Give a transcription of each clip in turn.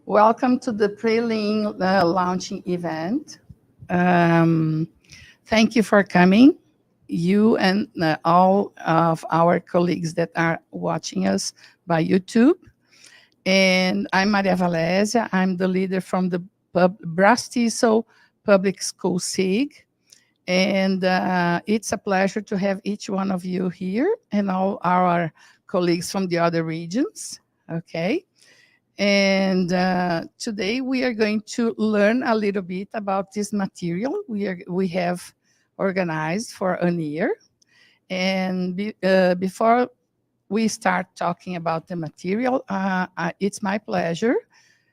Welcome to the PRELIM launching event. Thank you for coming, you and all of our colleagues that are watching us by YouTube. And I'm Maria Valésia. I'm the leader from the BRAZ-TESOL Public School SIG. And it's a pleasure to have each one of you here and all our colleagues from the other regions, okay? And today we are going to learn a little bit about this material we have organized for a year. And before we start talking about the material, it's my pleasure,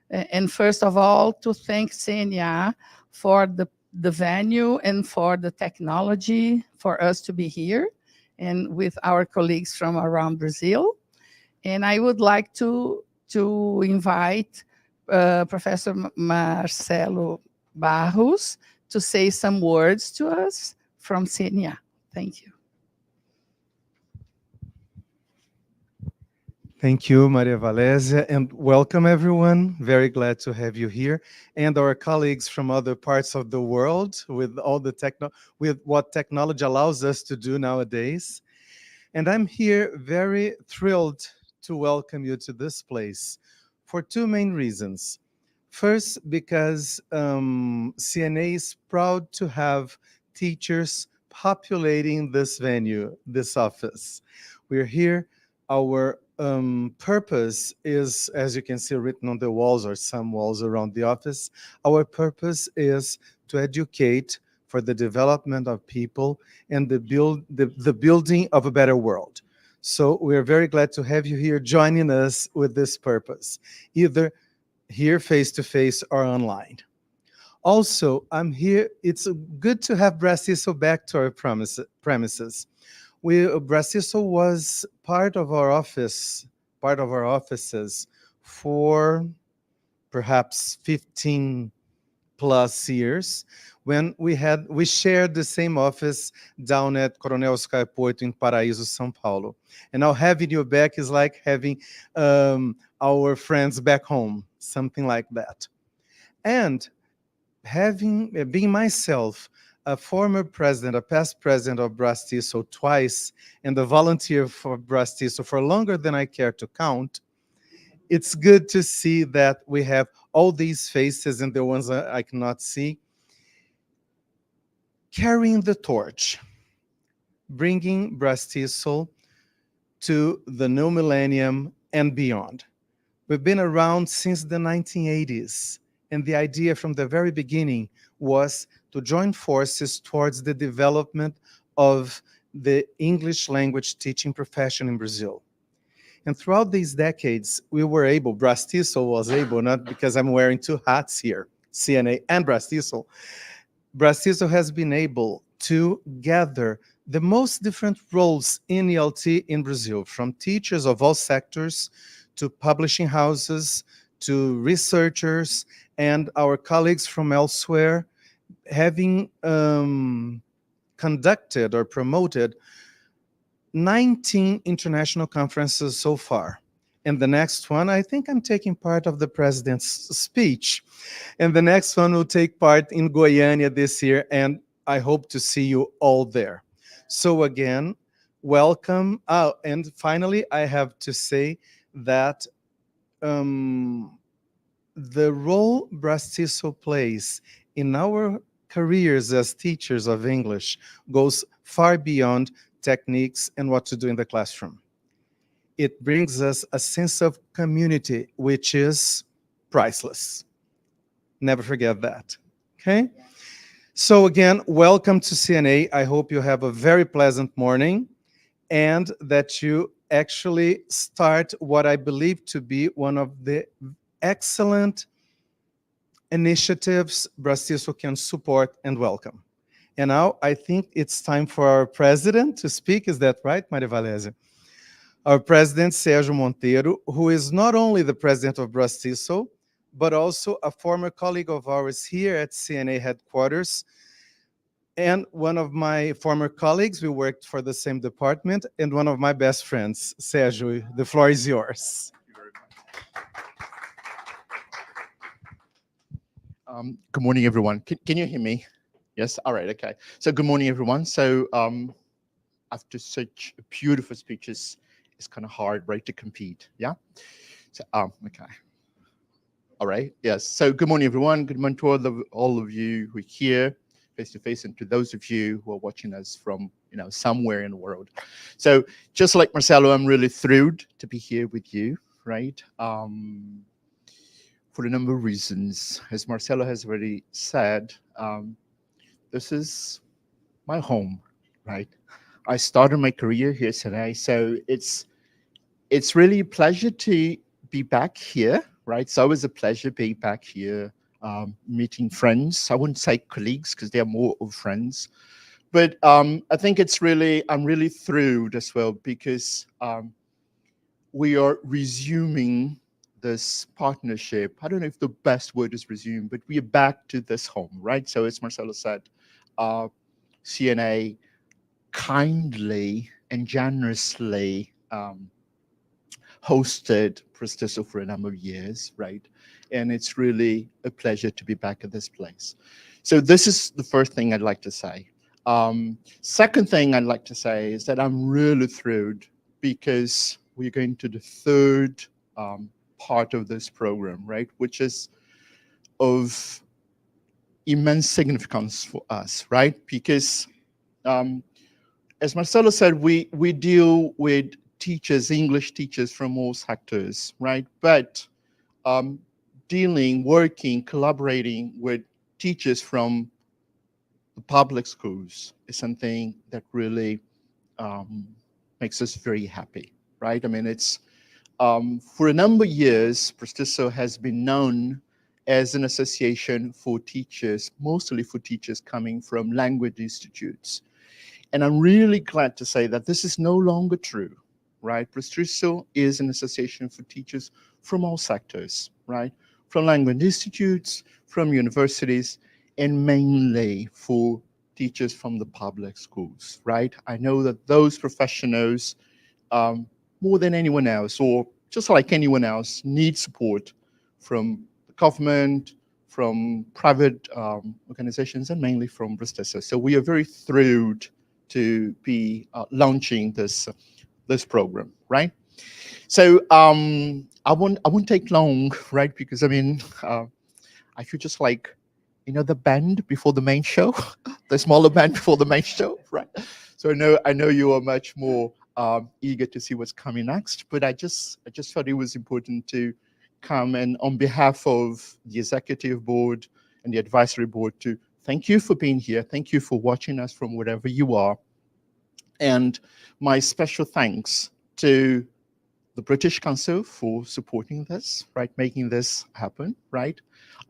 and first of all, to thank CNA for the venue and for the technology for us to be here and with our colleagues from around Brazil. And I would like to invite Professor Marcelo Barros to say some words to us from CNA. Thank you. Thank you, Maria Valésia, and welcome everyone. Very glad to have you here, and our colleagues from other parts of the world with all the with what technology allows us to do nowadays. And I'm here very thrilled to welcome you to this place for two main reasons. First, because CNA is proud to have teachers populating this venue, this office. We're here. Our purpose is, as you can see written on the walls or some walls around the office, our purpose is to educate for the development of people and the building of a better world. So we're very glad to have you here joining us with this purpose, either here face-to-face or online. Also, I'm here, it's good to have BRAZ-TESOL back to our premises. BRAZ-TESOL was part of our offices for perhaps 15 plus years when we shared the same office down at Coronel Oscar Porto in Paraíso, São Paulo. And now having you back is like having our friends back home, something like that. And being myself a former president, a past president of BRAZ-TESOL twice, and a volunteer for BRAZ-TESOL for longer than I care to count, it's good to see that we have all these faces and the ones I cannot see, carrying the torch, bringing BRAZ-TESOL to the new millennium and beyond. We've been around since the 1980s, and the idea from the very beginning was to join forces towards the development of the English language teaching profession in Brazil. And throughout these decades, we were able, BRAZ-TESOL was able, not because I'm wearing two hats here, CNA and BRAZ-TESOL, BRAZ-TESOL has been able to gather the most different roles in ELT in Brazil, from teachers of all sectors to publishing houses, to researchers, and our colleagues from elsewhere, having conducted or promoted 19 international conferences so far. And the next one, I think I'm taking part of the president's speech. And the next one will take part in Goiânia this year, and I hope to see you all there. So again, welcome. Oh, and finally, I have to say that the role BRAZ-TESOL plays in our careers as teachers of English goes far beyond techniques and what to do in the classroom. It brings us a sense of community, which is priceless. Never forget that, okay? So again, welcome to CNA. I hope you have a very pleasant morning and that you actually start what I believe to be one of the excellent initiatives BRAZ-TESOL can support and welcome. And now I think it's time for our president to speak. Is that right, Maria Valésia? Our president, Sérgio Monteiro, who is not only the president of BRAZ-TESOL, but also a former colleague of ours here at CNA headquarters, and one of my former colleagues. We worked for the same department, and one of my best friends. Sérgio, the floor is yours. Good morning, everyone. Can you hear me? Yes. All right. Okay. So, good morning, everyone. So, after such beautiful speeches, it's kind of hard, right, to compete. Yeah. So, okay. All right. Yes. So, good morning, everyone. Good morning to all of you who are here face to face, and to those of you who are watching us from somewhere in the world. So, just like Marcelo, I'm really thrilled to be here with you. Right. For a number of reasons, as Marcelo has already said. This is my home, right? I started my career here today, so it's really a pleasure to be back here, right? So it was a pleasure being back here, meeting friends. I wouldn't say colleagues because they're more of friends, but I think I'm really thrilled as well because we are resuming this partnership. I don't know if the best word is resume, but we are back to this home, right? So as Marcelo said, uh, CNA kindly and generously hosted PRELIM for a number of years, right? And it's really a pleasure to be back at this place. So this is the first thing I'd like to say. Second thing I'd like to say is that I'm really thrilled because we're going to the third part of this program, right? Which is of immense significance for us, right? Because as Marcelo said, we deal with teachers, English teachers from all sectors, right? But um, working, collaborating with teachers from the public schools is something that really um, makes us very happy, right? I mean, it's for a number of years, Prestiso has been known as an association for teachers, mostly for teachers coming from language institutes. And I'm really glad to say that this is no longer true, right? Prestiso is an association for teachers from all sectors, right? From language institutes, from universities, and mainly for teachers from the public schools, right? I know that those professionals, um, more than anyone else, or just like anyone else, need support from the government, from private organizations, and mainly from Prestiso. So we are very thrilled to be launching this program, right? So I won't take long, right? Because I mean, I feel just like the band before the main show, the smaller band before the main show, right? So I know you are much more eager to see what's coming next, but I just thought it was important to come and on behalf of the executive board and the advisory board to thank you for being here. Thank you for watching us from wherever you are. And my special thanks to the British Council for supporting this, right, making this happen, right?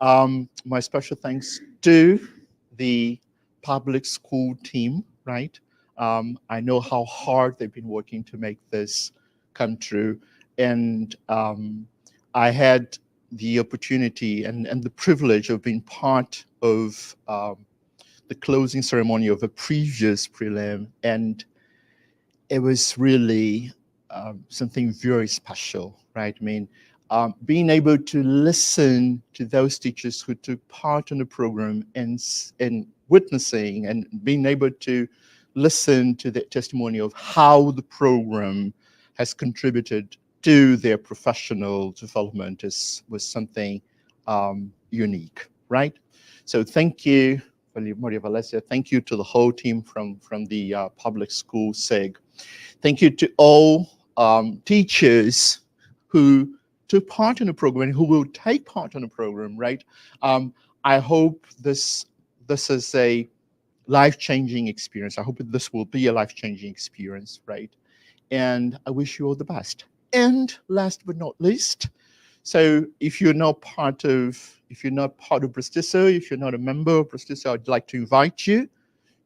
My special thanks to the public school team, right? I know how hard they've been working to make this come true. And I had the opportunity and the privilege of being part of the closing ceremony of a previous prelim, and it was really something very special, right? I mean, being able to listen to those teachers who took part in the program and witnessing and being able to listen to the testimony of how the program has contributed to their professional development was something unique, right? So thank you, Maria Valencia. Thank you to the whole team from the public school SIG. Thank you to all teachers who took part in the program and who will take part in the program, right? I hope this is a life-changing experience. I hope this will be a life-changing experience, right? And I wish you all the best. And last but not least, so if you're not part of Prestiso, if you're not a member of Prestiso, I'd like to invite you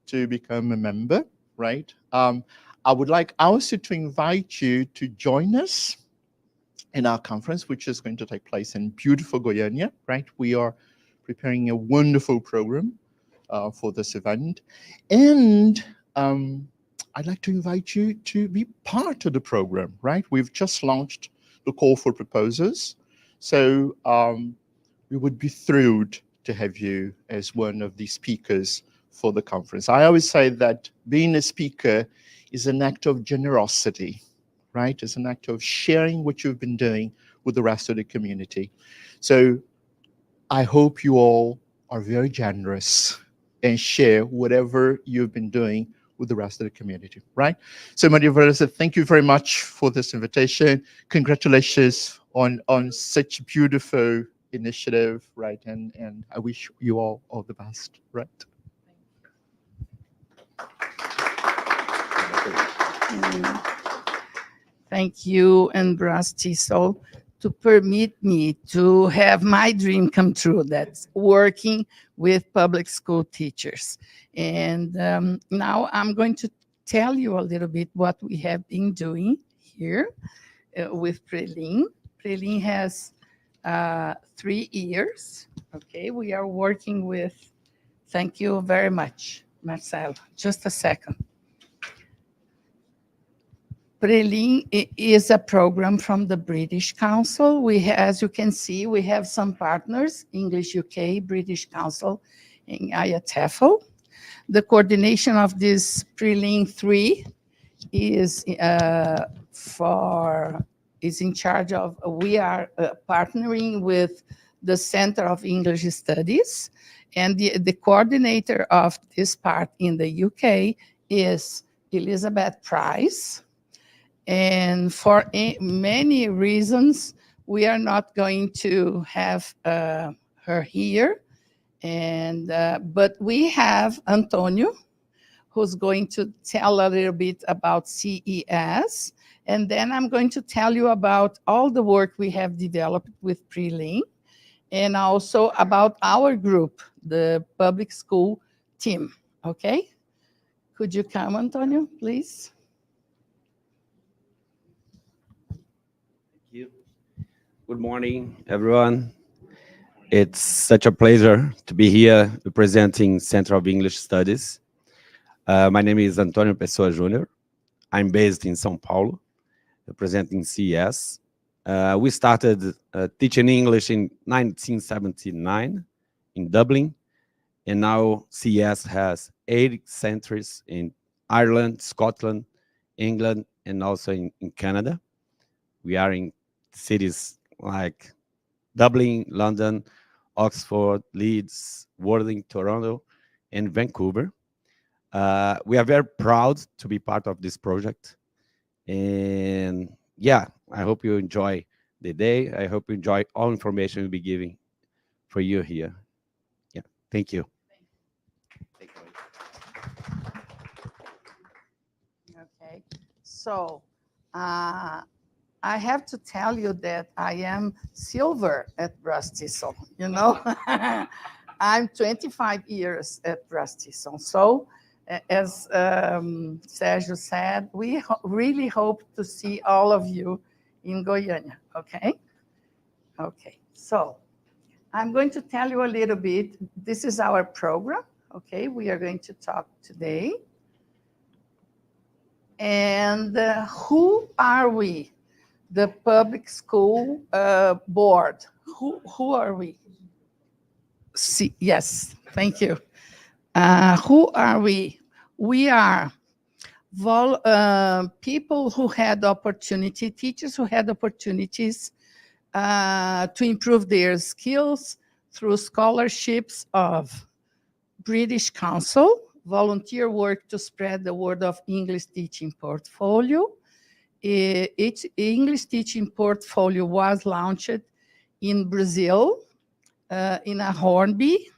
to become a member, right? I would like also to invite you to join us in our conference, which is going to take place in beautiful Goiânia, right? We are preparing a wonderful program for this event. And I'd like to invite you to be part of the program, right? We've just launched the call for proposals. So we would be thrilled to have you as one of the speakers for the conference. I always say that being a speaker is an act of generosity, right? It's an act of sharing what you've been doing with the rest of the community. So I hope you all are very generous and share whatever you've been doing with the rest of the community, right? So Maria Vanessa, thank you very much for this invitation. Congratulations on such a beautiful initiative, right? And I wish you all the best, right? Thank you and BRAZ-TESOL to permit me to have my dream come true. That's working with public school teachers. And now I'm going to tell you a little bit what we have been doing here with PRELIM. PRELIM has 3 years. Okay, we are working with, thank you very much, Marcelo. Just a second. PRELIM is a program from the British Council. As you can see, we have some partners, English UK, British Council, and IATEFL. The coordination of this PRELIM 3 is in charge of, we are partnering with the Center of English Studies, and the coordinator of this part in the UK is Elizabeth Price. And for many reasons, we are not going to have her here. But we have Antonio, who's going to tell a little bit about CES. And then I'm going to tell you about all the work we have developed with PRELIM, and also about our group, the public school team. Okay? Could you come, Antonio, please? Good morning, everyone. It's such a pleasure to be here representing Center of English Studies. My name is Antonio Pessoa Jr. I'm based in São Paulo, representing CES. We started teaching English in 1979 in Dublin, and now CES has 8 centers in Ireland, Scotland, England, and also in Canada. We are in cities like Dublin, London, Oxford, Leeds, Worthing, Toronto, and Vancouver. We are very proud to be part of this project. And yeah, I hope you enjoy the day. I hope you enjoy all information we'll be giving for you here. Yeah, thank you. Okay, so I have to tell you that I am silver at BRAZ-TESOL, you know. I'm 25 years at BRAZ-TESOL. So as Sergio said, we really hope to see all of you in Goiânia, okay? Okay, so I'm going to tell you a little bit. This is our program, okay? We are going to talk today. And who are we? The public school board. Who are we? Yes, thank you. Who are we? We are people who had opportunity, teachers who had opportunities to improve their skills through scholarships of British Council, volunteer work to spread the word of English teaching portfolio. Each English teaching portfolio was launched in Brazil, in a Hornby.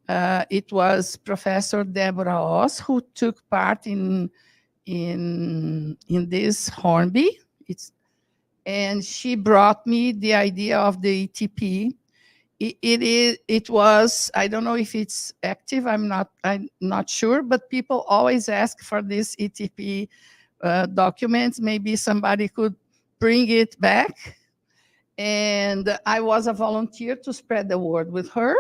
It was Professor Deborah Oss who took part in this Hornby. And she brought me the idea of the ETP. It was, I don't know if it's active, I'm not sure, but people always ask for this ETP documents. Maybe somebody could bring it back. And I was a volunteer to spread the word with her.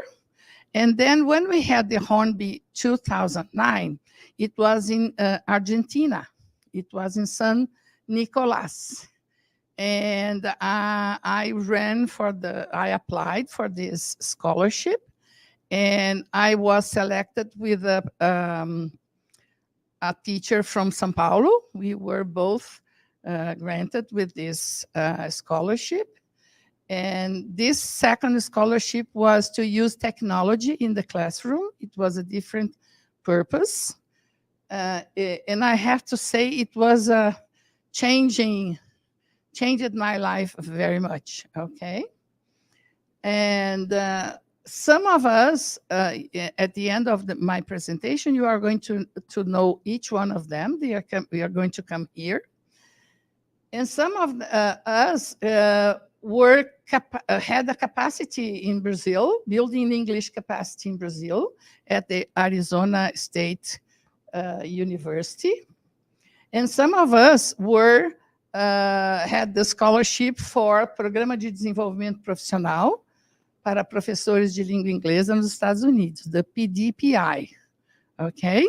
And then when we had the Hornby 2009, it was in Argentina. It was in San Nicolas. And I applied for this scholarship. And I was selected with a teacher from São Paulo. We were both granted with this scholarship. And this second scholarship was to use technology in the classroom. It was a different purpose. And I have to say it was changed my life very much, okay? And some of us, at the end of my presentation, you are going to know each one of them. We are going to come here. And some of us had a capacity in Brazil, building English capacity in Brazil at the Arizona State University. And some of us had the scholarship for Programa de Desenvolvimento Profissional para professores de língua inglesa nos Estados Unidos, the PDPI, okay?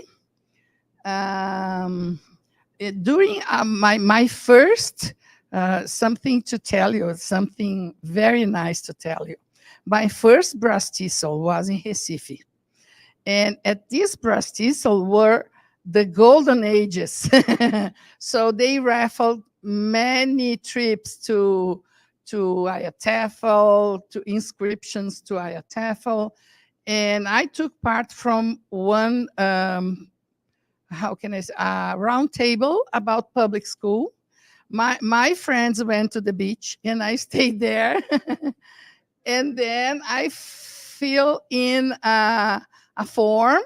During my first, something to tell you, something very nice to tell you. My first BRAZ-TESOL was in Recife. And at this BRAZ-TESOL were the golden ages. So they raffled many trips to IATEFL, to inscriptions to IATEFL. And I took part from one, how can I say, round table about public school. My friends went to the beach and I stayed there. And then I fill in a form.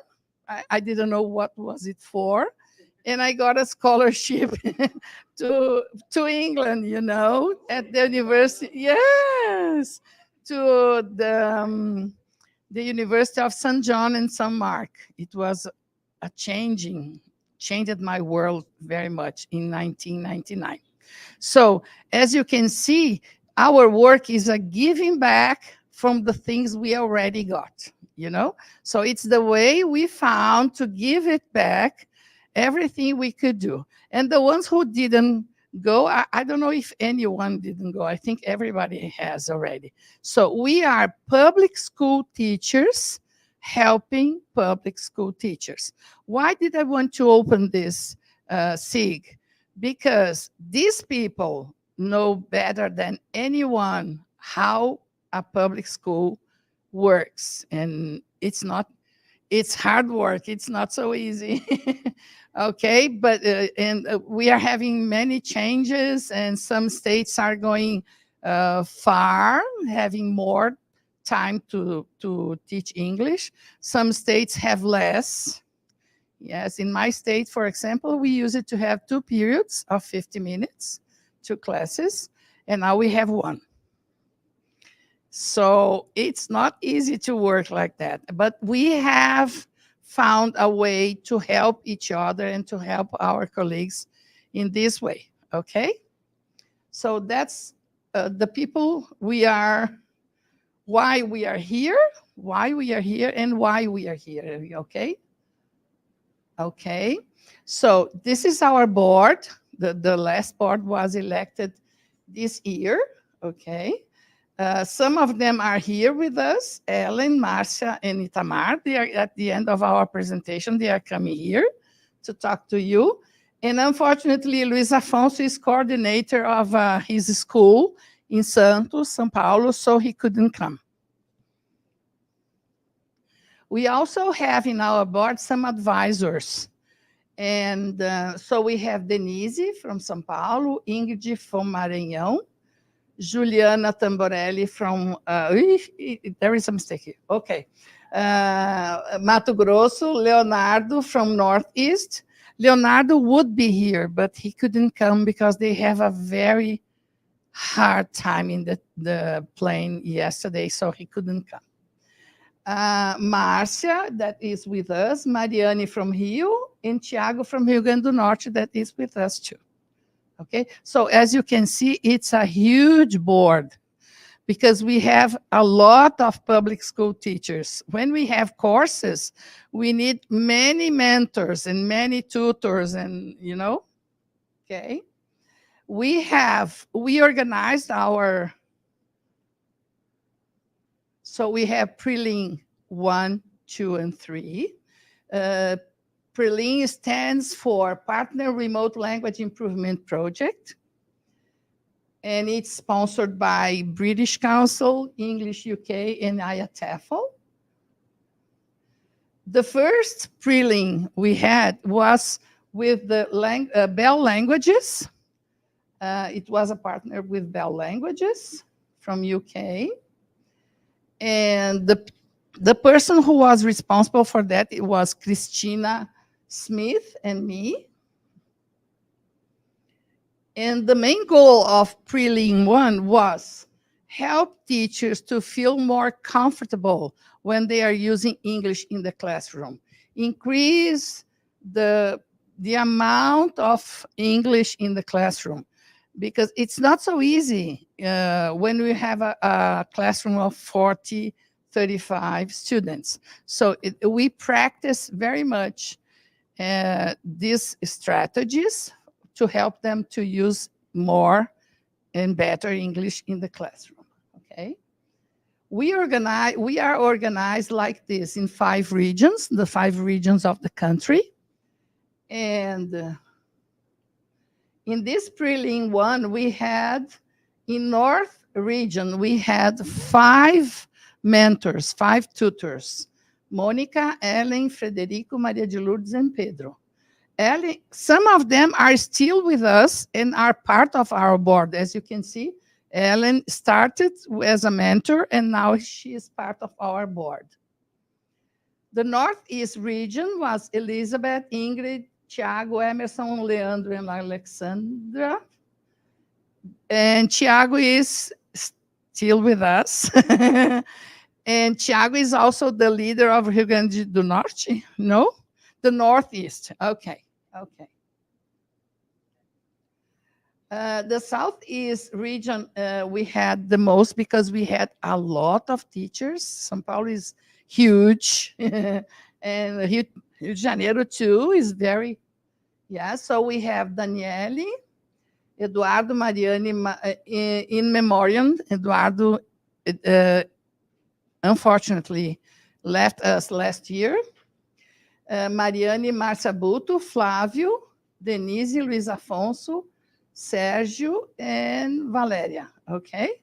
I didn't know what was it for. And I got a scholarship to England, you know, at the university. Yes, to the University of St. John and St. Mark. It was a changed my world very much in 1999. So as you can see, our work is a giving back from the things we already got, you know? So it's the way we found to give it back, everything we could do. And the ones who didn't go, I don't know if anyone didn't go. I think everybody has already. So we are public school teachers helping public school teachers. Why did I want to open this SIG? Because these people know better than anyone how a public school works. And it's hard work. It's not so easy. Okay, but we are having many changes, and some states are going far, having more time to teach English. Some states have less. Yes, in my state, for example, we use it to have 2 periods of 50 minutes, 2 classes, and now we have 1. So it's not easy to work like that, but we have found a way to help each other and to help our colleagues in this way, okay? So that's the people we are, why we are here, and why we are here, okay? Okay, so this is our board. The last board was elected this year, okay? Some of them are here with us, Ellen, Marcia, and Itamar. They are at the end of our presentation. They are coming here to talk to you. And unfortunately, Luis Afonso is coordinator of his school in Santos, São Paulo, so he couldn't come. We also have in our board some advisors. And so we have Denise from São Paulo, Ingrid from Maranhão, Juliana Tamborelli from, there is a mistake here, okay. Mato Grosso, Leonardo from Northeast. Leonardo would be here, but he couldn't come because they have a very hard time in the plane yesterday, so he couldn't come. Marcia, that is with us, Mariane from Rio, and Thiago from Rio Grande do Norte, that is with us too. Okay, so as you can see, it's a huge board because we have a lot of public school teachers. When we have courses, we need many mentors and many tutors and, you know, okay. We organized our, so we have PRELIM 1, 2, and 3. PRELIM stands for Partner Remote Language Improvement Project, and it's sponsored by British Council, English UK, and IATEFL. The first PRELIM we had was with the Bell Languages. It was a partner with Bell Languages from UK. And the person who was responsible for that, it was Christina Smith and me. And the main goal of PRELIM 1 was help teachers to feel more comfortable when they are using English in the classroom, increase the amount of English in the classroom, because it's not so easy when we have a classroom of 40, 35 students. So we practice very much these strategies to help them to use more and better English in the classroom, okay? We are organized like this in 5 regions, the 5 regions of the country. And in this PRELIM 1, we had, in North region, we had 5 mentors, 5 tutors: Monica, Ellen, Frederico, Maria de Lourdes, and Pedro. Ellen, some of them are still with us and are part of our board. As you can see, Ellen started as a mentor, and now she is part of our board. The Northeast region was Elizabeth, Ingrid, Tiago, Emerson, Leandro, and Alexandra. And Tiago is still with us. And Tiago is also the leader of Rio Grande do Norte, no? The Northeast, okay, okay. The Southeast region, we had the most because we had a lot of teachers. São Paulo is huge. And Rio de Janeiro too is very, yeah. So we have Daniele, Eduardo, Mariane, in memoriam. Eduardo, unfortunately, left us last year. Mariane, Márcia Buto, Flávio, Denise, Luiz Afonso, Sergio, and Valeria, okay?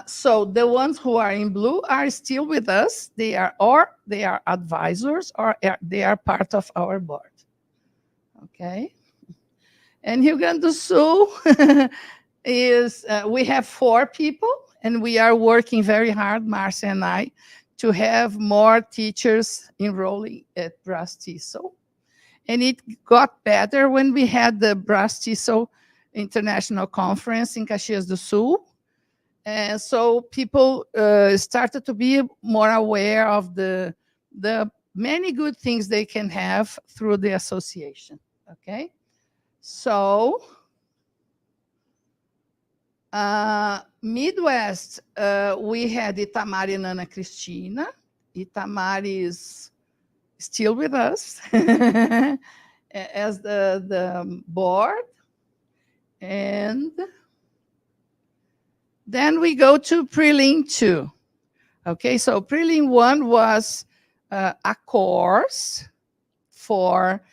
So the ones who are in blue are still with us. They are advisors, or they are part of our board, okay? And Rio Grande do Sul is, we have 4 people, and we are working very hard, Marcia and I, to have more teachers enrolling at BRAZ-TESOL. And it got better when we had the BRAZ-TESOL International Conference in Caxias do Sul. And so people started to be more aware of the many good things they can have through the association, okay? So, Midwest, we had Itamar and Ana Cristina. Itamar is still with us as the board. And then we go to PRELIM 2. Okay, so PRELIM 1 was a course for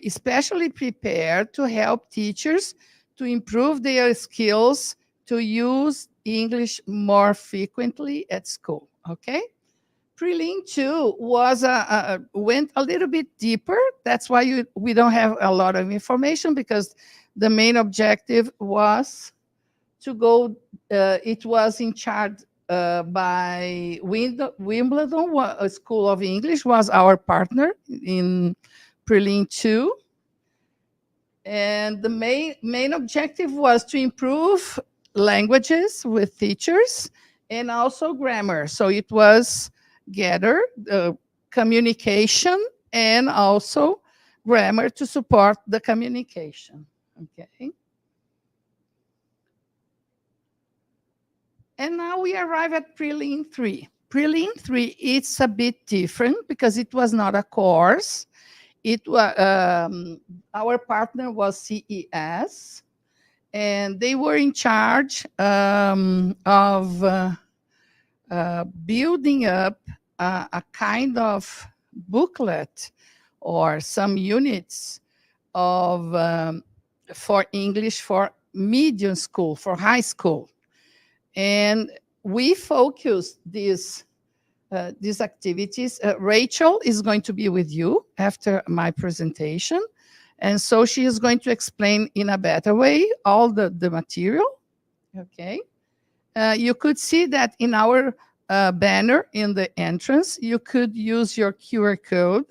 especially prepared to help teachers to improve their skills to use English more frequently at school, okay? PRELIM 2 was went a little bit deeper. That's why we don't have a lot of information, because the main objective was to go, it was in charge by Wimbledon School of English, was our partner in PRELIM 2. And the main objective was to improve languages with teachers and also grammar. So it was gather communication and also grammar to support the communication, okay? And now we arrive at PRELIM 3. PRELIM 3, it's a bit different because it was not a course. It was, our partner was CES, and they were in charge of building up a kind of booklet or some units of for English for medium school, for high school. And we focus these activities. Rachel is going to be with you after my presentation. And so she is going to explain in a better way all the material. Okay. You could see that in our banner in the entrance. You could use your QR code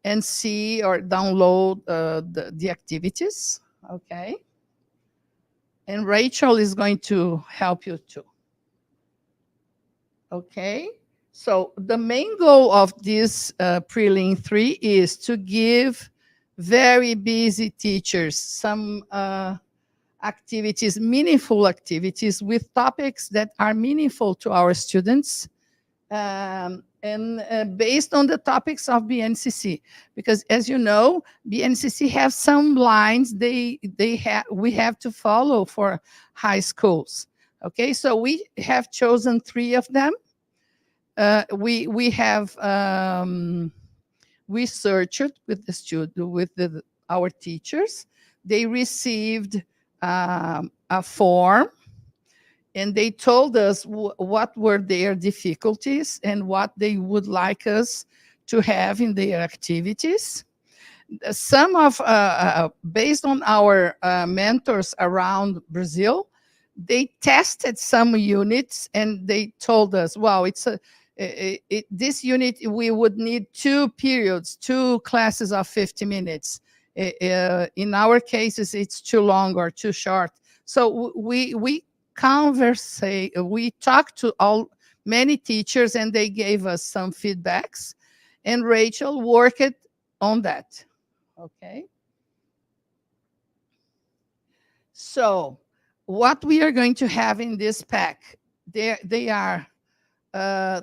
and see or download the activities. Okay. And Rachel is going to help you too. Okay. So the main goal of this Prelim 3 is to give very busy teachers some activities, meaningful activities with topics that are meaningful to our students, and based on the topics of BNCC. Because as you know, BNCC have some lines we have to follow for high schools. Okay, so we have chosen 3 of them. We have researched with the student, with our teachers. They received a form, and they told us what were their difficulties and what they would like us to have in their activities. Some of, based on our mentors around Brazil, they tested some units and they told us, wow, this unit, we would need 2 periods, 2 classes of 50 minutes. In our cases, it's too long or too short. So we talked to many teachers, and they gave us some feedbacks, and Rachel worked on that. Okay. So what we are going to have in this pack, they are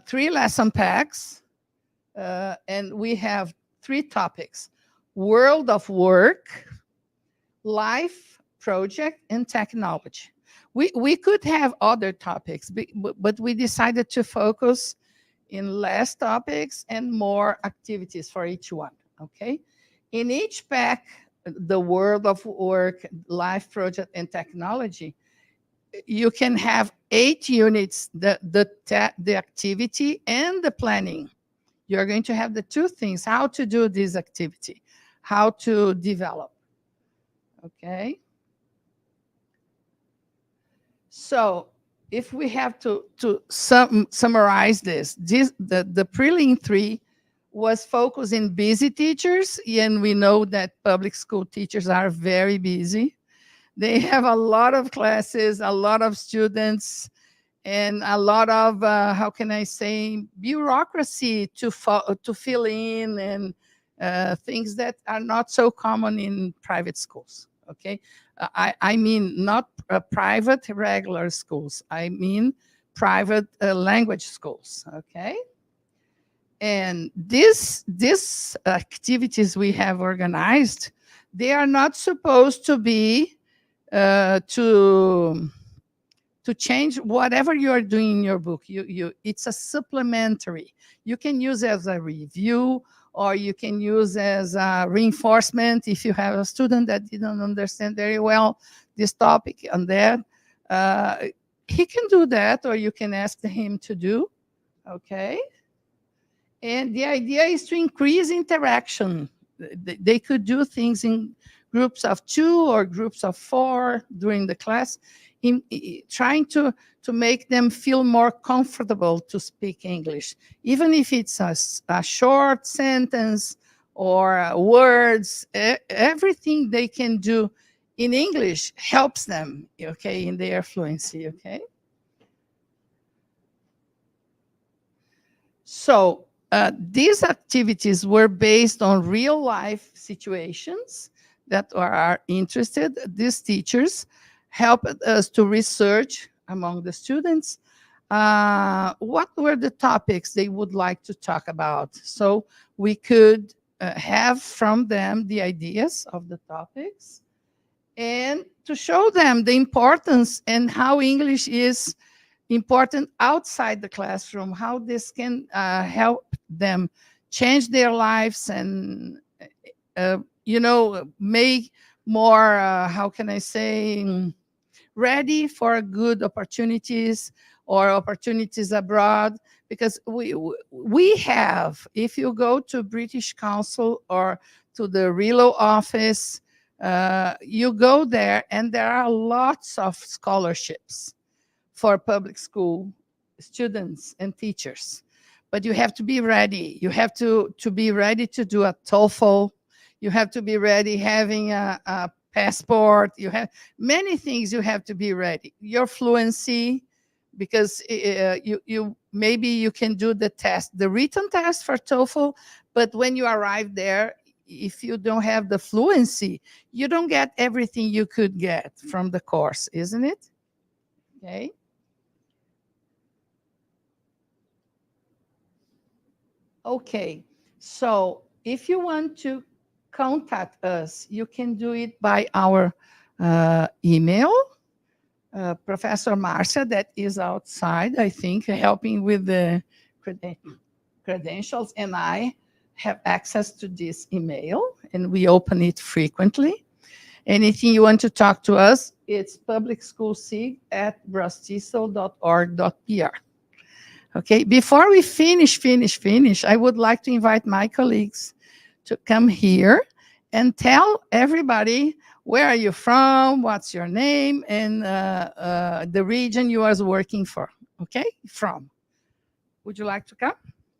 3 lesson packs, and we have 3 topics: world of work, life, project, and technology. We could have other topics, but we decided to focus in less topics and more activities for each one. Okay. In each pack, the world of work, life, project, and technology, you can have 8 units, the activity and the planning. You're going to have the 2 things: how to do this activity, how to develop. Okay. So if we have to summarize the Prelim 3 was focused in busy teachers, and we know that public school teachers are very busy. They have a lot of classes, a lot of students, and a lot of, how can I say, bureaucracy to fill in, and things that are not so common in private schools. Okay. I mean not private regular schools. I mean private language schools. Okay. And these activities we have organized, they are not supposed to be to change whatever you are doing in your book. It's a supplementary. You can use as a review, or you can use as a reinforcement if you have a student that didn't understand very well this topic and that. He can do that, or you can ask him to do. Okay. And the idea is to increase interaction. They could do things in groups of 2 or groups of 4 during the class, trying to make them feel more comfortable to speak English, even if it's a short sentence or words. Everything they can do in English helps them, okay, in their fluency. Okay. So these activities were based on real life situations that are interested. These teachers helped us to research among the students what were the topics they would like to talk about. So we could have from them the ideas of the topics, and to show them the importance and how English is important outside the classroom, how this can help them change their lives and, make more, how can I say, ready for good opportunities or opportunities abroad. Because we have, if you go to British Council or to the Relo office, you go there and there are lots of scholarships for public school students and teachers. But you have to be ready. You have to be ready to do a TOEFL. You have to be ready having a passport. You have many things you have to be ready. Your fluency, because you maybe you can do the test, the written test for TOEFL, but when you arrive there, if you don't have the fluency, you don't get everything you could get from the course, isn't it? Okay. Okay, so if you want to contact us, you can do it by our email. Professor Marcia, that is outside, I think, helping with the credentials, and I have access to this email, and we open it frequently. Anything you want to talk to us, it's publicschoolsig@braztesol.org.pr. Okay, before we finish, I would like to invite my colleagues to come here and tell everybody where are you from, what's your name, and the region you are working for. Okay, from. Would you like to come,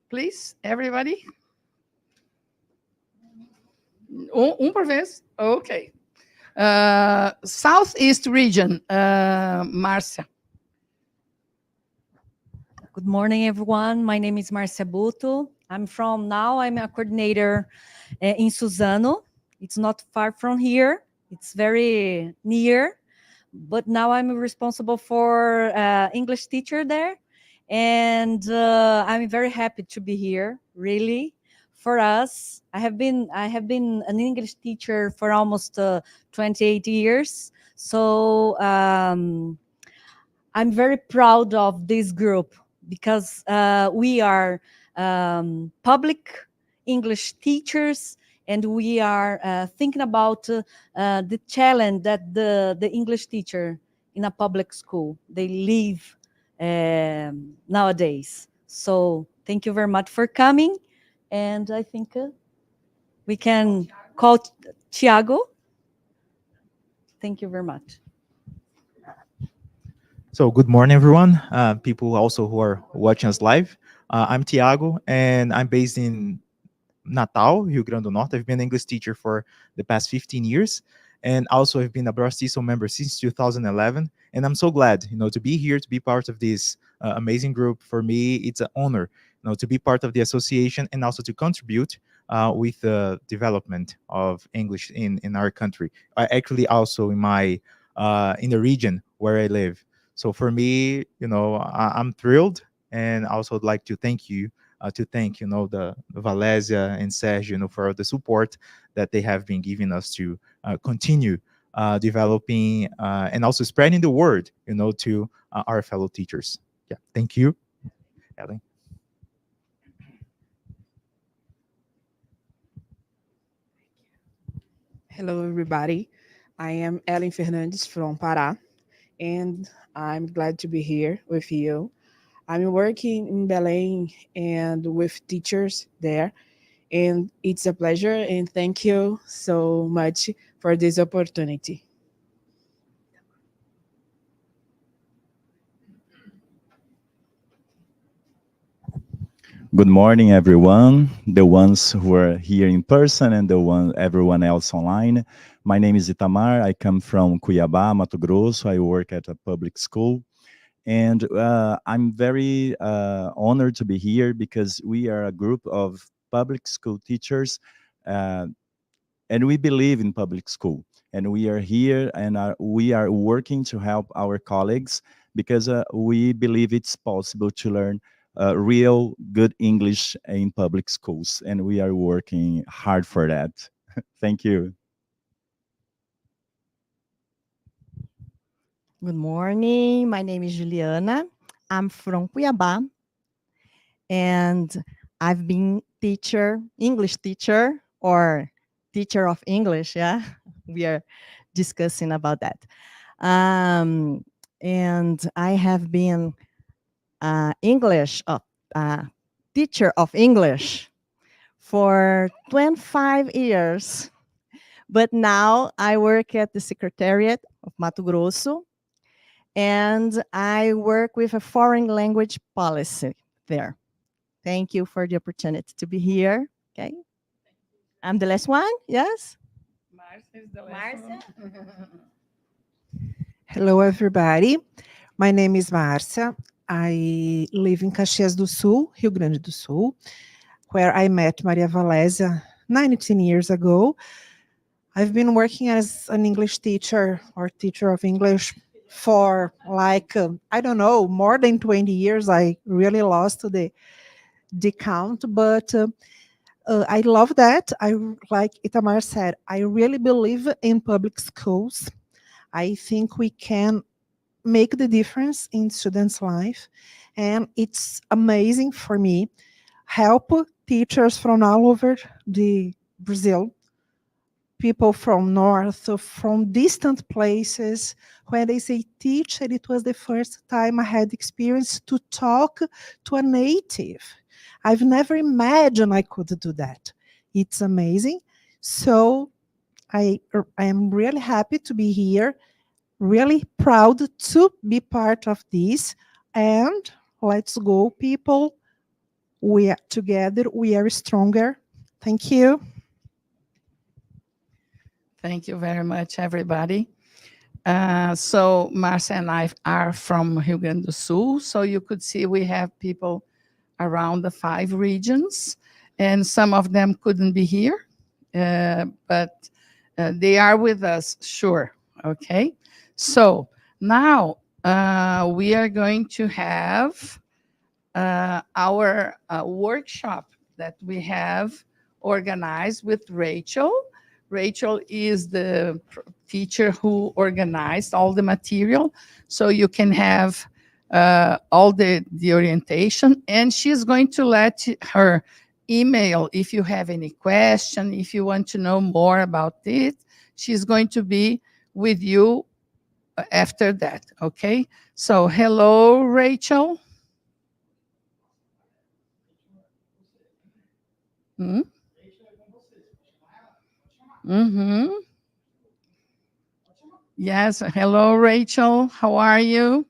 please, everybody? Por vez. Okay. Southeast region, Marcia. Good morning, everyone. My name is Marcia Buto. I'm a coordinator in Suzano. It's not far from here. It's very near. But now I'm responsible for English teacher there. And I'm very happy to be here, really. For us, I have been an English teacher for almost 28 years. So I'm very proud of this group, because we are public English teachers, and we are thinking about the challenge that the English teacher in a public school they live nowadays. So thank you very much for coming, and I think we can call Tiago. Thank you very much. So good morning, everyone. People also who are watching us live. I'm Tiago, and I'm based in Natal, Rio Grande do Norte. I've been an English teacher for the past 15 years, and also I've been a BRAZ-TESOL member since 2011. And I'm so glad, to be here, to be part of this amazing group. For me, it's an honor, to be part of the association and also to contribute with the development of English in our country. I actually also in the region where I live. So for me, I'm thrilled, and I also would like to thank you, the Valésia and Sergio, for the support that they have been giving us to continue developing and also spreading the word, to our fellow teachers. Yeah, thank you, Ellen. Hello, everybody. I am Ellen Fernandes from Pará, and I'm glad to be here with you. I'm working in Belém and with teachers there, and it's a pleasure, and thank you so much for this opportunity. Good morning, everyone. The ones who are here in person and everyone else online. My name is Itamar. I come from Cuiabá, Mato Grosso. I work at a public school. And I'm very honored to be here because we are a group of public school teachers, and we believe in public school. And we are here, and we are working to help our colleagues because we believe it's possible to learn real good English in public schools, and we are working hard for that. Thank you. Good morning. My name is Juliana. I'm from Cuiabá, and I've been English teacher, or teacher of English, yeah? We are discussing about that. And I have been English, teacher of English for 25 years. But now I work at the Secretariat of Mato Grosso, and I work with a foreign language policy there. Thank you for the opportunity to be here. Okay. I'm the last one, yes? Marcia is the last one. Hello, everybody. My name is Marcia. I live in Caxias do Sul, Rio Grande do Sul, where I met Maria Valésia 19 years ago. I've been working as an English teacher or teacher of English for like, I don't know, more than 20 years. I really lost the count, but I love that. Like Itamar said, I really believe in public schools. I think we can make the difference in students' life, and it's amazing for me. Help teachers from all over the Brazil, people from north, from distant places. When they say teacher, it was the first time I had experience to talk to a native. I've never imagined I could do that. It's amazing. So I am really happy to be here, really proud to be part of this. And let's go, people. We are together, we are stronger. Thank you. Thank you very much, everybody. So Marcia and I are from Rio Grande do Sul. So you could see we have people around the 5 regions, and some of them couldn't be here, but they are with us, sure. Okay. So now we are going to have our workshop that we have organized with Rachel. Rachel is the teacher who organized all the material, so you can have all the orientation, and she's going to let her email if you have any question, if you want to know more about it. She's going to be with you after that, okay? So hello, Rachel. Hmm? Mm-hmm. Yes. Hello, Rachel. How are you?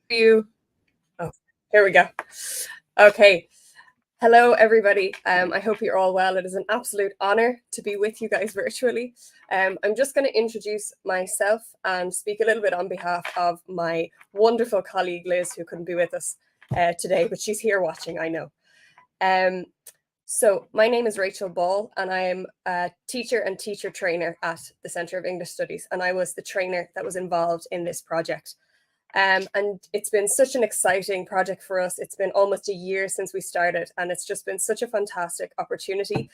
You. Oh, here we go. Okay. Hello, everybody. I hope you're all well. It is an absolute honor to be with you guys virtually. I'm just going to introduce myself and speak a little bit on behalf of my wonderful colleague, Liz, who couldn't be with us today, but she's here watching, I know. So my name is Rachel Ball, and I am a teacher and teacher trainer at the Centre of English Studies, and I was the trainer that was involved in this project. And it's been such an exciting project for us. It's been almost a year since we started, and it's just been such a fantastic opportunity.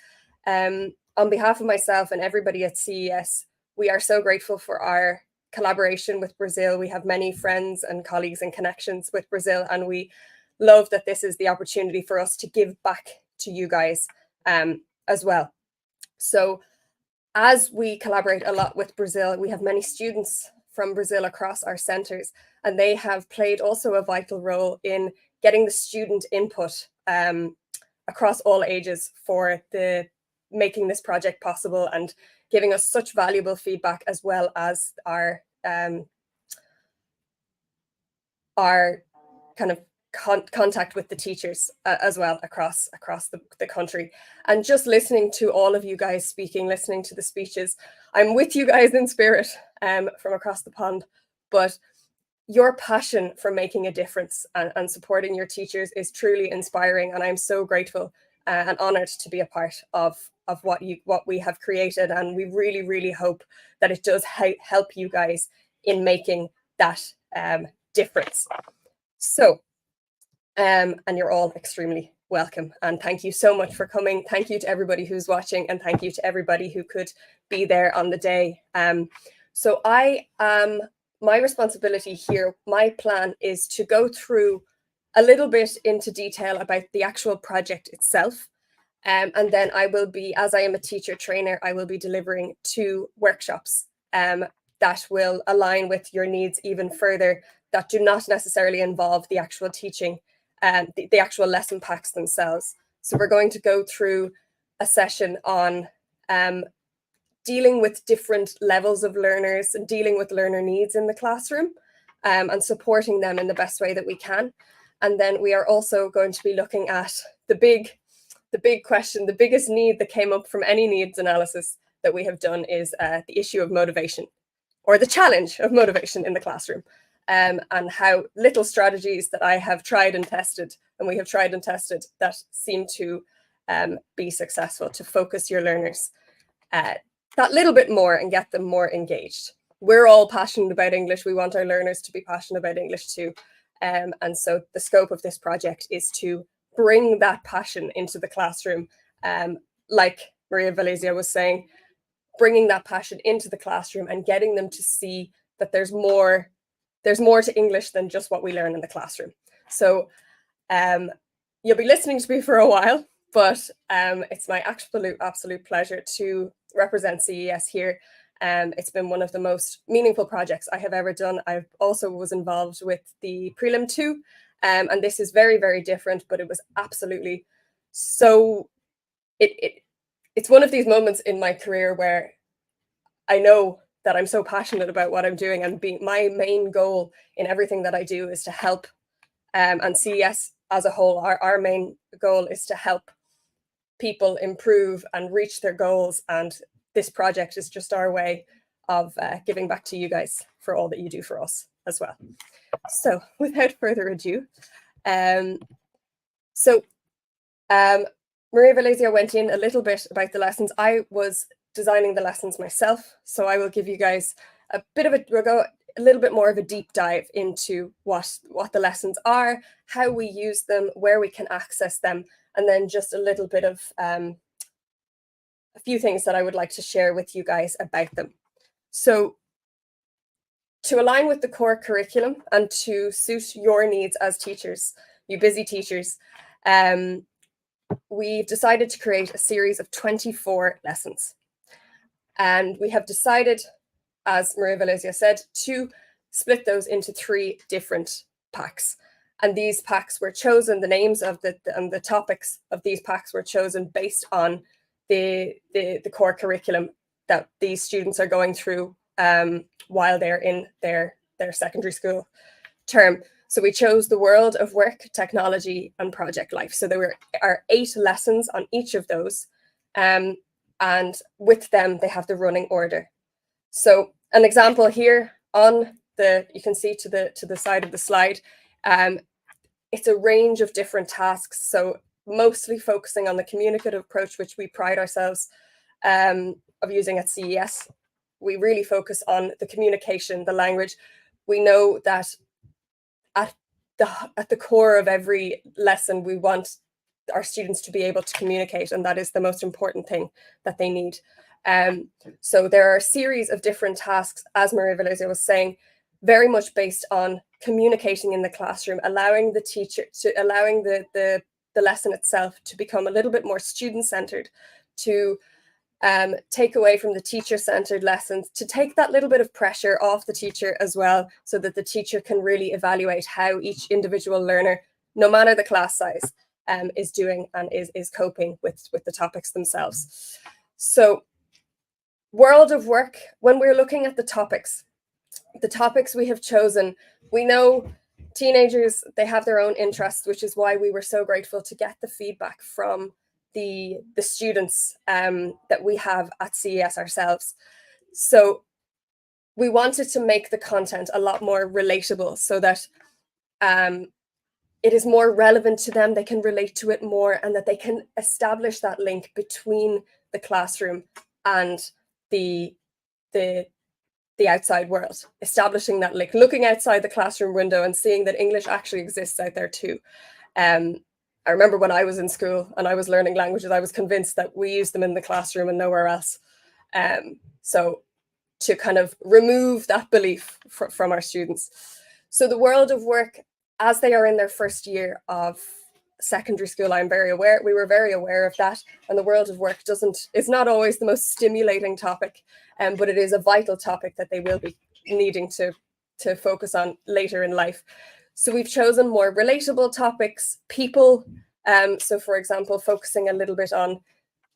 On behalf of myself and everybody at CES, we are so grateful for our collaboration with Brazil. We have many friends and colleagues and connections with Brazil, and we love that this is the opportunity for us to give back to you guys as well. So as we collaborate a lot with Brazil, we have many students from Brazil across our centres, and they have played also a vital role in getting the student input across all ages for making this project possible and giving us such valuable feedback, as well as our kind of contact with the teachers as well across the country. And just listening to all of you guys speaking, listening to the speeches, I'm with you guys in spirit from across the pond, but your passion for making a difference and supporting your teachers is truly inspiring, and I'm so grateful and honored to be a part of what we have created, and we really hope that it does help you guys in making that difference. So and you're all extremely welcome, and thank you so much for coming. Thank you to everybody who's watching, and thank you to everybody who could be there on the day. So my responsibility here, my plan is to go through a little bit into detail about the actual project itself. And then I will be, as I am a teacher trainer, I will be delivering 2 workshops that will align with your needs even further, that do not necessarily involve the actual teaching, the actual lesson packs themselves. So we're going to go through a session on dealing with different levels of learners and dealing with learner needs in the classroom, and supporting them in the best way that we can. And then we are also going to be looking at the big question, the biggest need that came up from any needs analysis that we have done is the issue of motivation, or the challenge of motivation in the classroom, and how little strategies that I have tried and tested, and we have tried and tested, that seem to be successful to focus your learners that little bit more and get them more engaged. We're all passionate about English. We want our learners to be passionate about English too. And so the scope of this project is to bring that passion into the classroom. Like Maria Valencia was saying, bringing that passion into the classroom and getting them to see that there's more to English than just what we learn in the classroom. So you'll be listening to me for a while, but it's my absolute pleasure to represent CES here. It's been one of the most meaningful projects I have ever done. I also was involved with the PRELIM 2, and this is very, very different, but it was absolutely so, it's one of these moments in my career where I know that I'm so passionate about what I'm doing, and my main goal in everything that I do is to help, and CES as a whole, our main goal is to help people improve and reach their goals. And this project is just our way of giving back to you guys for all that you do for us as well. So without further ado, Maria Valencia went in a little bit about the lessons. I was designing the lessons myself, so I will give you guys we'll go a little bit more of a deep dive into what the lessons are, how we use them, where we can access them, and then just a little bit of a few things that I would like to share with you guys about them. So to align with the core curriculum and to suit your needs as teachers, you busy teachers, we've decided to create a series of 24 lessons. And we have decided, as Maria Valencia said, to split those into 3 different packs. And these packs were chosen, the names of the topics of these packs were chosen based on the core curriculum that these students are going through while they're in their secondary school term. So we chose the world of work, technology, and project life. So there are 8 lessons on each of those. And with them, they have the running order. So an example here on you can see to the side of the slide, it's a range of different tasks. So mostly focusing on the communicative approach, which we pride ourselves of using at CES. We really focus on the communication, the language. We know that at the core of every lesson, we want our students to be able to communicate, and that is the most important thing that they need. So there are a series of different tasks, as Maria Valencia was saying, very much based on communicating in the classroom, allowing the teacher to allowing the lesson itself to become a little bit more student-centered, to take away from the teacher-centered lessons, to take that little bit of pressure off the teacher as well, so that the teacher can really evaluate how each individual learner, no matter the class size, is doing and is coping with the topics themselves. So world of work, when we're looking at the topics we have chosen, we know teenagers, they have their own interests, which is why we were so grateful to get the feedback from the students that we have at CES ourselves. So we wanted to make the content a lot more relatable, so that it is more relevant to them, they can relate to it more, and that they can establish that link between the classroom and the outside world, establishing that link, looking outside the classroom window and seeing that English actually exists out there too. I remember when I was in school and I was learning languages, I was convinced that we used them in the classroom and nowhere else. So to kind of remove that belief from our students. So the world of work, as they are in their first year of secondary school, we were very aware of that, and the world of work is not always the most stimulating topic, but it is a vital topic that they will be needing to focus on later in life. So we've chosen more relatable topics, people. So for example, focusing a little bit on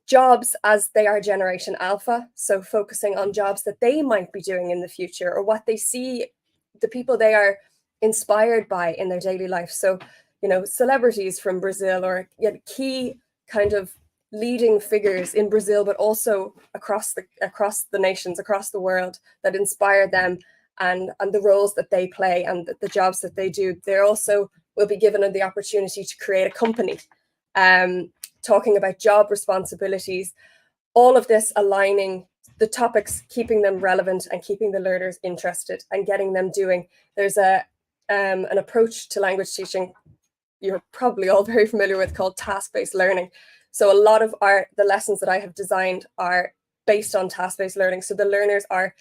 jobs as they are Generation Alpha. So focusing on jobs that they might be doing in the future, or what they see, the people they are inspired by in their daily life. So, you know, celebrities from Brazil, or key kind of leading figures in Brazil, but also across the nations, across the world, that inspire them, and the roles that they play and the jobs that they do. They also will be given the opportunity to create a company, talking about job responsibilities, all of this aligning the topics, keeping them relevant and keeping the learners interested and getting them doing. There's an approach to language teaching you're probably all very familiar with, called task-based learning. So a lot of the lessons that I have designed are based on task-based learning. So the learners are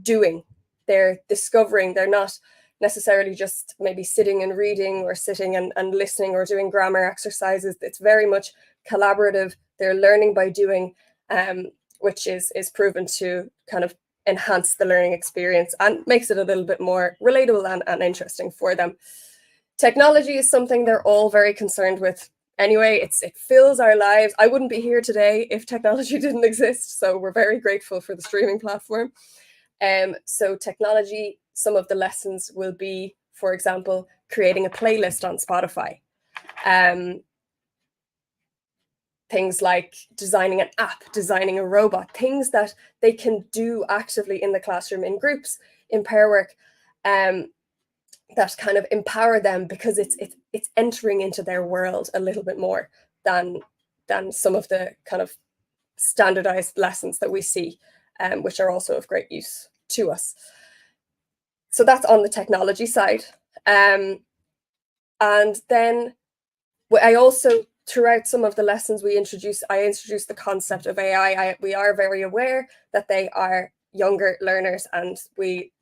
doing, they're discovering, they're not necessarily just maybe sitting and reading, or sitting and listening, or doing grammar exercises. It's very much collaborative. They're learning by doing, which is proven to kind of enhance the learning experience and makes it a little bit more relatable and interesting for them. Technology is something they're all very concerned with. Anyway, it fills our lives. I wouldn't be here today if technology didn't exist. So we're very grateful for the streaming platform. So technology, some of the lessons will be, for example, creating a playlist on Spotify. Things like designing an app, designing a robot, things that they can do actively in the classroom, in groups, in pair work, that kind of empower them, because it's entering into their world a little bit more than some of the kind of standardized lessons that we see, which are also of great use to us. So that's on the technology side. And then I also, throughout some of the lessons I introduced the concept of AI. We are very aware that they are younger learners, and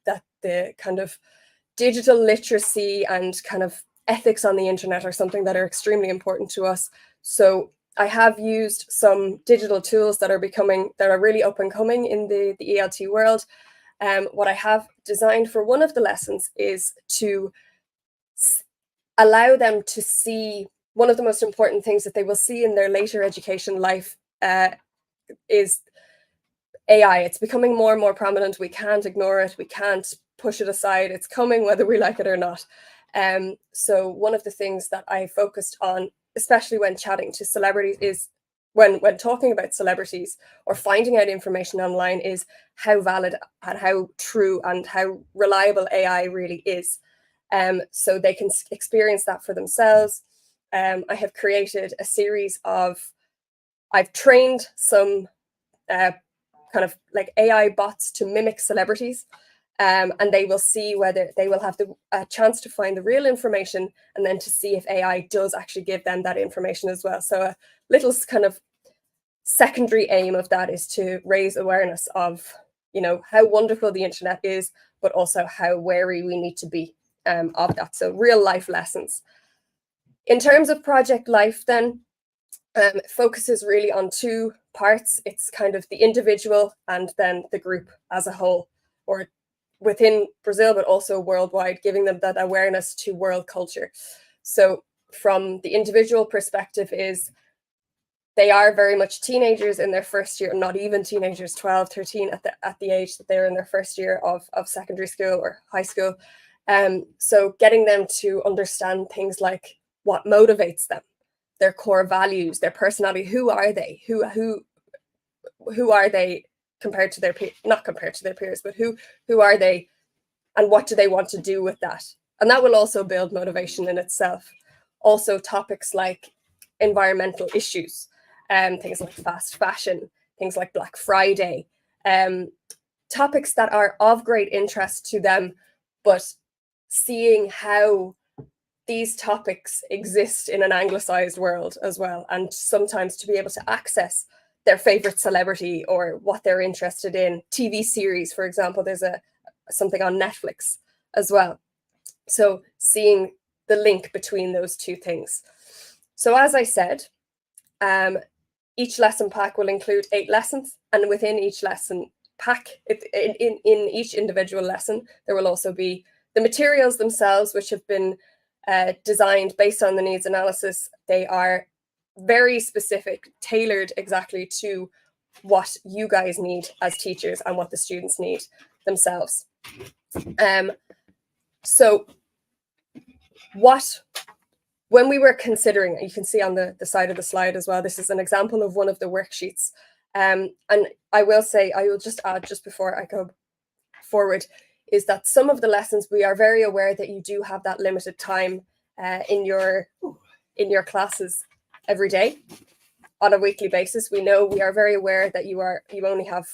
that the kind of digital literacy and kind of ethics on the internet are something that are extremely important to us. So I have used some digital tools that are really up and coming in the ELT world. What I have designed for one of the lessons is to allow them to see one of the most important things that they will see in their later education life is AI. It's becoming more and more prominent. We can't ignore it. We can't push it aside. It's coming whether we like it or not. So one of the things that I focused on, especially when chatting to celebrities, is when talking about celebrities or finding out information online, is how valid and how true and how reliable AI really is. So they can experience that for themselves. I have created a series I've trained some kind of like AI bots to mimic celebrities. And they will see whether they will have a chance to find the real information, and then to see if AI does actually give them that information as well. So a little kind of secondary aim of that is to raise awareness of, you know, how wonderful the internet is, but also how wary we need to be of that. So real life lessons. In terms of project life, then, it focuses really on two parts. It's kind of the individual and then the group as a whole, or within Brazil, but also worldwide, giving them that awareness to world culture. So from the individual perspective is they are very much teenagers in their first year, not even teenagers, 12, 13 at the age that they're in their first year of secondary school or high school. So getting them to understand things like what motivates them, their core values, their personality. Who are they? Who are they compared to their peers? Not compared to their peers, but who are they, and what do they want to do with that? And that will also build motivation in itself. Also, topics like environmental issues, things like fast fashion, things like Black Friday, topics that are of great interest to them, but seeing how these topics exist in an anglicized world as well, and sometimes to be able to access their favorite celebrity or what they're interested in. TV series, for example, there's something on Netflix as well. So seeing the link between those two things. So as I said, each lesson pack will include 8 lessons, and within each lesson pack, in each individual lesson, there will also be the materials themselves, which have been designed based on the needs analysis. They are very specific, tailored exactly to what you guys need as teachers and what the students need themselves. So when we were considering, you can see on the side of the slide as well, this is an example of one of the worksheets. And I will say, I will just add just before I go forward, is that some of the lessons, we are very aware that you do have that limited time in your classes every day on a weekly basis. We know, we are very aware that you only have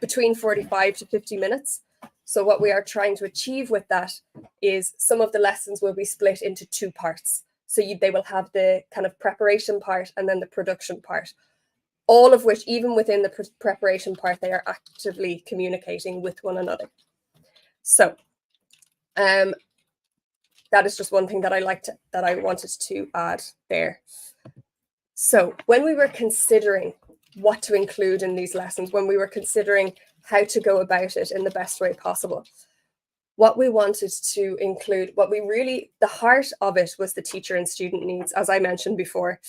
between 45 to 50 minutes. So what we are trying to achieve with that is some of the lessons will be split into 2 parts. So they will have the kind of preparation part and then the production part, all of which, even within the preparation part, they are actively communicating with one another. So that is just one thing that I wanted to add there. So when we were considering what to include in these lessons, when we were considering how to go about it in the best way possible, what we wanted to include, the heart of it was the teacher and student needs, as I mentioned before.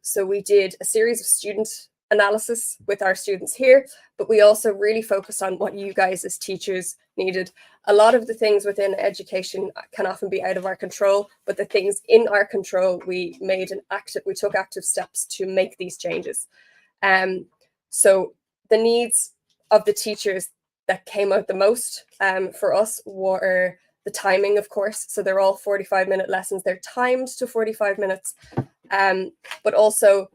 So we did a series of student analysis with our students here, but we also really focused on what you guys as teachers needed. A lot of the things within education can often be out of our control, but the things in our control, we took active steps to make these changes. So the needs of the teachers that came out the most for us were the timing, of course. So they're all 45-minute lessons. They're timed to 45 minutes, but also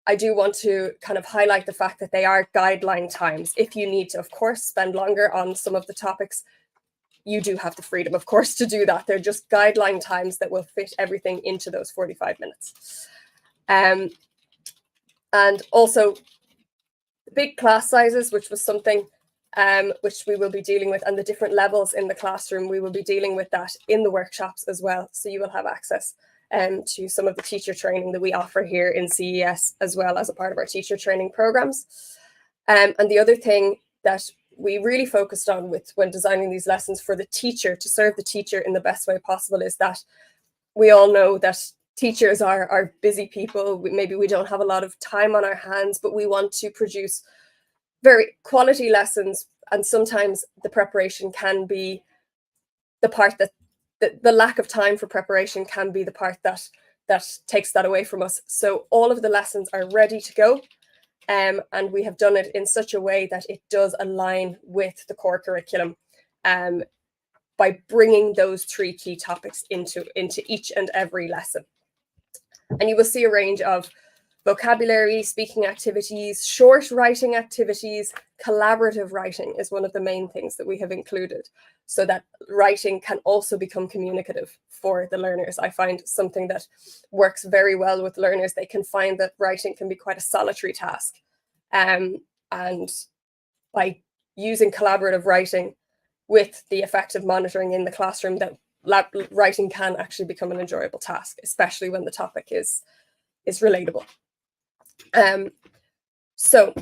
I do want to kind of highlight the fact that they are guideline times. If you need to, of course, spend longer on some of the topics, you do have the freedom, of course, to do that. They're just guideline times that will fit everything into those 45 minutes. And also big class sizes, which was something which we will be dealing with, and the different levels in the classroom, we will be dealing with that in the workshops as well. So you will have access to some of the teacher training that we offer here in CES, as well as a part of our teacher training programs. And the other thing that we really focused on when designing these lessons for the teacher, to serve the teacher in the best way possible, is that we all know that teachers are busy people. Maybe we don't have a lot of time on our hands, but we want to produce very quality lessons. And sometimes the preparation can be the part that the lack of time for preparation can be the part that takes that away from us. So all of the lessons are ready to go. And we have done it in such a way that it does align with the core curriculum by bringing those 3 key topics into each and every lesson. And you will see a range of vocabulary, speaking activities, short writing activities. Collaborative writing is one of the main things that we have included, so that writing can also become communicative for the learners. I find something that works very well with learners. They can find that writing can be quite a solitary task. And by using collaborative writing with the effective monitoring in the classroom, that writing can actually become an enjoyable task, especially when the topic is relatable. So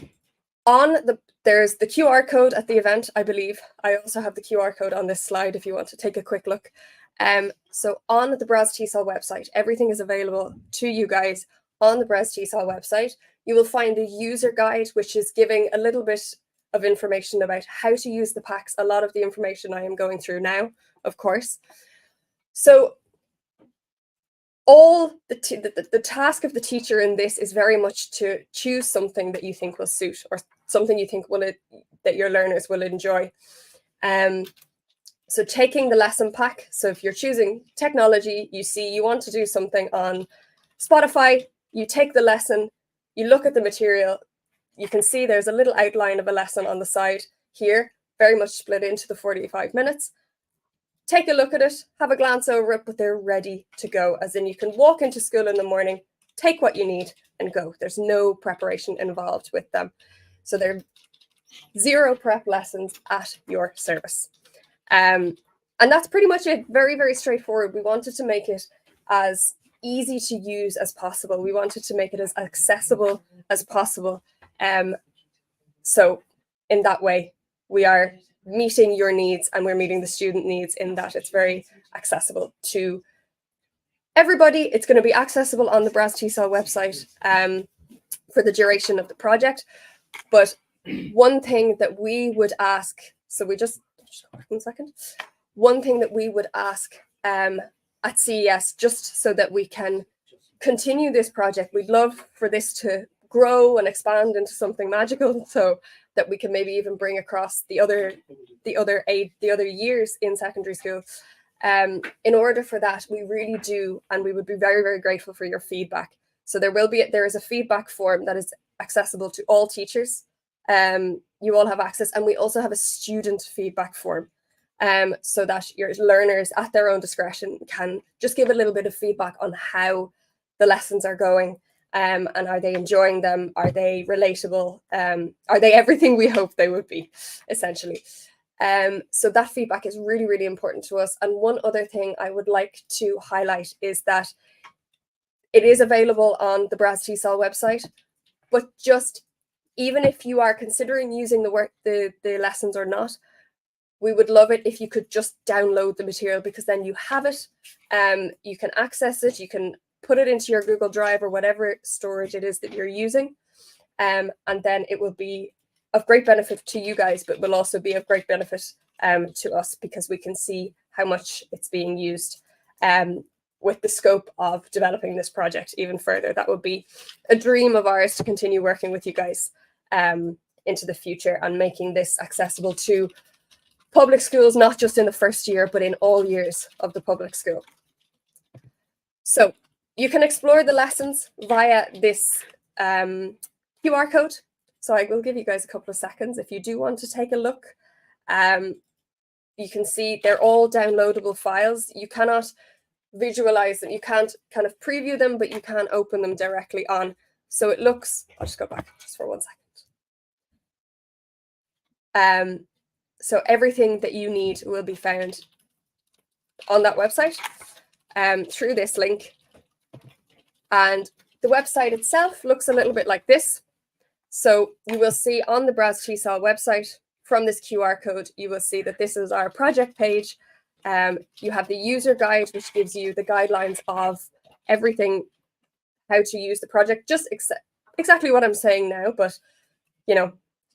there's the QR code at the event, I believe. I also have the QR code on this slide if you want to take a quick look. So on the BRAZ-TESOL website, everything is available to you guys on the BRAZ-TESOL website. You will find a user guide, which is giving a little bit of information about how to use the packs. A lot of the information I am going through now, of course. So all the task of the teacher in this is very much to choose something that you think will suit, or something you think that your learners will enjoy. So taking the lesson pack, so if you're choosing technology, you want to do something on Spotify, you take the lesson, you look at the material, you can see there's a little outline of a lesson on the side here, very much split into the 45 minutes. Take a look at it, have a glance over it, but they're ready to go. As in, you can walk into school in the morning, take what you need and go. There's no preparation involved with them. So they're 0 prep lessons at your service. And And that's pretty much it. Very, very straightforward. We wanted to make it as easy to use as possible. We wanted to make it as accessible as possible. So in that way, we are meeting your needs and we're meeting the student needs in that it's very accessible to everybody. It's going to be accessible on the BRAZ-TESOL website for the duration of the project. But one thing that we would ask, so we just go back 1 second. One thing that we would ask at CES, just so that we can continue this project, we'd love for this to grow and expand into something magical, so that we can maybe even bring across the other years in secondary school. In order for that, we really do, and we would be very, very grateful for your feedback. So there is a feedback form that is accessible to all teachers. You all have access, and we also have a student feedback form, so that your learners at their own discretion can just give a little bit of feedback on how the lessons are going, and are they enjoying them? Are they relatable? Are they everything we hope they would be, essentially? So that feedback is really, really important to us. And one other thing I would like to highlight is that it is available on the BRAZ-TESOL website, but just even if you are considering using the lessons or not, we would love it if you could just download the material, because then you have it, you can access it, you can put it into your Google Drive or whatever storage it is that you're using, and then it will be of great benefit to you guys, but will also be of great benefit to us, because we can see how much it's being used, with the scope of developing this project even further. That would be a dream of ours, to continue working with you guys into the future and making this accessible to public schools, not just in the first year, but in all years of the public school. So you can explore the lessons via this QR code. So I will give you guys a couple of seconds if you do want to take a look. You can see they're all downloadable files. You cannot visualize them. You can't kind of preview them, but you can open them directly on. So it looks, I'll just go back just for 1 second. So everything that you need will be found on that website through this link. And the website itself looks a little bit like this. So you will see on the BRAZ-TESOL website, from this QR code, you will see that this is our project page. You have the user guide, which gives you the guidelines of everything, how to use the project, just exactly what I'm saying now, but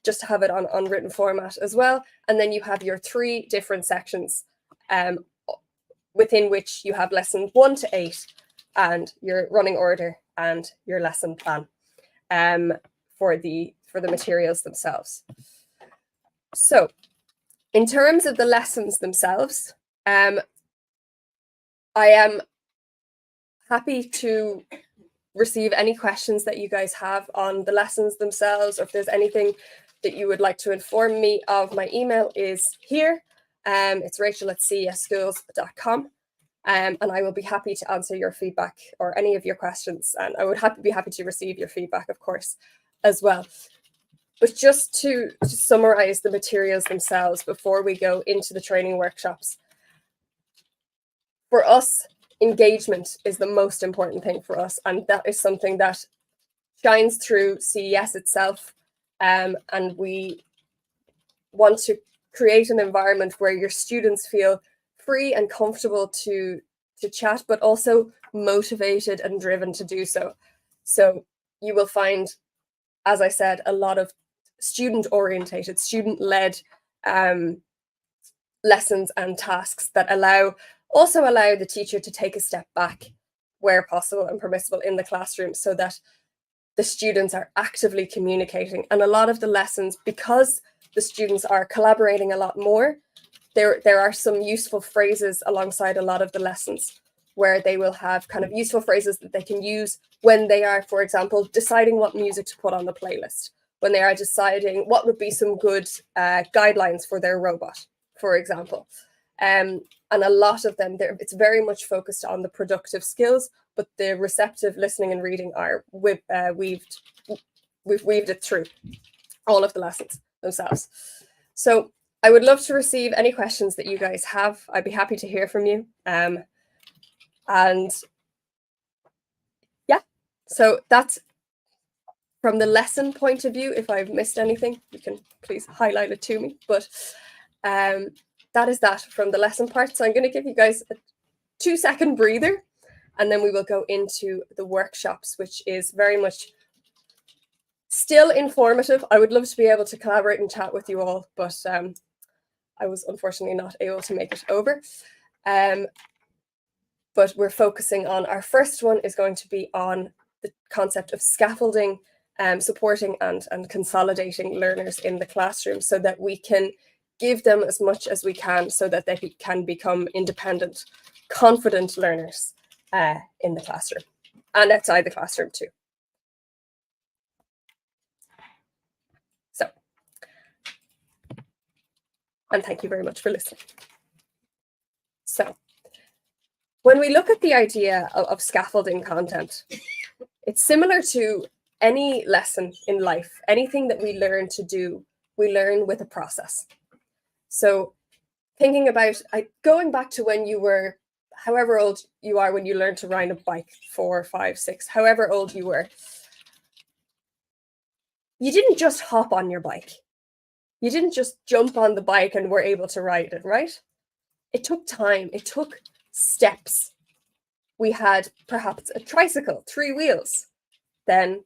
just to have it on written format as well. And then you have your 3 different sections, within which you have lessons 1 to 8 and your running order and your lesson plan for the materials themselves. So in terms of the lessons themselves, I am happy to receive any questions that you guys have on the lessons themselves, or if there's anything that you would like to inform me of. My email is here. It's rachel@cesschools.com. And I will be happy to answer your feedback or any of your questions. And I would be happy to receive your feedback, of course, as well. But just to summarize the materials themselves before we go into the training workshops. For us, engagement is the most important thing for us. And that is something that shines through CES itself. And we want to create an environment where your students feel free and comfortable to chat, but also motivated and driven to do so. So you will find, as I said, a lot of student-orientated, student-led lessons and tasks that also allow the teacher to take a step back where possible and permissible in the classroom, so that the students are actively communicating. And a lot of the lessons, because the students are collaborating a lot more, there are some useful phrases alongside a lot of the lessons, where they will have kind of useful phrases that they can use when they are, for example, deciding what music to put on the playlist, when they are deciding what would be some good guidelines for their robot, for example. And a lot of them, it's very much focused on the productive skills, but the receptive listening and reading are we've weaved it through all of the lessons themselves. So I would love to receive any questions that you guys have. I'd be happy to hear from you. And yeah, so that's from the lesson point of view. If I've missed anything, you can please highlight it to me. But that is that from the lesson part. So I'm going to give you guys a 2-second breather, and then we will go into the workshops, which is very much still informative. I would love to be able to collaborate and chat with you all, but I was unfortunately not able to make it over. But we're focusing on, our first one is going to be on the concept of scaffolding, supporting and consolidating learners in the classroom so that we can give them as much as we can so that they can become independent, confident learners in the classroom and outside the classroom too. So, and thank you very much for listening. So, when we look at the idea of scaffolding content, it's similar to any lesson in life. Anything that we learn to do, we learn with a process. So thinking about going back to when you were, however old you are when you learned to ride a bike, 4, 5, 6, however old you were, you didn't just hop on your bike. You didn't just jump on the bike and were able to ride it, right? It took time. It took steps. We had perhaps a tricycle, 3 wheels. Then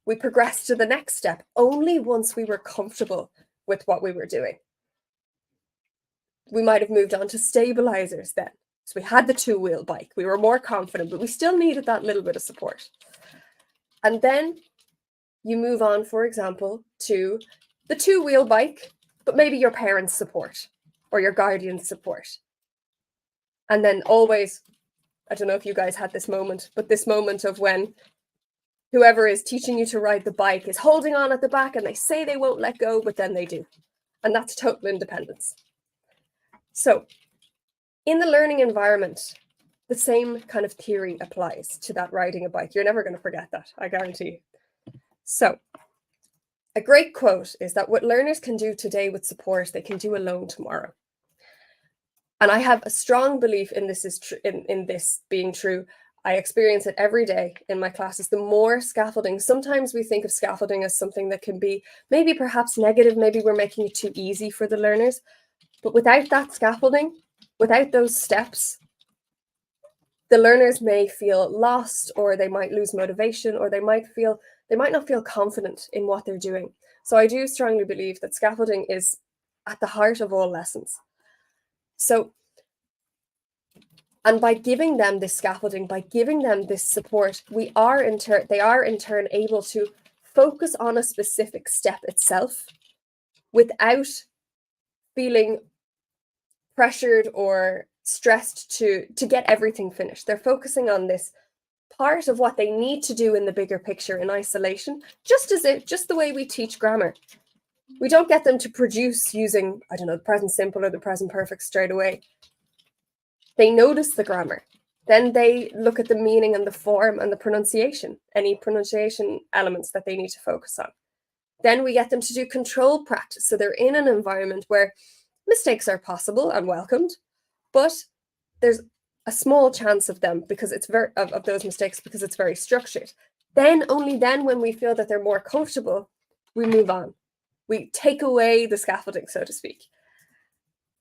we progressed to the next step only once we were comfortable with what we were doing. We might have moved on to stabilizers then. So we had the 2-wheel bike. We were more confident, but we still needed that little bit of support. And then you move on, for example, to the 2-wheel bike, but maybe your parents' support or your guardian's support. And then always, I don't know if you guys had this moment, but this moment of when whoever is teaching you to ride the bike is holding on at the back and they say they won't let go, but then they do. And that's total independence. So in the learning environment, the same kind of theory applies to that riding a bike. You're never going to forget that, I guarantee you. So a great quote is that what learners can do today with support, they can do alone tomorrow. And I have a strong belief in this in this being true. I experience it every day in my classes. The more scaffolding, sometimes we think of scaffolding as something that can be maybe perhaps negative, maybe we're making it too easy for the learners. But without that scaffolding, without those steps, the learners may feel lost, or they might lose motivation, or they might not feel confident in what they're doing. So I do strongly believe that scaffolding is at the heart of all lessons. So, and by giving them this scaffolding, by giving them this support, they are in turn able to focus on a specific step itself without feeling pressured or stressed to get everything finished. They're focusing on this part of what they need to do in the bigger picture in isolation, just the way we teach grammar. We don't get them to produce using, I don't know, the present simple or the present perfect straight away. They notice the grammar. Then they look at the meaning and the form and the pronunciation, any pronunciation elements that they need to focus on. Then we get them to do control practice. So they're in an environment where mistakes are possible and welcomed, but there's a small chance of them because it's of those mistakes because it's very structured. Then, only then, when we feel that they're more comfortable, we move on. We take away the scaffolding, so to speak.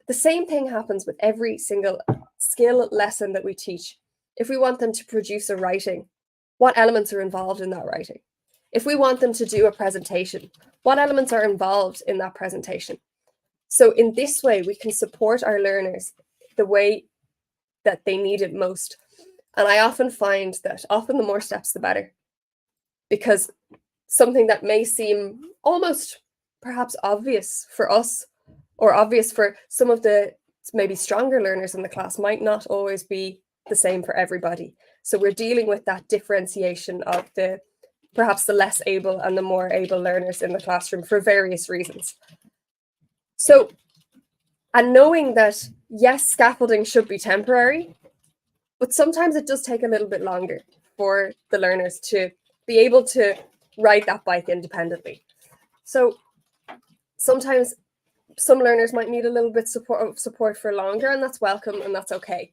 The same thing happens with every single skill lesson that we teach. If we want them to produce a writing, what elements are involved in that writing? If we want them to do a presentation, what elements are involved in that presentation? So in this way, we can support our learners the way that they need it most. And I often find that often the more steps, the better. Because something that may seem almost perhaps obvious for us or obvious for some of the maybe stronger learners in the class might not always be the same for everybody. So we're dealing with that differentiation of perhaps the less able and the more able learners in the classroom for various reasons. So, and knowing that, yes, scaffolding should be temporary, but sometimes it does take a little bit longer for the learners to be able to ride that bike independently. So sometimes some learners might need a little bit of support for longer, and that's welcome and that's okay.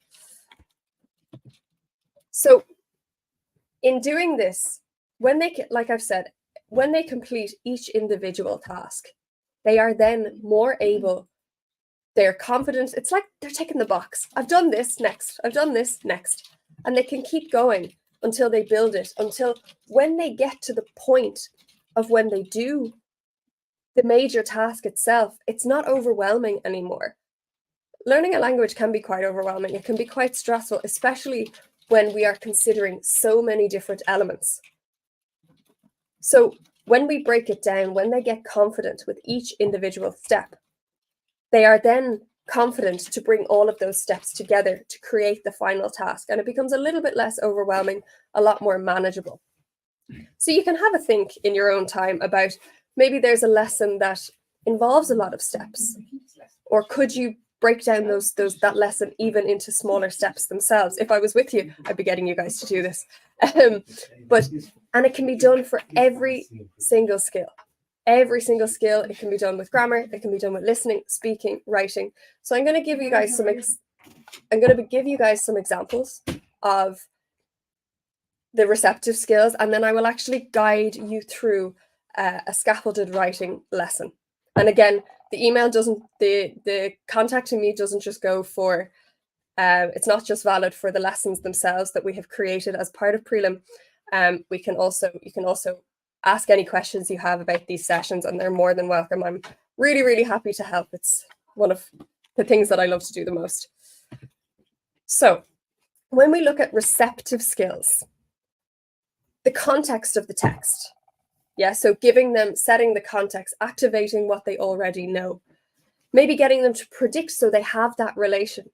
So in doing this, when they, like I've said, when they complete each individual task, they are then more able, they're confident. It's like they're ticking the box. I've done this, next. I've done this, next. And they can keep going until they build it, until when they get to the point of when they do the major task itself, it's not overwhelming anymore. Learning a language can be quite overwhelming. It can be quite stressful, especially when we are considering so many different elements. So when we break it down, when they get confident with each individual step, they are then confident to bring all of those steps together to create the final task. And it becomes a little bit less overwhelming, a lot more manageable. So you can have a think in your own time about maybe there's a lesson that involves a lot of steps, or could you break down that lesson even into smaller steps themselves? If I was with you, I'd be getting you guys to do this. And it can be done for every single skill. Every single skill. It can be done with grammar. It can be done with listening, speaking, writing. So I'm going to give you guys some examples of the receptive skills, and then I will actually guide you through a scaffolded writing lesson. And again, the email doesn't, the contacting me doesn't just go for, it's not just valid for the lessons themselves that we have created as part of Prelim. You can also ask any questions you have about these sessions, and they're more than welcome. I'm really, really happy to help. It's one of the things that I love to do the most. So when we look at receptive skills, the context of the text. Yeah, so giving them, setting the context, activating what they already know, maybe getting them to predict so they have that relation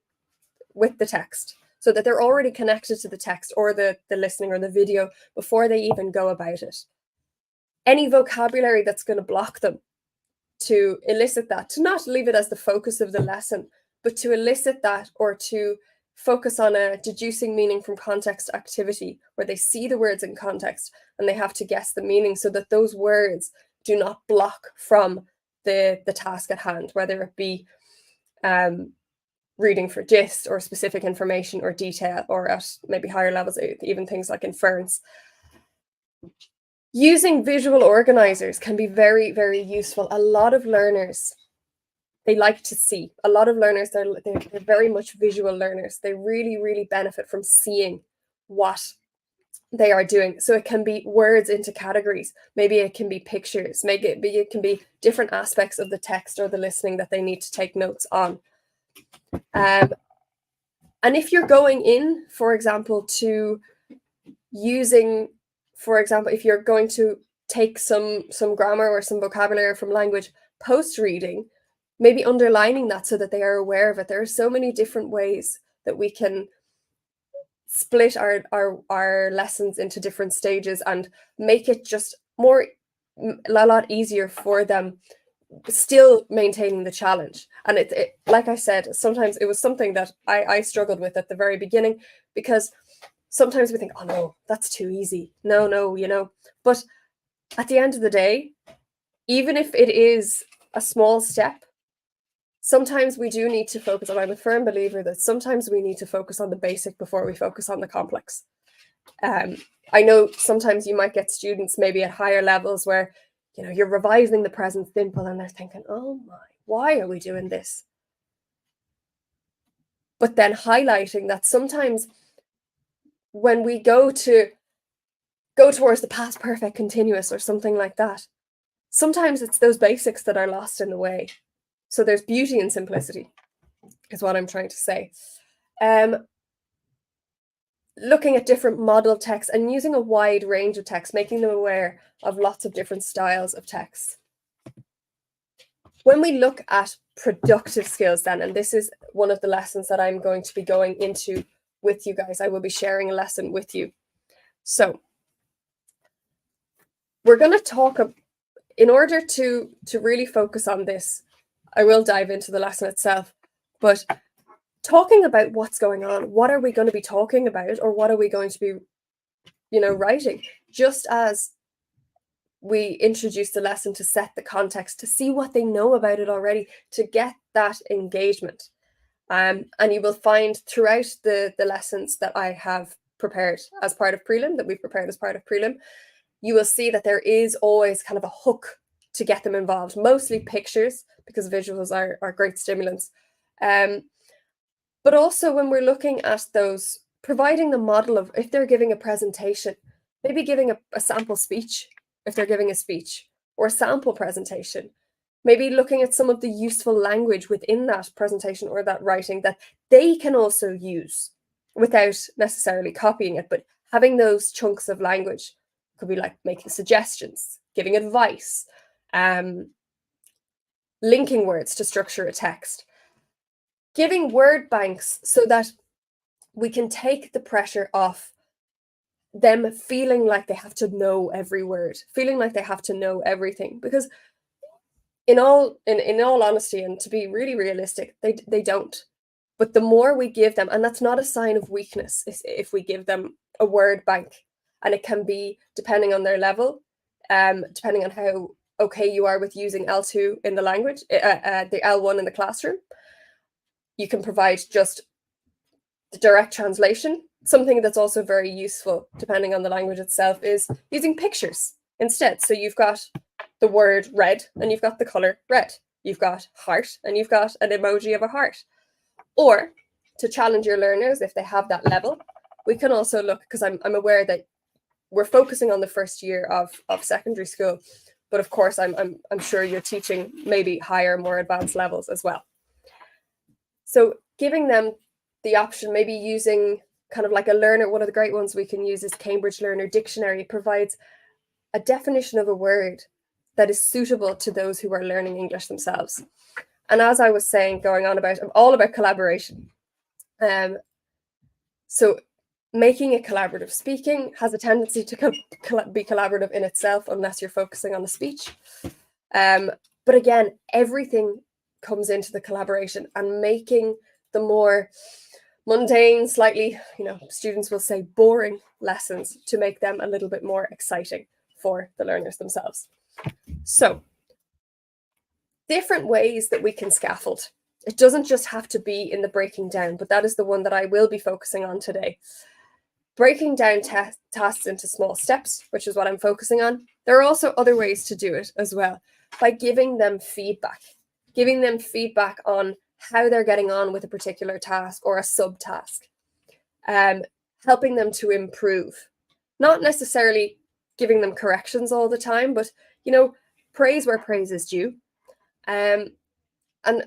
with the text, so that they're already connected to the text or the listening or the video before they even go about it. Any vocabulary that's going to block them, to elicit that, to not leave it as the focus of the lesson, but to elicit that, or to focus on a deducing meaning from context activity where they see the words in context and they have to guess the meaning, so that those words do not block from the task at hand, whether it be reading for gist or specific information or detail, or at maybe higher levels, even things like inference. Using visual organizers can be very, very useful. A lot of learners, they like to see. A lot of learners, they're very much visual learners. They really, really benefit from seeing what they are doing. So it can be words into categories. Maybe it can be pictures. Maybe it can be different aspects of the text or the listening that they need to take notes on. And if you're going in, for example, to using, for example, if you're going to take some grammar or some vocabulary from language post-reading, maybe underlining that so that they are aware of it. There are so many different ways that we can split our lessons into different stages and make it just a lot easier for them, still maintaining the challenge. And it like I said, sometimes it was something that I struggled with at the very beginning, because sometimes we think, oh no, that's too easy. No, you know. But at the end of the day, even if it is a small step, sometimes we do need to focus on, I'm a firm believer that sometimes we need to focus on the basic before we focus on the complex. I know sometimes you might get students maybe at higher levels where, you know, you're revising the present simple and they're thinking, oh my, why are we doing this? But then highlighting that sometimes when we go towards the past perfect continuous or something like that, sometimes it's those basics that are lost in the way. So there's beauty in simplicity, is what I'm trying to say. Looking at different model texts and using a wide range of texts, making them aware of lots of different styles of text. When we look at productive skills then, and this is one of the lessons that I'm going to be going into with you guys, I will be sharing a lesson with you. So we're going to talk, in order to really focus on this, I will dive into the lesson itself, but talking about what's going on, what are we going to be talking about, or what are we going to be, you know, writing? Just as we introduce the lesson to set the context, to see what they know about it already, to get that engagement. And you will find throughout the lessons that I have prepared as part of prelim, that we've prepared as part of prelim, you will see that there is always kind of a hook to get them involved, mostly pictures, because visuals are great stimulants. But also when we're looking at those, providing the model of, if they're giving a presentation, maybe giving a sample speech, if they're giving a speech, or a sample presentation, maybe looking at some of the useful language within that presentation or that writing that they can also use without necessarily copying it, but having those chunks of language. Could be like making suggestions, giving advice, linking words to structure a text, giving word banks so that we can take the pressure off them feeling like they have to know every word, feeling like they have to know everything, because in all honesty, and to be really realistic, they don't. But the more we give them, and that's not a sign of weakness, if we give them a word bank, and it can be depending on their level, depending on how okay you are with using L2 in the language, the L1 in the classroom. You can provide just the direct translation. Something that's also very useful, depending on the language itself, is using pictures instead. So you've got the word red, and you've got the color red. You've got heart, and you've got an emoji of a heart. Or to challenge your learners, if they have that level, we can also look, because I'm aware that we're focusing on the first year of secondary school, but of course I'm sure you're teaching maybe higher, more advanced levels as well. So giving them the option, maybe using kind of like a learner, one of the great ones we can use is Cambridge Learner Dictionary. It provides a definition of a word that is suitable to those who are learning English themselves. And as I was saying, going on about, I'm all about collaboration. So making it collaborative. Speaking has a tendency to be collaborative in itself unless you're focusing on the speech. But again, everything comes into the collaboration, and making the more mundane, slightly, students will say boring lessons, to make them a little bit more exciting for the learners themselves. So different ways that we can scaffold. It doesn't just have to be in the breaking down, but that is the one that I will be focusing on today. Breaking down tasks into small steps, which is what I'm focusing on. There are also other ways to do it as well, by giving them feedback on how they're getting on with a particular task or a subtask, helping them to improve, not necessarily giving them corrections all the time, but, praise where praise is due. And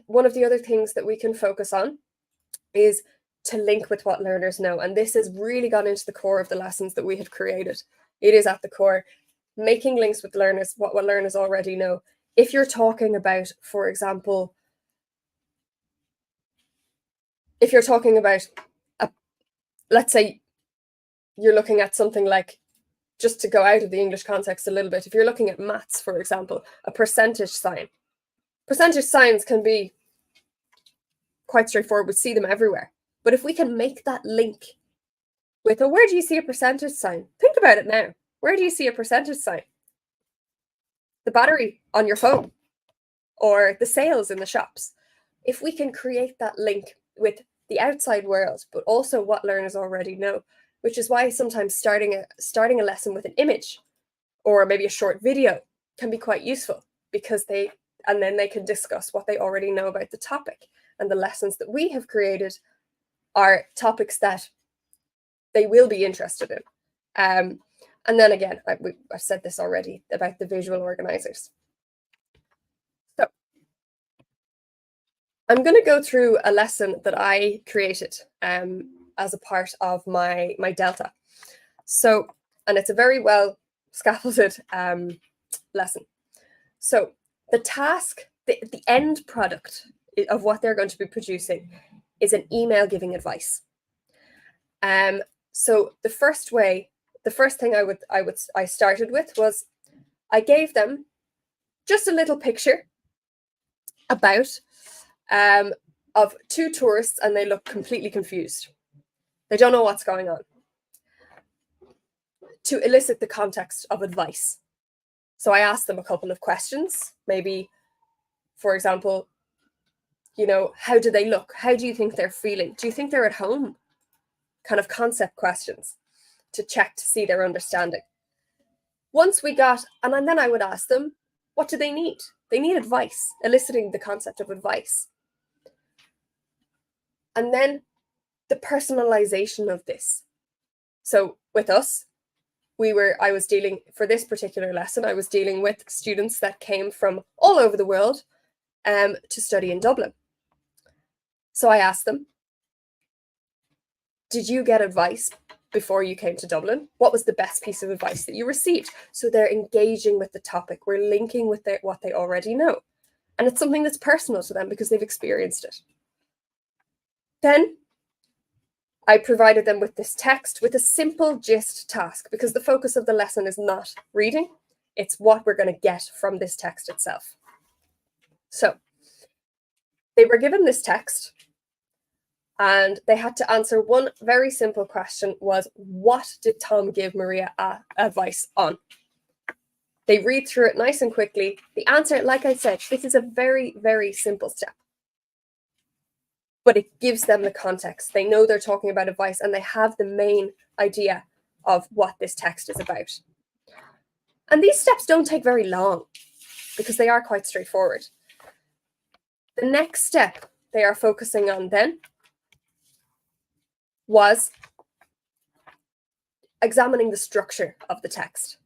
one of the other things that we can focus on is to link with what learners know. And this has really gone into the core of the lessons that we have created. It is at the core, making links with learners, what learners already know. If you're talking about, for example, let's say you're looking at something like, just to go out of the English context a little bit, if you're looking at maths, for example, a percentage sign. Percentage signs can be quite straightforward. We see them everywhere. But if we can make that link with, where do you see a percentage sign? Think about it now. Where do you see a percentage sign? The battery on your phone, or the sales in the shops. If we can create that link with the outside world, but also what learners already know, which is why sometimes starting a lesson with an image or maybe a short video can be quite useful, because then they can discuss what they already know about the topic. And the lessons that we have created are topics that they will be interested in. And then again, I've said this already about the visual organizers. So I'm going to go through a lesson that I created as a part of my Delta. So, and it's a very well scaffolded lesson. So the task, the end product of what they're going to be producing is an email giving advice. So the first thing I started with was, I gave them just a little picture about of two tourists, and they look completely confused. They don't know what's going on, to elicit the context of advice. So I asked them a couple of questions, maybe, for example, you know, how do they look? How do you think they're feeling? Do you think they're at home? Kind of concept questions to check to see their understanding. Once we got, and then I would ask them, what do they need? They need advice, eliciting the concept of advice. And then the personalization of this. So with us, I was dealing, for this particular lesson, I was dealing with students that came from all over the world to study in Dublin. So I asked them, did you get advice before you came to Dublin? What was the best piece of advice that you received? So they're engaging with the topic. We're linking with what they already know. And it's something that's personal to them because they've experienced it. Then I provided them with this text with a simple gist task, because the focus of the lesson is not reading. It's what we're going to get from this text itself. So they were given this text, and they had to answer one very simple question, was what did Tom give Maria advice on? They read through it nice and quickly. The answer, like I said, this is a very, very simple step. But it gives them the context. They know they're talking about advice, and they have the main idea of what this text is about. And these steps don't take very long because they are quite straightforward. The next step they are focusing on then was examining the structure of the text.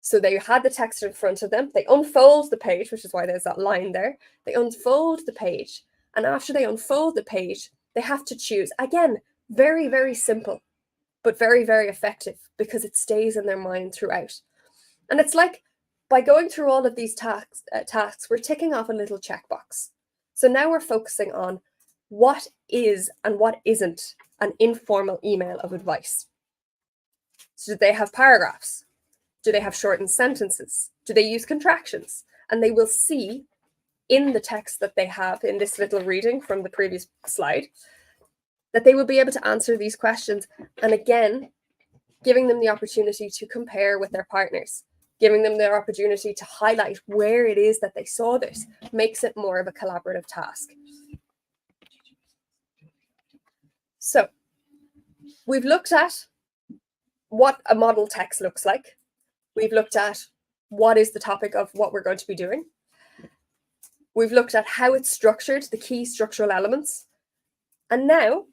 So they had the text in front of them. They unfold the page, which is why there's that line there. They unfold the page. And after they unfold the page, they have to choose. Again, very, very simple, but very, very effective because it stays in their mind throughout. And it's like by going through all of these tasks, we're ticking off a little checkbox. So now we're focusing on what is and what isn't an informal email of advice. So do they have paragraphs? Do they have shortened sentences? Do they use contractions? And they will see in the text that they have in this little reading from the previous slide, that they will be able to answer these questions. And again, giving them the opportunity to compare with their partners, giving them the opportunity to highlight where it is that they saw this, makes it more of a collaborative task. So we've looked at what a model text looks like. We've looked at what is the topic of what we're going to be doing. We've looked at how it's structured, the key structural elements. And now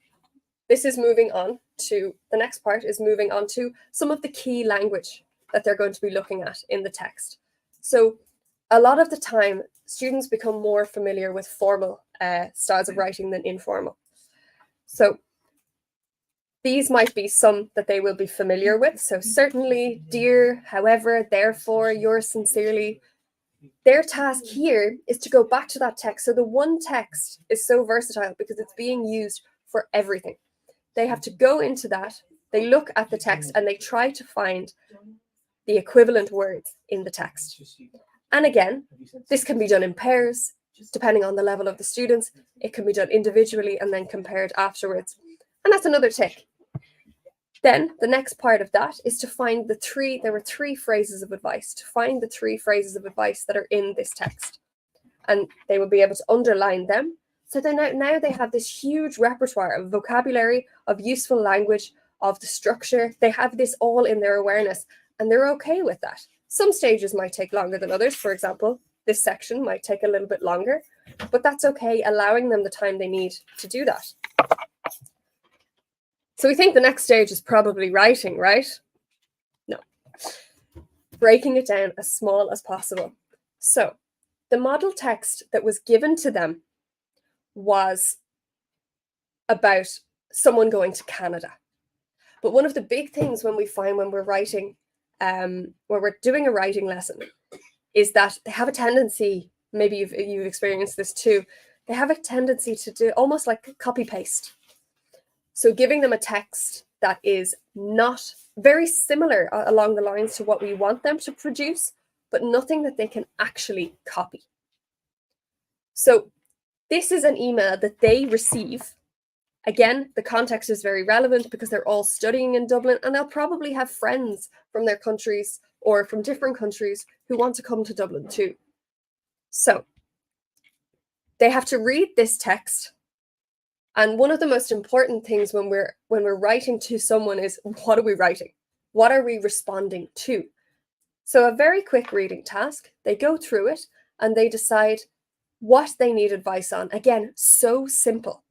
this is moving on to, the next part is moving on to some of the key language that they're going to be looking at in the text. So a lot of the time, students become more familiar with formal styles of writing than informal. So these might be some that they will be familiar with. So certainly, dear, however, therefore, yours sincerely. Their task here is to go back to that text. So the one text is so versatile because it's being used for everything. They have to go into that, they look at the text, and they try to find the equivalent words in the text. And again, this can be done in pairs, depending on the level of the students. It can be done individually and then compared afterwards. And that's another tick. Then the next part of that is to find there were three phrases of advice, to find the three phrases of advice that are in this text. And they will be able to underline them. So then now they have this huge repertoire of vocabulary, of useful language, of the structure. They have this all in their awareness, and they're okay with that. Some stages might take longer than others. For example, this section might take a little bit longer, but that's okay, allowing them the time they need to do that. So we think the next stage is probably writing, right? No. Breaking it down as small as possible. So the model text that was given to them was about someone going to Canada. But one of the big things when we're writing, where we're doing a writing lesson, is that they have a tendency, maybe you've experienced this too, they have a tendency to do almost like copy paste. So giving them a text that is not very similar along the lines to what we want them to produce, but nothing that they can actually copy. So this is an email that they receive Again, the context is very relevant because they're all studying in Dublin and they'll probably have friends from their countries or from different countries who want to come to Dublin too. So they have to read this text. And one of the most important things when we're writing to someone is, what are we writing? What are we responding to? So a very quick reading task, they go through it and they decide what they need advice on. Again, so simple.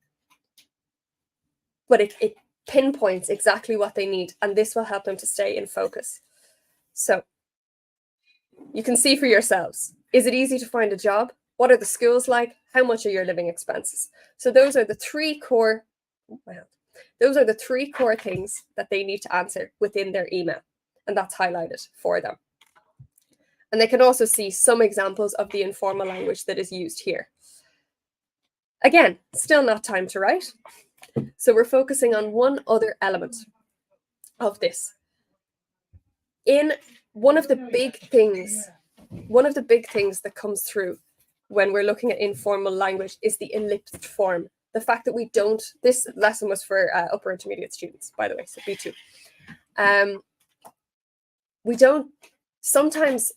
But it pinpoints exactly what they need, and this will help them to stay in focus. So you can see for yourselves, is it easy to find a job? What are the schools like? How much are your living expenses? So those are the three core things that they need to answer within their email, and that's highlighted for them. And they can also see some examples of the informal language that is used here. Again, still not time to write. So we're focusing on one other element of this. In one of the big things that comes through when we're looking at informal language is the ellipsed form. The fact that we don't, this lesson was for upper intermediate students, by the way, so B2. We don't, sometimes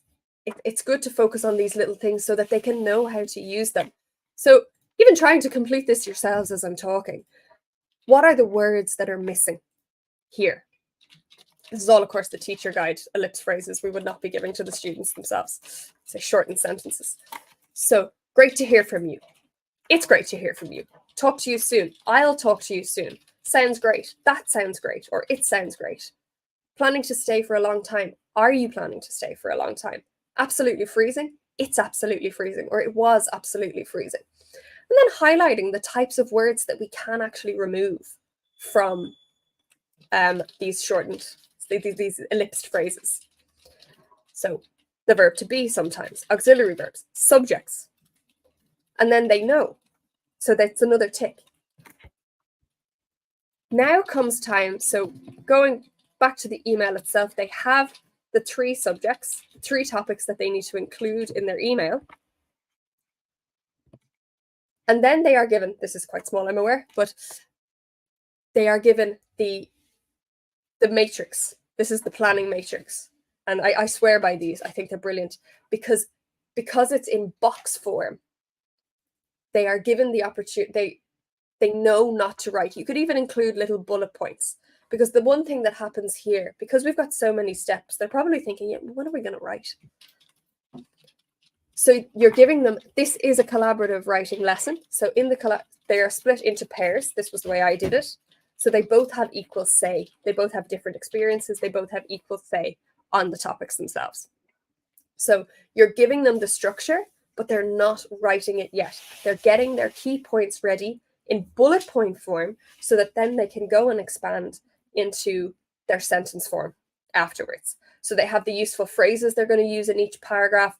it's good to focus on these little things so that they can know how to use them. So even trying to complete this yourselves as I'm talking, what are the words that are missing here? This is all, of course, the teacher guide ellipse phrases we would not be giving to the students themselves. Say shortened sentences. So great to hear from you. It's great to hear from you. Talk to you soon. I'll talk to you soon. Sounds great. That sounds great. Or it sounds great. Planning to stay for a long time. Are you planning to stay for a long time? Absolutely freezing. It's absolutely freezing. Or it was absolutely freezing. And then highlighting the types of words that we can actually remove from these ellipsed phrases. So the verb to be sometimes, auxiliary verbs, subjects. And then they know. So that's another tick. Now comes time. So going back to the email itself, they have the 3 subjects, 3 topics that they need to include in their email. And then they are given, this is quite small, I'm aware, but they are given the matrix. This is the planning matrix. And I swear by these. I think they're brilliant because it's in box form. They are given the opportunity, they know not to write. You could even include little bullet points, because the one thing that happens here, because we've got so many steps, they're probably thinking, yeah, what are we going to write? So you're giving them, this is a collaborative writing lesson. So in they are split into pairs. This was the way I did it. So they both have equal say. They both have different experiences. They both have equal say on the topics themselves. So you're giving them the structure, but they're not writing it yet. They're getting their key points ready in bullet point form so that then they can go and expand into their sentence form afterwards. So they have the useful phrases they're going to use in each paragraph.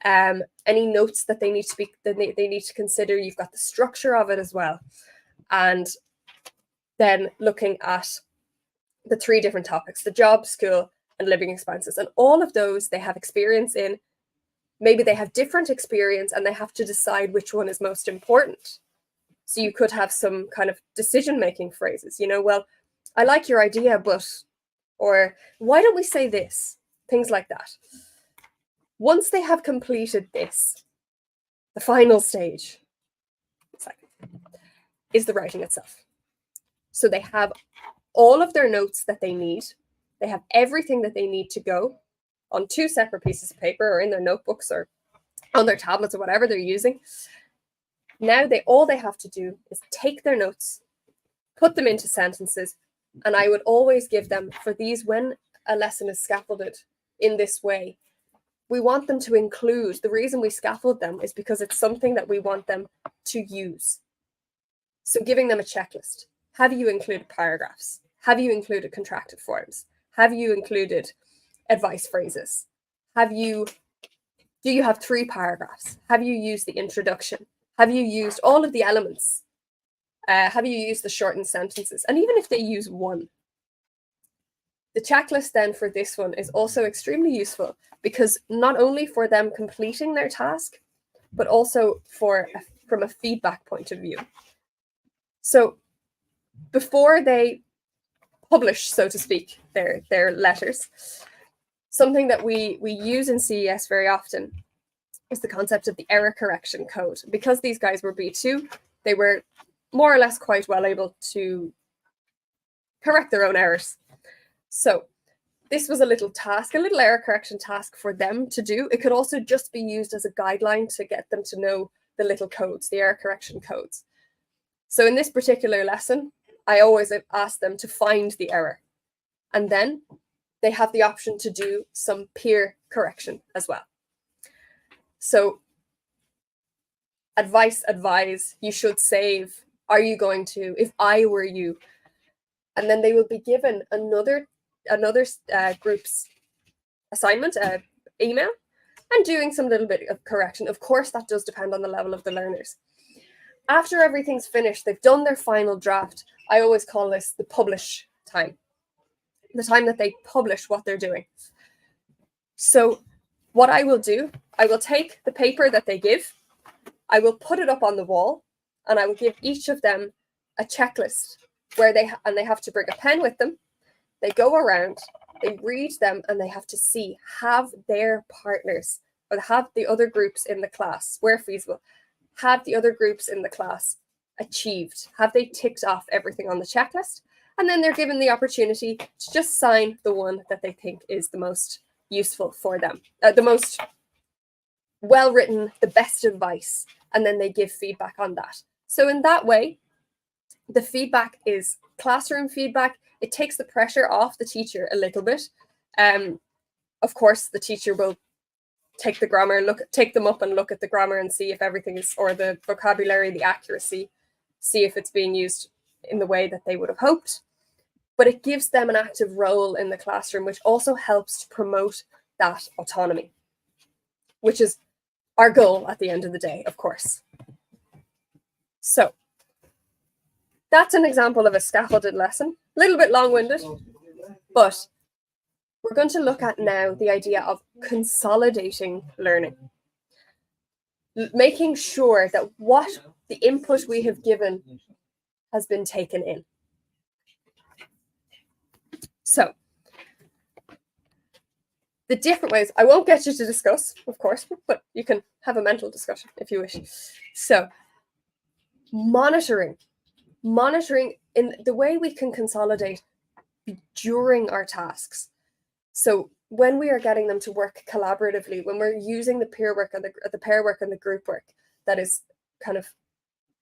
Any notes that they need to consider. You've got the structure of it as well. And then looking at the 3 different topics, the job, school, and living expenses. And all of those they have experience in. Maybe they have different experience and they have to decide which one is most important. So you could have some kind of decision-making phrases, you know, well, I like your idea, but, or why don't we say this? Things like that. Once they have completed this, the final stage is the writing itself. So they have all of their notes that they need. They have everything that they need to go on 2 separate pieces of paper or in their notebooks or on their tablets or whatever they're using. Now all they have to do is take their notes, put them into sentences, and I would always give them, for these, when a lesson is scaffolded in this way, we want them to include, the reason we scaffold them is because it's something that we want them to use. So giving them a checklist. Have you included paragraphs? Have you included contracted forms? Have you included advice phrases? Do you have 3 paragraphs? Have you used the introduction? Have you used all of the elements? Have you used the shortened sentences? And even if they use 1, the checklist then for this one is also extremely useful, because not only for them completing their task, but also from a feedback point of view. So before they publish, so to speak, their letters, something that we use in CES very often is the concept of the error correction code. Because these guys were B2, they were more or less quite well able to correct their own errors. So this was a little task, a little error correction task for them to do. It could also just be used as a guideline to get them to know the little codes, the error correction codes. So in this particular lesson, I always ask them to find the error. And then they have the option to do some peer correction as well. So advise, you should save, are you going to, if I were you. And then they will be given another group's assignment, email, and doing some little bit of correction. Of course, that does depend on the level of the learners. After everything's finished, they've done their final draft. I always call this the publish time, the time that they publish what they're doing. So what I will do, I will take the paper that they give, I will put it up on the wall, and I will give each of them a checklist where they have to bring a pen with them. They go around, they read them, and they have to see, have their partners or have the other groups in the class, where feasible, have the other groups in the class achieved? Have they ticked off everything on the checklist? And then they're given the opportunity to just sign the one that they think is the most useful for them, the most well-written, the best advice, and then they give feedback on that. So in that way, the feedback is classroom feedback. It takes the pressure off the teacher a little bit. Of course, the teacher will take the grammar, take them up and look at the grammar and see if everything is, or the vocabulary, the accuracy, see if it's being used in the way that they would have hoped. But it gives them an active role in the classroom, which also helps to promote that autonomy, which is our goal at the end of the day, of course. So that's an example of a scaffolded lesson, a little bit long-winded, but we're going to look at now the idea of consolidating learning, making sure that what the input we have given has been taken in. So the different ways, I won't get you to discuss, of course, but you can have a mental discussion if you wish. So monitoring in the way we can consolidate during our tasks. So when we are getting them to work collaboratively, when we're using the peer work and the pair work and the group work, that is kind of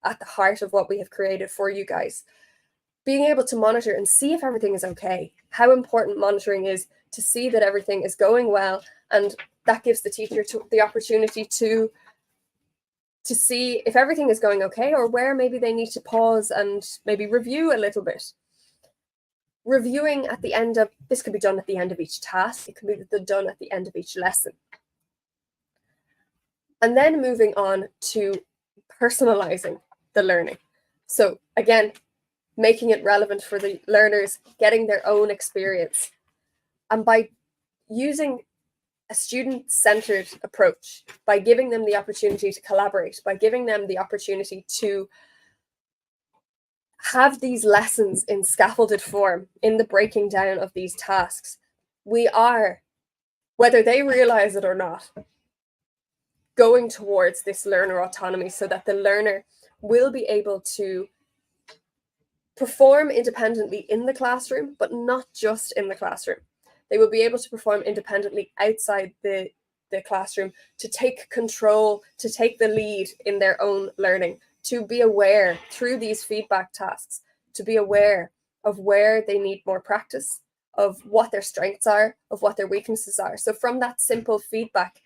at the heart of what we have created for you guys, being able to monitor and see if everything is okay, how important monitoring is to see that everything is going well, and that gives the teacher the opportunity to see if everything is going okay, or where maybe they need to pause and maybe review a little bit. Reviewing at the end of, this could be done at the end of each task, it could be done at the end of each lesson. And then moving on to personalizing the learning. So again, making it relevant for the learners, getting their own experience. And by using a student-centered approach, by giving them the opportunity to collaborate, by giving them the opportunity to have these lessons in scaffolded form, in the breaking down of these tasks, we are, whether they realize it or not, going towards this learner autonomy so that the learner will be able to perform independently in the classroom, but not just in the classroom. They will be able to perform independently outside the classroom, to take control, to take the lead in their own learning, to be aware through these feedback tasks, to be aware of where they need more practice, of what their strengths are, of what their weaknesses are. So from that simple feedback,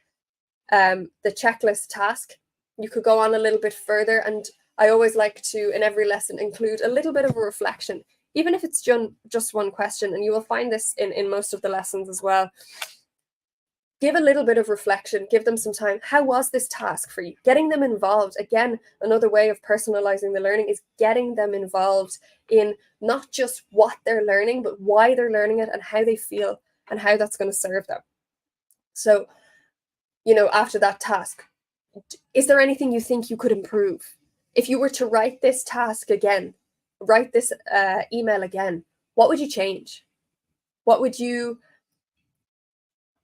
the checklist task, you could go on a little bit further. And I always like to, in every lesson, include a little bit of a reflection, even if it's just one question. And you will find this in most of the lessons as well. Give a little bit of reflection, give them some time. How was this task for you? Getting them involved. Again, another way of personalizing the learning is getting them involved in not just what they're learning, but why they're learning it and how they feel and how that's going to serve them. So, you know, after that task, is there anything you think you could improve? If you were to write this task again, write this email again, what would you change? What would you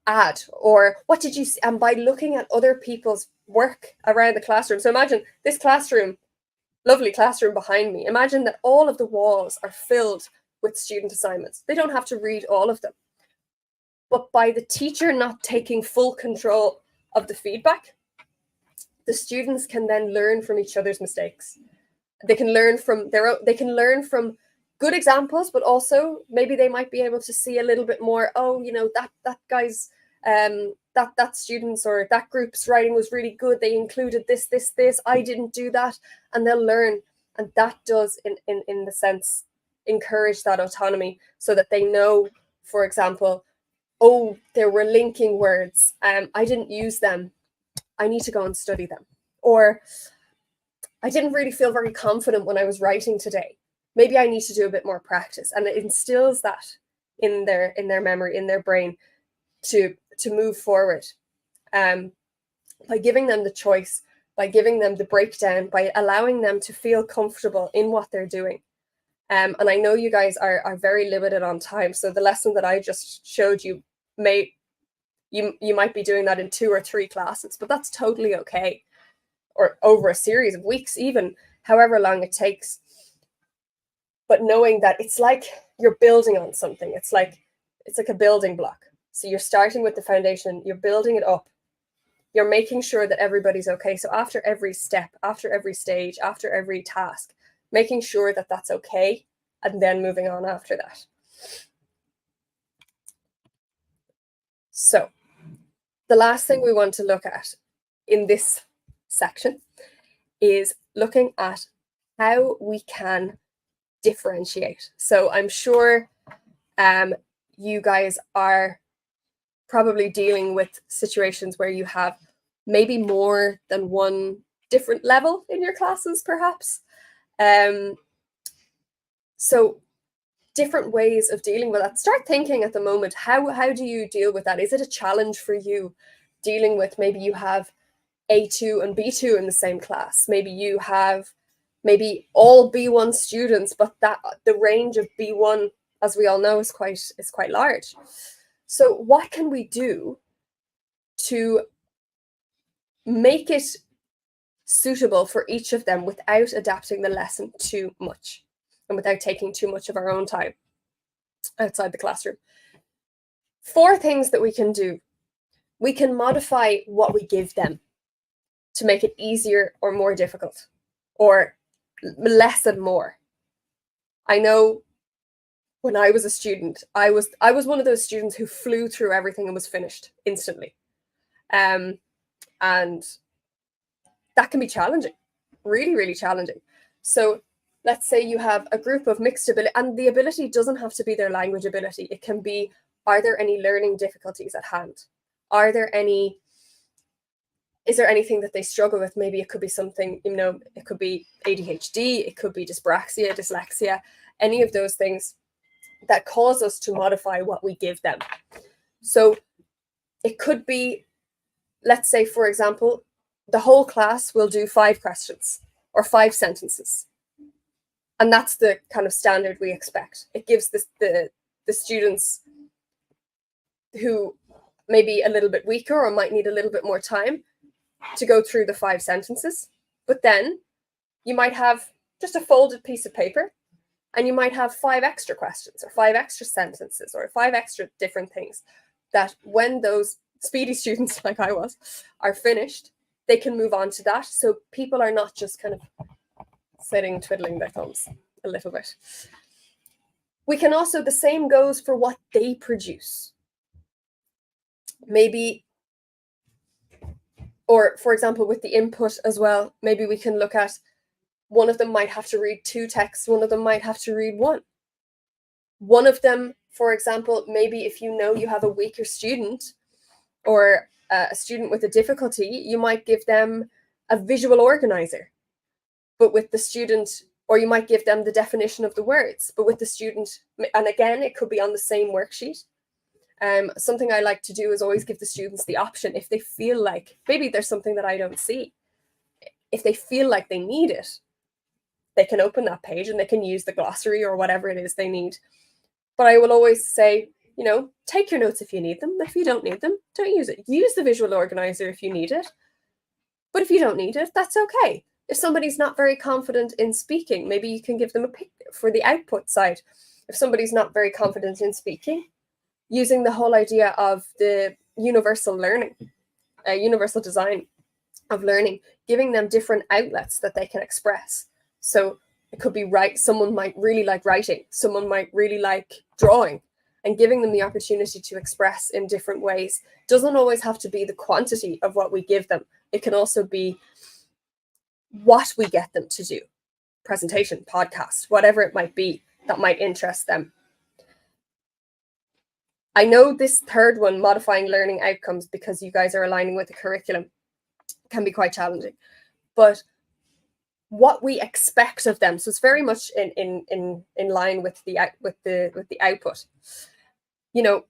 add? Or what did you see? And by looking at other people's work around the classroom. So imagine this classroom, lovely classroom behind me. Imagine that all of the walls are filled with student assignments. They don't have to read all of them. But by the teacher not taking full control of the feedback, the students can then learn from each other's mistakes. They can learn from good examples, but also maybe they might be able to see a little bit more, oh, you know, that guy's that student's or that group's writing was really good. They included this, I didn't do that. And they'll learn. And that does in the sense encourage that autonomy, so that they know, for example, oh, there were linking words. I didn't use them. I need to go and study them. Or I didn't really feel very confident when I was writing today. Maybe I need to do a bit more practice. And it instills that in their memory, in their brain, to move forward. By giving them the choice, by giving them the breakdown, by allowing them to feel comfortable in what they're doing. And I know you guys are very limited on time. So the lesson that I just showed you, you might be doing that in 2 or 3 classes, but that's totally okay. Or over a series of weeks, even however long it takes. But knowing that it's like you're building on something. It's like a building block. So you're starting with the foundation, you're building it up. You're making sure that everybody's okay. So after every step, after every stage, after every task, making sure that that's okay, and then moving on after that. So the last thing we want to look at in this section is looking at how we can differentiate. So I'm sure you guys are probably dealing with situations where you have maybe more than one different level in your classes, perhaps. So different ways of dealing with that. Start thinking at the moment, how do you deal with that? Is it a challenge for you dealing with, maybe you have A2 and B2 in the same class? Maybe you have all B1 students, but that the range of B1, as we all know, is quite large. So what can we do to make it suitable for each of them without adapting the lesson too much and without taking too much of our own time outside the classroom? 4 things that we can do. We can modify what we give them to make it easier or more difficult, or less and more. I know when I was a student, I was one of those students who flew through everything and was finished instantly. And that can be challenging, really, really challenging. So let's say you have a group of mixed ability, and the ability doesn't have to be their language ability. It can be, are there any learning difficulties at hand? Is there anything that they struggle with? Maybe it could be something, it could be ADHD, it could be dyspraxia, dyslexia, any of those things that cause us to modify what we give them. So it could be, let's say, for example, the whole class will do 5 questions or 5 sentences. And that's the kind of standard we expect. It gives the students who may be a little bit weaker or might need a little bit more time to go through the 5 sentences. But then you might have just a folded piece of paper, and you might have 5 extra questions or 5 extra sentences or 5 extra different things that when those speedy students, like I was, are finished, they can move on to that. So people are not just kind of sitting twiddling their thumbs a little bit. We can also, the same goes for what they produce. Maybe, or for example, with the input as well, maybe we can look at, one of them might have to read 2 texts, one of them might have to read 1. One of them, for example, maybe if you know you have a weaker student or a student with a difficulty, you might give them a visual organizer, but with the student, or you might give them the definition of the words, but with the student, and again, it could be on the same worksheet. Something I like to do is always give the students the option, if they feel like, maybe there's something that I don't see, if they feel like they need it, they can open that page and they can use the glossary or whatever it is they need. But I will always say, you know, take your notes if you need them. If you don't need them, don't use it. Use the visual organizer if you need it. But if you don't need it, that's okay. If somebody's not very confident in speaking, maybe you can give them a pick for the output side. If somebody's not very confident in speaking, using the whole idea of the universal learning, universal design of learning, giving them different outlets that they can express. So it could be someone might really like writing, someone might really like drawing, and giving them the opportunity to express in different ways. Doesn't always have to be the quantity of what we give them. It can also be what we get them to do. Presentation, podcast, whatever it might be that might interest them. I know this third one, modifying learning outcomes, because you guys are aligning with the curriculum, can be quite challenging. But what we expect of them, so it's very much in line with the output. You know,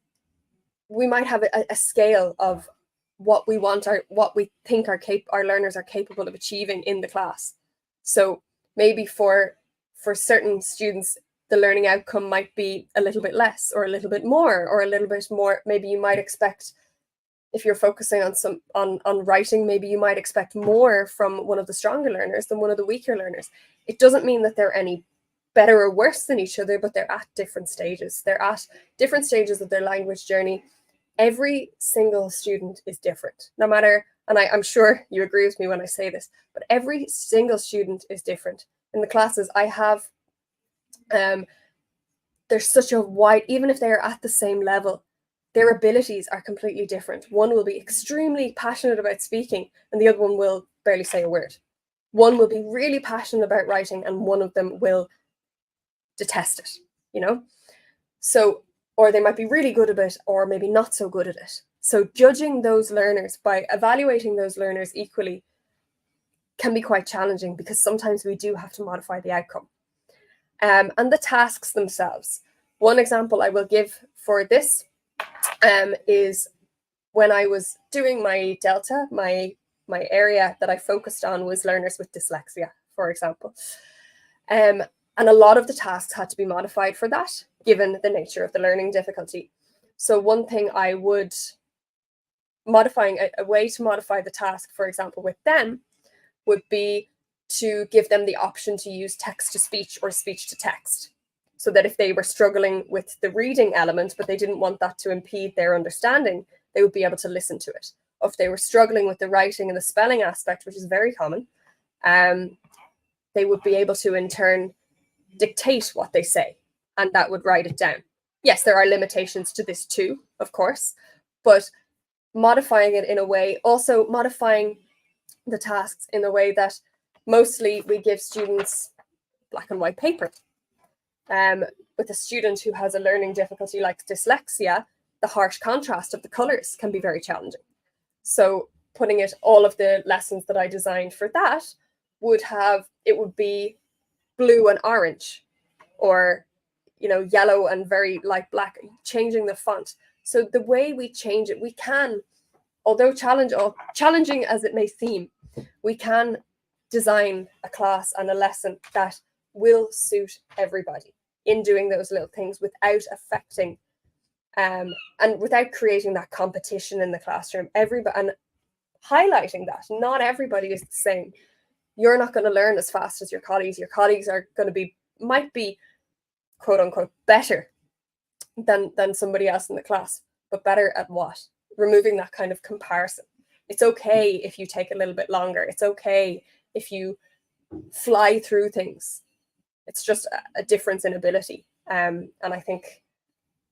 we might have a scale of what we want, what we think our learners are capable of achieving in the class. So maybe for certain students, the learning outcome might be a little bit less, or a little bit more, or a little bit more. Maybe you might expect, if you're focusing on writing, maybe you might expect more from one of the stronger learners than one of the weaker learners. It doesn't mean that they're any better or worse than each other, but they're at different stages. They're at different stages of their language journey. Every single student is different, no matter, and I'm sure you agree with me when I say this, but every single student is different. In the classes I have, there's such a wide, even if they are at the same level, their abilities are completely different. One will be extremely passionate about speaking and the other one will barely say a word. One will be really passionate about writing and one of them will detest it, you know? So, or they might be really good at it or maybe not so good at it. So judging those learners by evaluating those learners equally can be quite challenging, because sometimes we do have to modify the outcome. And the tasks themselves. One example I will give for this is when I was doing my Delta, my area that I focused on was learners with dyslexia, for example. And a lot of the tasks had to be modified for that, given the nature of the learning difficulty. So one thing I would, modifying a way to modify the task, for example, with them, would be to give them the option to use text-to-speech or speech-to-text. So that if they were struggling with the reading element, but they didn't want that to impede their understanding, they would be able to listen to it. Or if they were struggling with the writing and the spelling aspect, which is very common, they would be able to in turn dictate what they say, and that would write it down. Yes, there are limitations to this too, of course, but modifying it in a way, also modifying the tasks in a way that mostly we give students black and white paper. With a student who has a learning difficulty like dyslexia, the harsh contrast of the colors can be very challenging. So putting it, all of the lessons that I designed for that would be blue and orange, or, you know, yellow and very light black, changing the font. So the way we change it, we can, although challenging as it may seem, we can design a class and a lesson that will suit everybody in doing those little things without affecting and without creating that competition in the classroom. Everybody, and highlighting that not everybody is the same. You're not going to learn as fast as your colleagues. Your colleagues are going to might be quote unquote better than somebody else in the class, but better at what? Removing that kind of comparison. It's okay if you take a little bit longer. It's okay if you fly through things. It's just a difference in ability. And I think,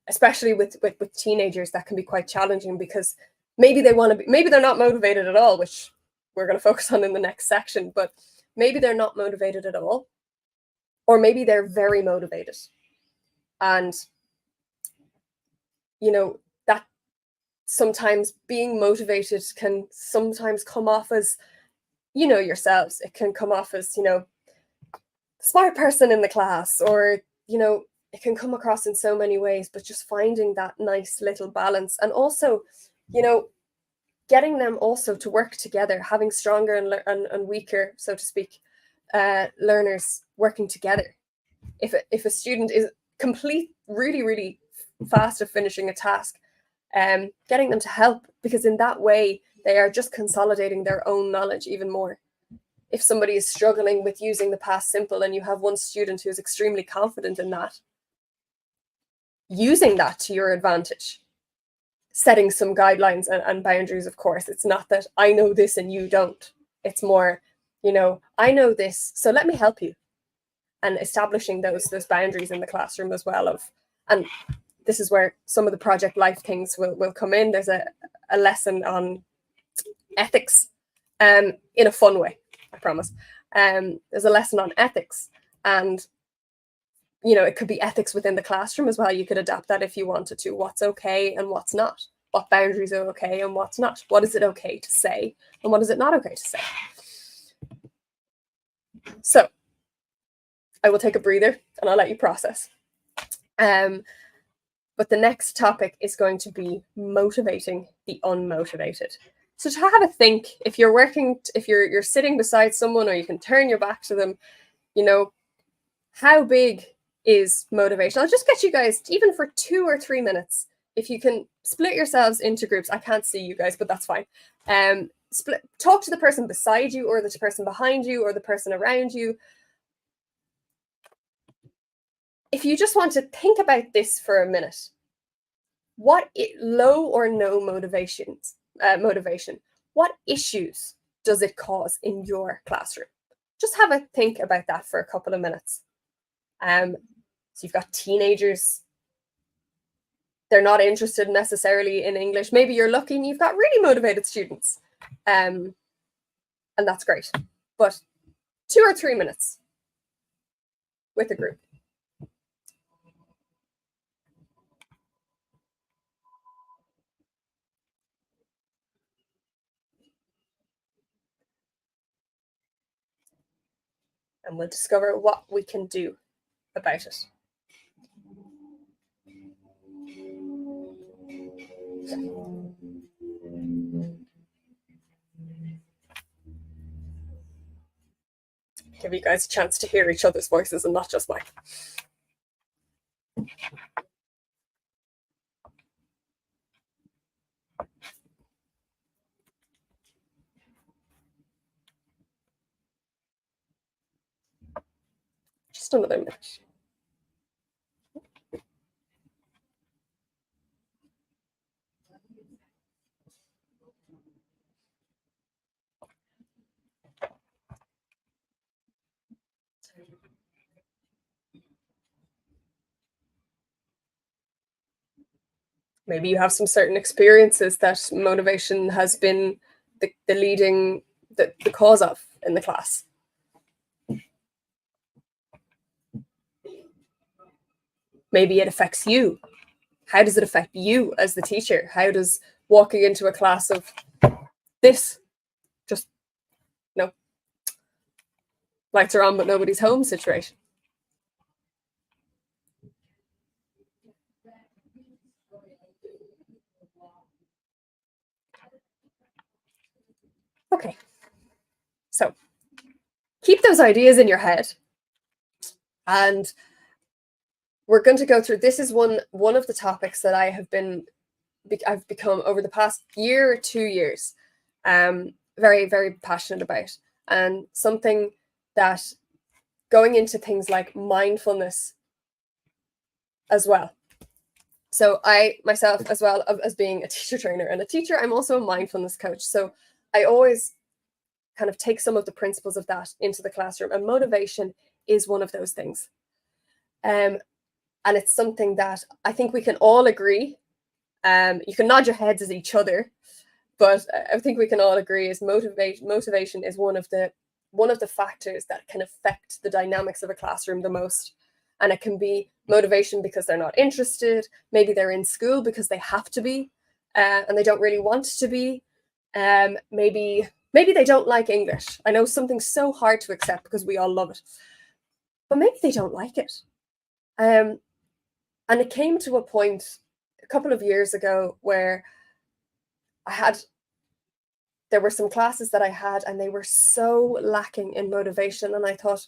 especially with teenagers, that can be quite challenging, because maybe they're not motivated at all, which we're going to focus on in the next section, but maybe they're not motivated at all, or maybe they're very motivated. And, you know, that sometimes being motivated can sometimes come off as, you know, yourselves, it can come off as, you know, smart person in the class, or, you know, it can come across in so many ways, but just finding that nice little balance. And also, you know, getting them also to work together, having stronger and weaker, so to speak, learners working together. If a student is really, really fast at finishing a task, getting them to help, because in that way they are just consolidating their own knowledge even more. If somebody is struggling with using the past simple and you have one student who's extremely confident in that, using that to your advantage, setting some guidelines and boundaries, of course. It's not that I know this and you don't. It's more, you know, I know this, so let me help you. And establishing those boundaries in the classroom as well. And this is where some of the project life things will come in. There's a lesson on ethics in a fun way, I promise. There's a lesson on ethics, and you know, it could be ethics within the classroom as well. You could adapt that if you wanted to. What's okay and what's not. What boundaries are okay and what's not. What is it okay to say and what is it not okay to say. So I will take a breather and I'll let you process. But the next topic is going to be motivating the unmotivated. So to have a think, if you're working, if you're sitting beside someone, or you can turn your back to them, you know, how big is motivation? I'll just get you guys, even for 2 or 3 minutes, if you can split yourselves into groups. I can't see you guys, but that's fine. Talk to the person beside you, or the person behind you, or the person around you. If you just want to think about this for a minute, what low or no motivation, what issues does it cause in your classroom? Just have a think about that for a couple of minutes. So you've got teenagers, they're not interested necessarily in English. Maybe you're lucky and you've got really motivated students. And that's great. But 2 or 3 minutes with a group. And we'll discover what we can do about it. Give you guys a chance to hear each other's voices and not just mine. Just another minute. Maybe you have some certain experiences that motivation has been the leading, the cause of in the class. Maybe it affects you. How does it affect you as the teacher? How does walking into a class of this, just, no, lights are on but nobody's home situation? Okay, so keep those ideas in your head, and we're going to go through. This is one of the topics that I've become over the past year or 2 years very, very passionate about, and something that going into things like mindfulness as well. So I myself, as well as being a teacher trainer and a teacher, I'm also a mindfulness coach. So I always kind of take some of the principles of that into the classroom, and motivation is one of those things. And it's something that I think we can all agree. You can nod your heads at each other, but I think we can all agree is motivation is one of the factors that can affect the dynamics of a classroom the most. And it can be motivation because they're not interested. Maybe they're in school because they have to be, and they don't really want to be. Maybe they don't like English. I know something's so hard to accept because we all love it, but maybe they don't like it. And it came to a point a couple of years ago where I had there were some classes that I had and they were so lacking in motivation. And I thought,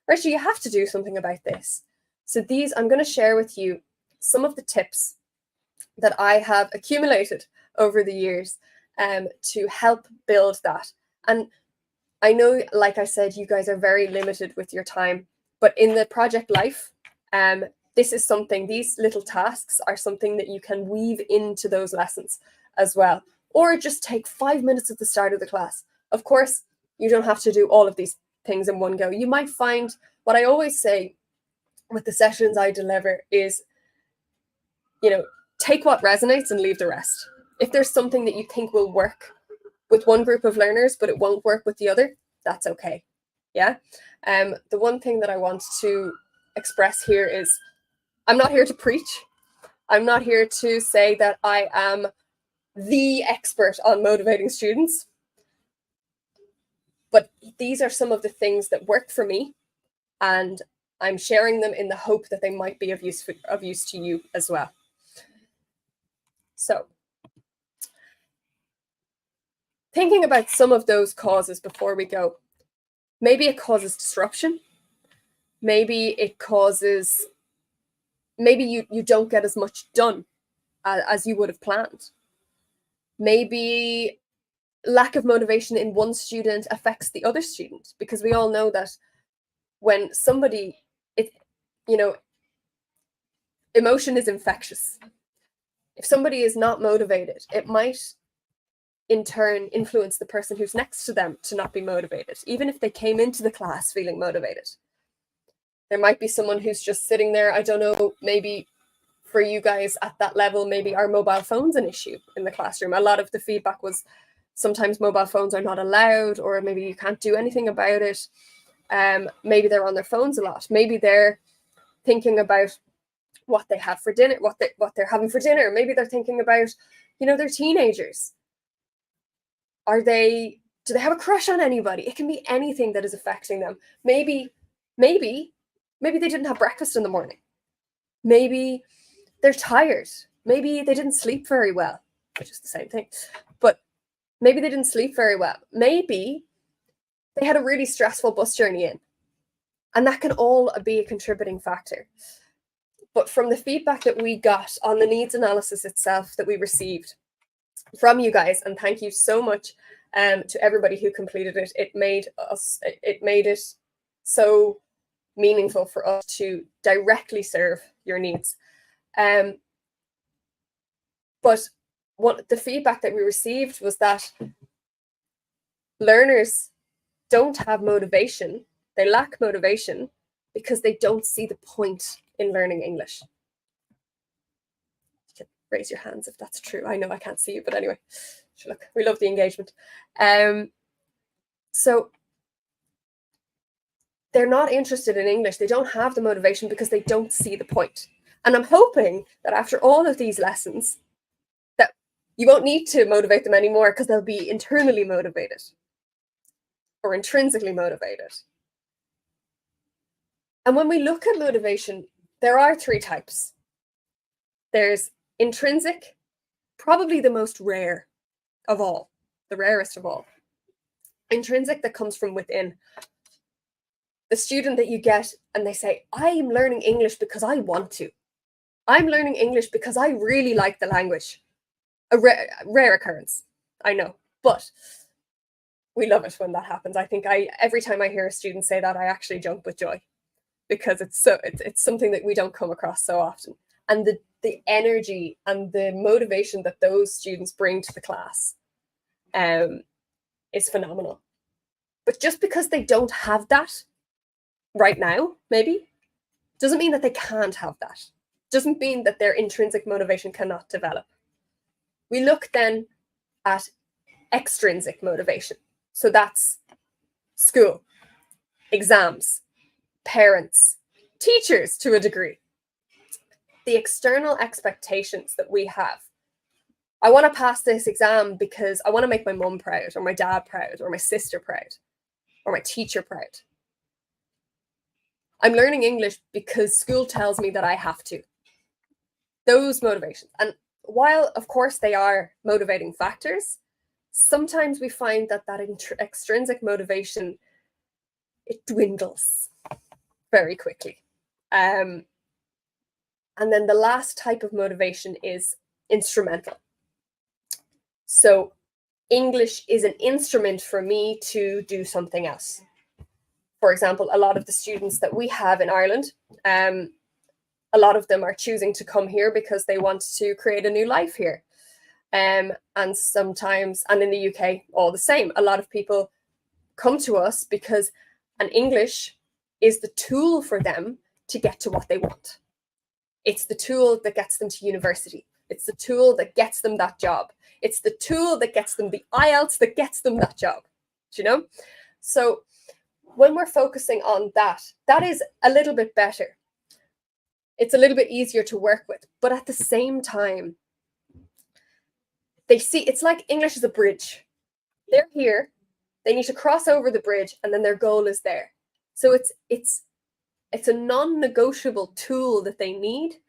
Rachel, you have to do something about this. So I'm going to share with you some of the tips that I have accumulated over the years to help build that. And I know, like I said, you guys are very limited with your time, but in the project life, this is something, these little tasks are something that you can weave into those lessons as well, or just take 5 minutes at the start of the class. Of course, you don't have to do all of these things in one go. You might find, what I always say with the sessions I deliver is, take what resonates and leave the rest. If there's something that you think will work with one group of learners, but it won't work with the other, that's okay. Yeah. The one thing that I want to express here is I'm not here to preach. I'm not here to say that I am the expert on motivating students. But these are some of the things that work for me, and I'm sharing them in the hope that they might be of use to you as well. So, thinking about some of those causes before we go. Maybe it causes disruption. Maybe it causes, maybe you don't get as much done as you would have planned. Maybe lack of motivation in one student affects the other student, because we all know that when somebody, emotion is infectious. If somebody is not motivated, it might in turn influence the person who's next to them to not be motivated, even if they came into the class feeling motivated. There might be someone who's just sitting there. I don't know, maybe for you guys at that level, maybe are mobile phones an issue in the classroom? A lot of the feedback was sometimes mobile phones are not allowed, or maybe you can't do anything about it. Maybe they're on their phones a lot. Maybe they're thinking about what they have for dinner, what they're having for dinner. Maybe they're thinking about, they're teenagers. Do they have a crush on anybody? It can be anything that is affecting them. Maybe they didn't have breakfast in the morning. Maybe they're tired. Maybe they didn't sleep very well, which is the same thing. But maybe they didn't sleep very well. Maybe they had a really stressful bus journey in. And that can all be a contributing factor. But from the feedback that we got on the needs analysis itself that we received from you guys, and thank you so much to everybody who completed it, it made it so meaningful for us to directly serve your needs. But the feedback that we received was that learners don't have motivation. They lack motivation because they don't see the point in learning English. You can raise your hands if that's true. I know I can't see you, but anyway, look, we love the engagement. So they're not interested in English. They don't have the motivation because they don't see the point. And I'm hoping that after all of these lessons, that you won't need to motivate them anymore, because they'll be internally motivated or intrinsically motivated. And when we look at motivation, there are 3 types. There's intrinsic, probably the most rare of all, the rarest of all. Intrinsic, that comes from within. The student that you get and they say, I'm learning English because I want to. I'm learning English because I really like the language. A rare occurrence, I know, but we love it when that happens. I think every time I hear a student say that, I actually jump with joy, because it's something that we don't come across so often. And the energy and the motivation that those students bring to the class is phenomenal. But just because they don't have that right now, maybe, doesn't mean that they can't have that. Doesn't mean that their intrinsic motivation cannot develop. We look then at extrinsic motivation. So that's school, exams, parents, teachers to a degree. The external expectations that we have. I want to pass this exam because I want to make my mum proud, or my dad proud, or my sister proud, or my teacher proud. I'm learning English because school tells me that I have to. Those motivations. And while, of course, they are motivating factors, sometimes we find that extrinsic motivation, it dwindles very quickly. And then the last type of motivation is instrumental. So English is an instrument for me to do something else. For example, a lot of the students that we have in Ireland, a lot of them are choosing to come here because they want to create a new life here. And sometimes, and in the UK, all the same, a lot of people come to us because an English is the tool for them to get to what they want. It's the tool that gets them to university. It's the tool that gets them that job. It's the tool that gets them the IELTS that gets them that job. Do you know? So when we're focusing on that, that is a little bit better. It's a little bit easier to work with. But at the same time, they see it's like English is a bridge. They're here, they need to cross over the bridge, and then their goal is there. So it's a non-negotiable tool that they need,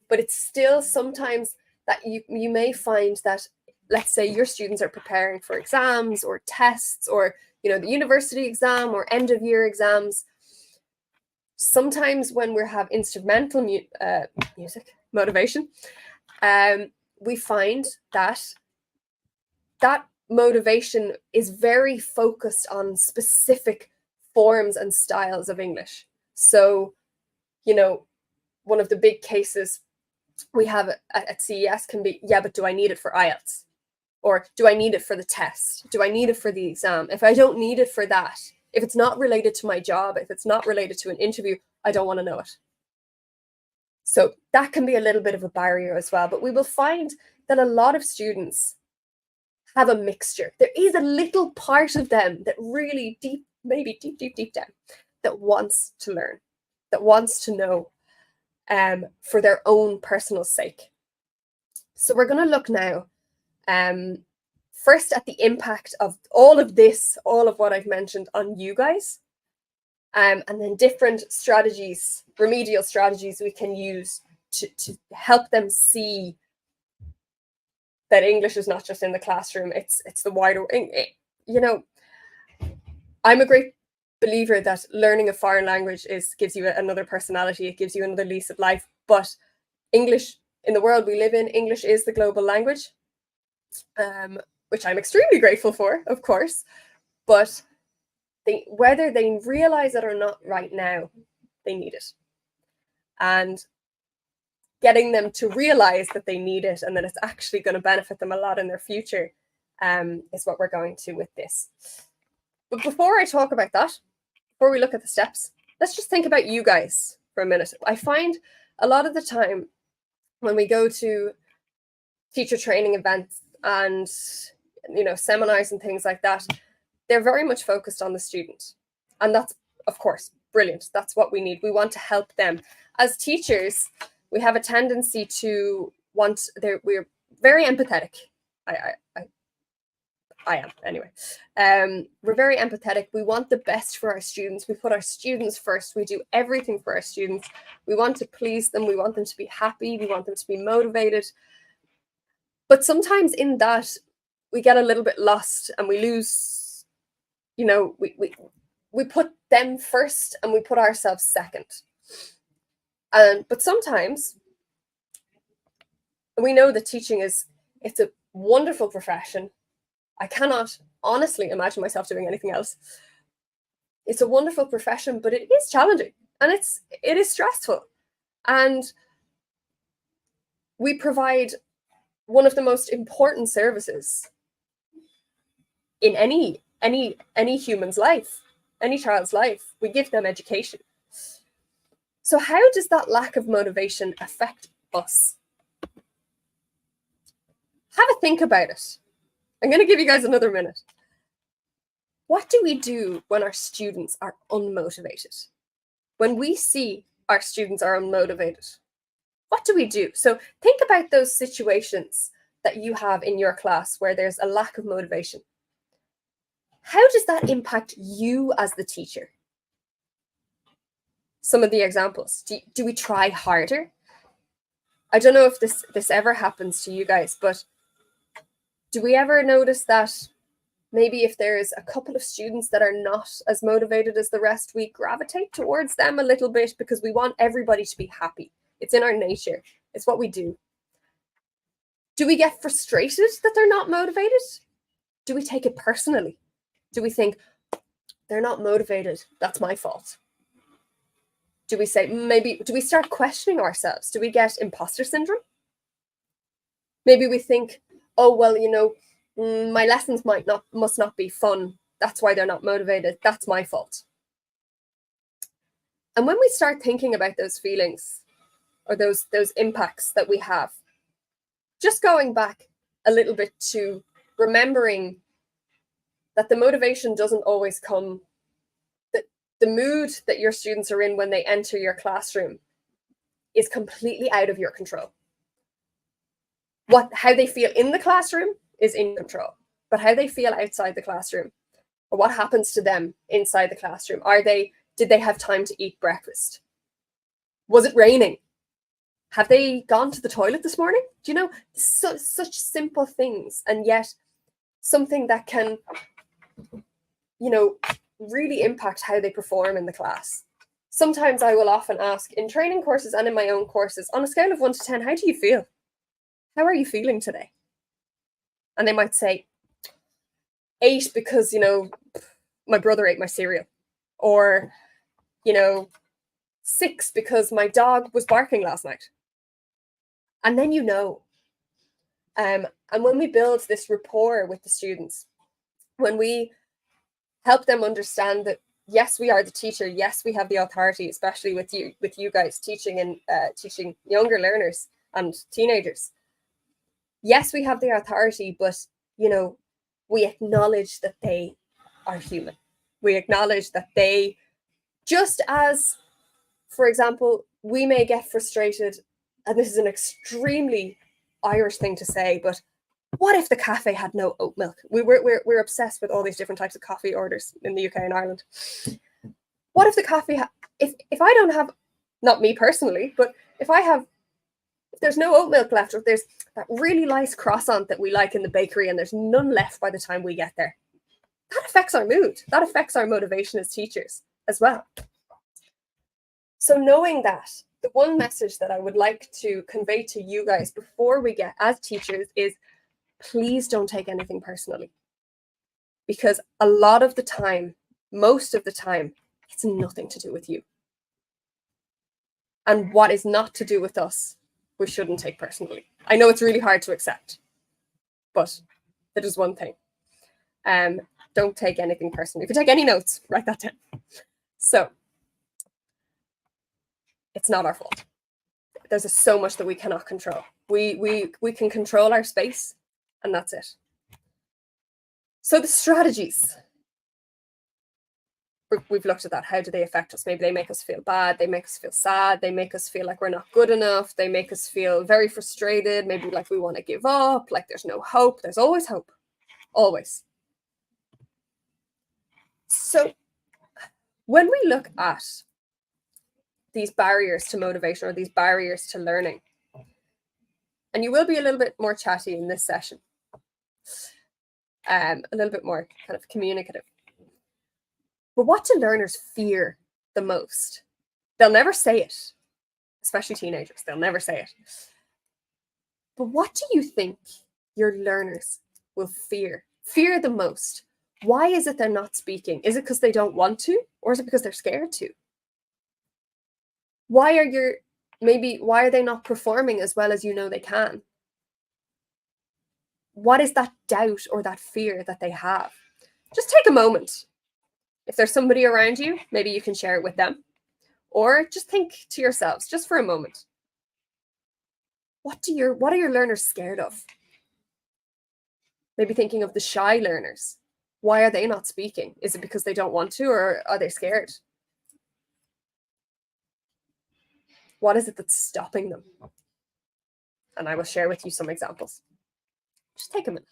but it's still sometimes that you may find that, let's say your students are preparing for exams or tests, or the university exam or end of year exams. Sometimes when we have instrumental music motivation, we find that motivation is very focused on specific forms and styles of English. So, one of the big cases we have at CES can be, yeah, but do I need it for IELTS? Or do I need it for the test? Do I need it for the exam? If I don't need it for that, if it's not related to my job, if it's not related to an interview, I don't want to know it. So that can be a little bit of a barrier as well. But we will find that a lot of students have a mixture. There is a little part of them that really deep down, that wants to learn, that wants to know for their own personal sake. So we're going to look now first at the impact of all of this, all of what I've mentioned on you guys, and then different strategies, remedial strategies we can use to help them see that English is not just in the classroom, it's the wider, I'm a great believer that learning a foreign language gives you another personality, it gives you another lease of life. But English, in the world we live in, English is the global language, which I'm extremely grateful for, of course. But whether they realize it or not right now, they need it. And getting them to realize that they need it and that it's actually going to benefit them a lot in their future is what we're going to with this. But before I talk about that, before we look at the steps, let's just think about you guys for a minute. I find a lot of the time when we go to teacher training events and seminars and things like that, they're very much focused on the student. And that's, of course, brilliant. That's what we need. We want to help them. As teachers, we have a tendency to we're very empathetic. I am, anyway. We're very empathetic. We want the best for our students. We put our students first. We do everything for our students. We want to please them. We want them to be happy. We want them to be motivated. But sometimes in that, we get a little bit lost and we lose, we put them first and we put ourselves second. But sometimes we know that teaching it's a wonderful profession. I cannot honestly imagine myself doing anything else. It's a wonderful profession, but it is challenging and it is stressful. And we provide one of the most important services in any human's life, any child's life. We give them education. So how does that lack of motivation affect us? Have a think about it. I'm going to give you guys another minute. What do we do when our students are unmotivated? When we see our students are unmotivated, what do we do? So think about those situations that you have in your class where there's a lack of motivation. How does that impact you as the teacher? Some of the examples. Do we try harder? I don't know if this ever happens to you guys, but do we ever notice that Maybe if there's a couple of students that are not as motivated as the rest, we gravitate towards them a little bit because we want everybody to be happy. It's in our nature. It's what we do. Do we get frustrated that they're not motivated? Do we take it personally? Do we think, they're not motivated, that's my fault? Do we say, maybe, do we start questioning ourselves? Do we get imposter syndrome? Maybe we think, oh, well, you know, my lessons must not be fun. That's why they're not motivated. That's my fault. And when we start thinking about those feelings or those impacts that we have, just going back a little bit to remembering that the motivation doesn't always come, that the mood that your students are in when they enter your classroom is completely out of your control. How they feel in the classroom is in control, but how they feel outside the classroom, or what happens to them inside the classroom, did they have time to eat breakfast? Was it raining? Have they gone to the toilet this morning? Do you know, such simple things, and yet something that can, you know, really impact how they perform in the class. Sometimes I will often ask in training courses and in my own courses, on a scale of 1 to 10, how do you feel? How are you feeling today? And they might say 8 because, you know, my brother ate my cereal, or, you know, 6 because my dog was barking last night. And then you know. And when we build this rapport with the students, when we help them understand that, yes, we are the teacher, yes, we have the authority, especially with you guys teaching and teaching younger learners and teenagers. Yes, we have the authority, but, you know, we acknowledge that they are human. We acknowledge that they, just as, for example, we may get frustrated, and this is an extremely Irish thing to say, but what if the cafe had no oat milk? We're obsessed with all these different types of coffee orders in the UK and Ireland. What if the coffee, if I don't have, not me personally, but if there's no oat milk left, or if there's that really nice croissant that we like in the bakery and there's none left by the time we get there, that affects our mood. That affects our motivation as teachers as well. So knowing that, the one message that I would like to convey to you guys before we get as teachers is, please don't take anything personally. Because a lot of the time, most of the time, it's nothing to do with you. And what is not to do with us, we shouldn't take personally. I know it's really hard to accept, but it is one thing. Don't take anything personally. If you take any notes, write that down. So, it's not our fault. There's so much that we cannot control. We can control our space, and that's it. So the strategies. We've looked at that. How do they affect us? Maybe they make us feel bad. They make us feel sad. They make us feel like we're not good enough. They make us feel very frustrated. Maybe like we want to give up, like there's no hope. There's always hope. Always. So when we look at these barriers to motivation or these barriers to learning, and you will be a little bit more chatty in this session, a little bit more kind of communicative. But what do learners fear the most? They'll never say it, especially teenagers. They'll never say it. But what do you think your learners will fear the most? Why is it they're not speaking? Is it because they don't want to, or is it because they're scared to? Why are they not performing as well as you know they can? What is that doubt or that fear that they have? Just take a moment. If there's somebody around you, maybe you can share it with them. Or just think to yourselves, just for a moment. What are your learners scared of? Maybe thinking of the shy learners. Why are they not speaking? Is it because they don't want to, or are they scared? What is it that's stopping them? And I will share with you some examples. Just take a minute.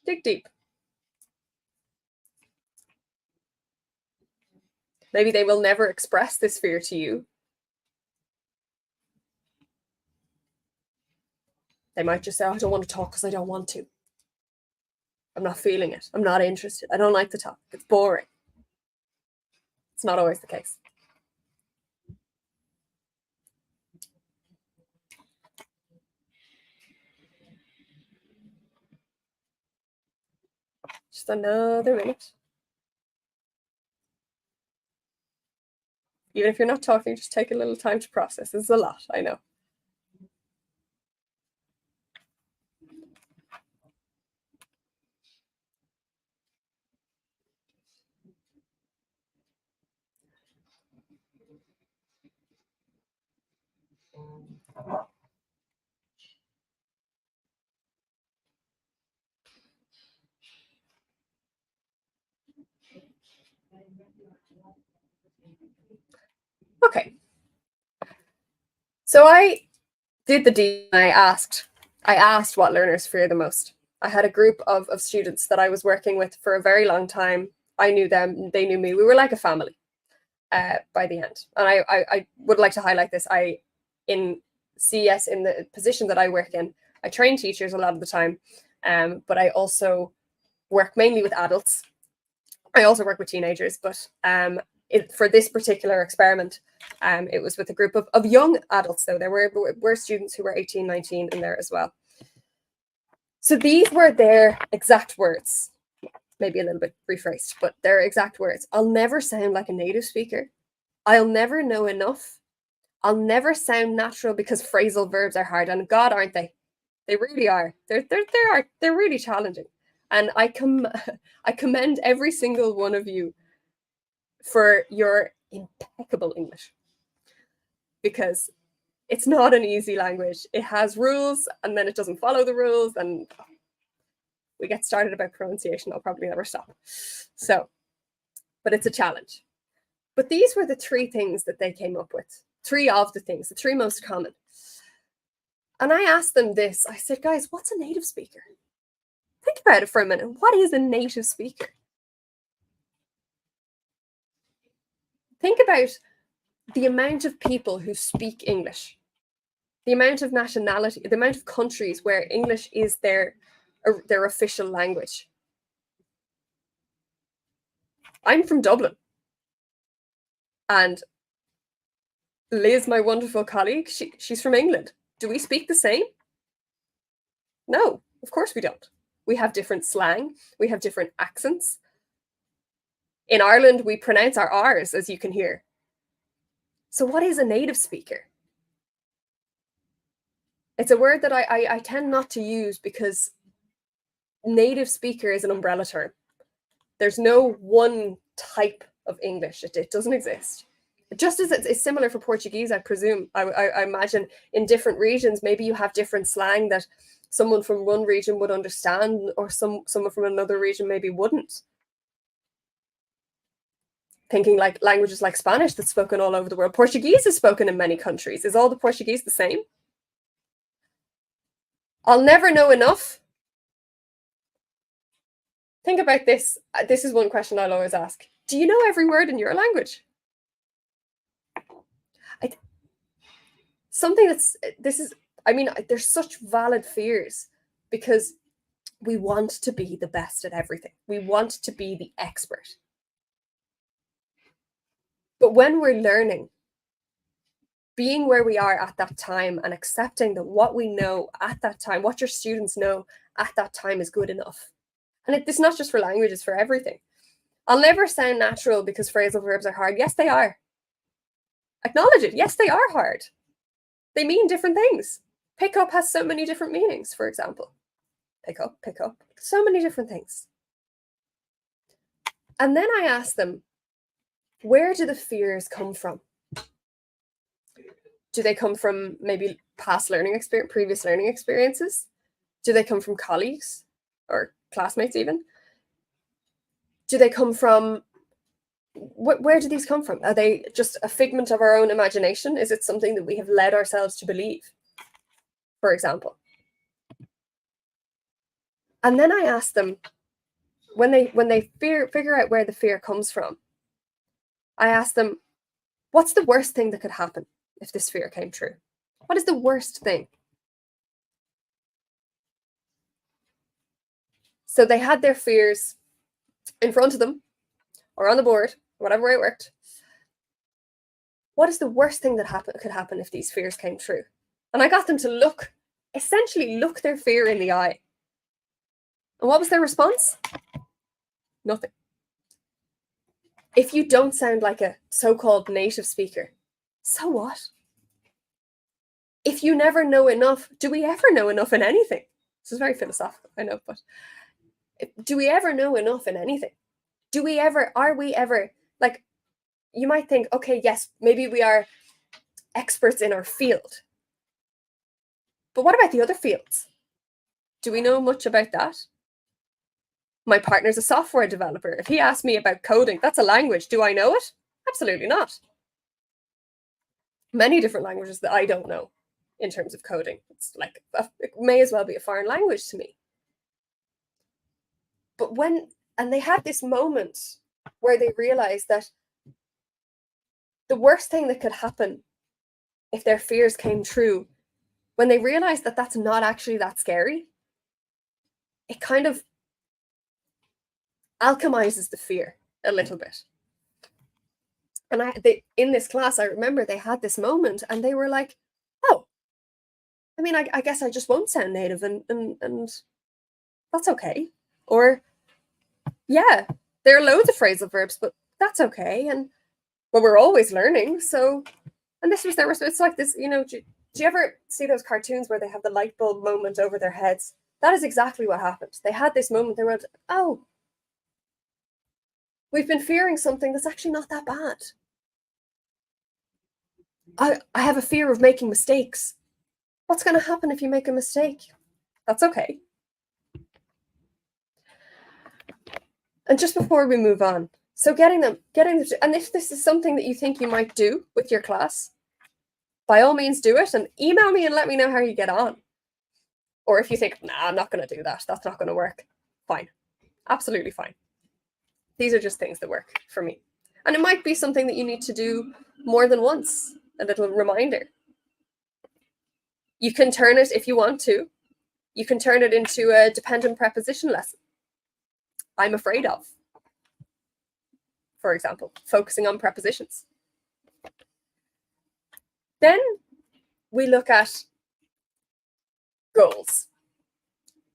Dig deep. Maybe they will never express this fear to you. They might just say, oh, I don't want to talk because I don't want to. I'm not feeling it. I'm not interested. I don't like the topic. It's boring. It's not always the case. Just another minute. Even if you're not talking, just take a little time to process. This is a lot, I know. Okay. So I did the deep and I asked what learners fear the most. I had a group of students that I was working with for a very long time. I knew them, they knew me. We were like a family by the end. And I would like to highlight this. In CES, in the position that I work in, I train teachers a lot of the time, but I also work mainly with adults. I also work with teenagers, but for this particular experiment, it was with a group of young adults, though. There were students who were 18, 19 in there as well. So these were their exact words, maybe a little bit rephrased, but their exact words. I'll never sound like a native speaker. I'll never know enough. I'll never sound natural because phrasal verbs are hard. And God, aren't they? They really are. They're really challenging. And I commend every single one of you for your impeccable English, because it's not an easy language. It has rules and then it doesn't follow the rules, and we get started about pronunciation, I'll probably never stop. So, but it's a challenge. But these were the three things that they came up with. Three of the things, the three most common. And I asked them this. I said, guys, what's a native speaker? Think about it for a minute. What is a native speaker? Think about the amount of people who speak English, the amount of nationality, the amount of countries where English is their official language. I'm from Dublin. And Liz, my wonderful colleague, she's from England. Do we speak the same? No, of course we don't. We have different slang. We have different accents. In Ireland, we pronounce our R's, as you can hear. So what is a native speaker? It's a word that I tend not to use because native speaker is an umbrella term. There's no one type of English. It doesn't exist. Just as it's similar for Portuguese, I presume. I imagine in different regions, maybe you have different slang that someone from one region would understand, or someone from another region maybe wouldn't. Thinking like languages like Spanish that's spoken all over the world. Portuguese is spoken in many countries. Is all the Portuguese the same? I'll never know enough. Think about this. This is one question I'll always ask. Do you know every word in your language? There's such valid fears because we want to be the best at everything. We want to be the expert. But when we're learning, being where we are at that time and accepting that what we know at that time, what your students know at that time is good enough. And it's not just for language, it's for everything. I'll never sound natural because phrasal verbs are hard. Yes, they are. Acknowledge it. Yes, they are hard. They mean different things. Pick up has so many different meanings, for example. Pick up. So many different things. And then I ask them, where do the fears come from? Do they come from maybe past learning experience, previous learning experiences? Do they come from colleagues or classmates even? Do they come from, where do these come from? Are they just a figment of our own imagination? Is it something that we have led ourselves to believe, for example? And then I asked them, when they figure out where the fear comes from, I asked them, what's the worst thing that could happen if this fear came true? What is the worst thing? So they had their fears in front of them or on the board, whatever way it worked. What is the worst thing that could happen if these fears came true? And I got them to essentially look their fear in the eye. And what was their response? Nothing. If you don't sound like a so-called native speaker, so what? If you never know enough, do we ever know enough in anything? This is very philosophical, I know, but do we ever know enough in anything? Are we ever, like, you might think, okay, yes, maybe we are experts in our field. But what about the other fields? Do we know much about that? My partner's a software developer. If he asked me about coding, that's a language. Do I know it? Absolutely not. Many different languages that I don't know in terms of coding. It's like, it may as well be a foreign language to me. But and they had this moment where they realized that the worst thing that could happen if their fears came true, when they realized that that's not actually that scary, it kind of alchemizes the fear a little bit. And in this class, I remember they had this moment and they were like, oh, I mean, I guess I just won't sound native and that's okay. Or, yeah, there are loads of phrasal verbs, but that's okay. And well, we're always learning. So, and this was their response. It's like this, do you ever see those cartoons where they have the light bulb moment over their heads? That is exactly what happened. They had this moment. They went, oh, we've been fearing something that's actually not that bad. I have a fear of making mistakes. What's going to happen if you make a mistake? That's okay. And just before we move on, so getting them, and if this is something that you think you might do with your class, by all means do it and email me and let me know how you get on. Or if you think, nah, I'm not going to do that, that's not going to work, fine. Absolutely fine. These are just things that work for me. And it might be something that you need to do more than once, a little reminder. You can turn it, if you want to, you can turn it into a dependent preposition lesson. I'm afraid of, for example, focusing on prepositions. Then we look at goals.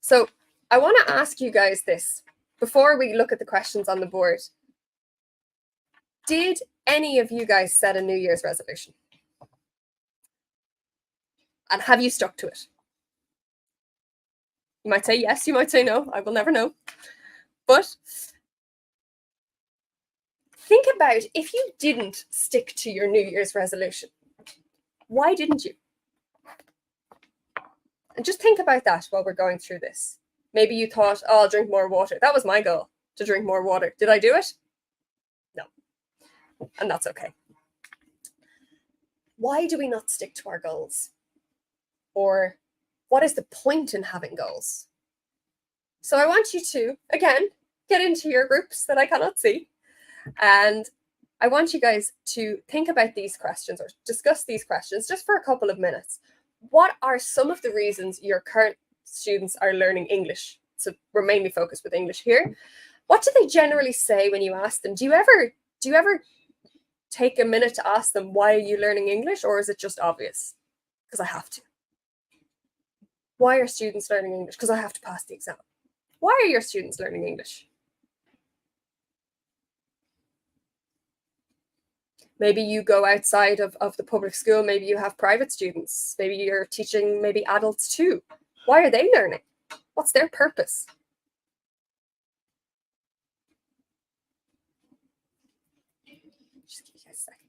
So I want to ask you guys this before we look at the questions on the board. Did any of you guys set a New Year's resolution? And have you stuck to it? You might say yes, you might say no. I will never know. But think about if you didn't stick to your New Year's resolution. Why didn't you? And just think about that while we're going through this. Maybe you thought, oh, I'll drink more water. That was my goal, to drink more water. Did I do it? No. And that's okay. Why do we not stick to our goals? Or what is the point in having goals? So I want you to, again, get into your groups that I cannot see. And I want you guys to think about these questions or discuss these questions just for a couple of minutes. What are some of the reasons your current students are learning English? So we're mainly focused with English here. What do they generally say when you ask them? Do you ever take a minute to ask them, why are you learning English? Or is it just obvious? Because I have to. Why are students learning English? Because I have to pass the exam. Why are your students learning English? Maybe you go outside of the public school. Maybe you have private students. Maybe you're teaching maybe adults too. Why are they learning? What's their purpose? Just give you guys a second.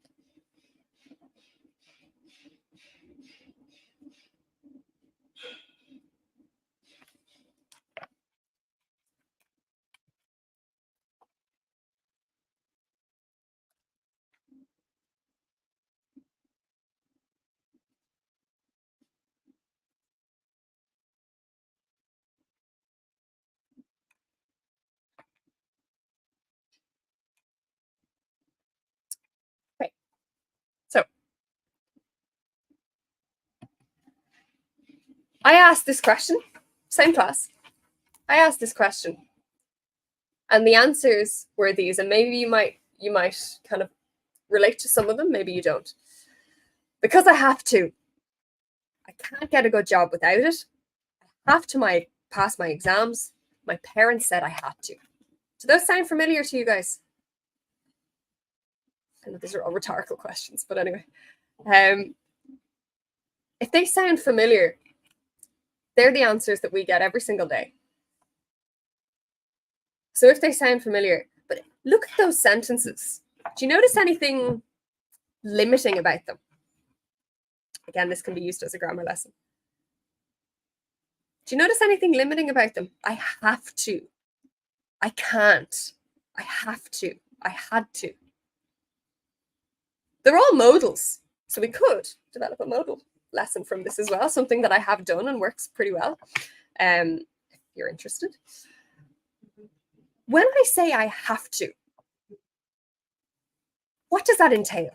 I asked this question, same class. I asked this question, and the answers were these, and maybe you might kind of relate to some of them, maybe you don't. Because I have to. I can't get a good job without it. I have to pass my exams. My parents said I had to. Do those sound familiar to you guys? I know these are all rhetorical questions, but anyway. If they sound familiar, they're the answers that we get every single day. So if they sound familiar, but look at those sentences. Do you notice anything limiting about them? Again, this can be used as a grammar lesson. Do you notice anything limiting about them? I have to. I can't. I have to. I had to. They're all modals. So we could develop a modal lesson from this as well, something that I have done and works pretty well, if you're interested. When I say I have to, what does that entail?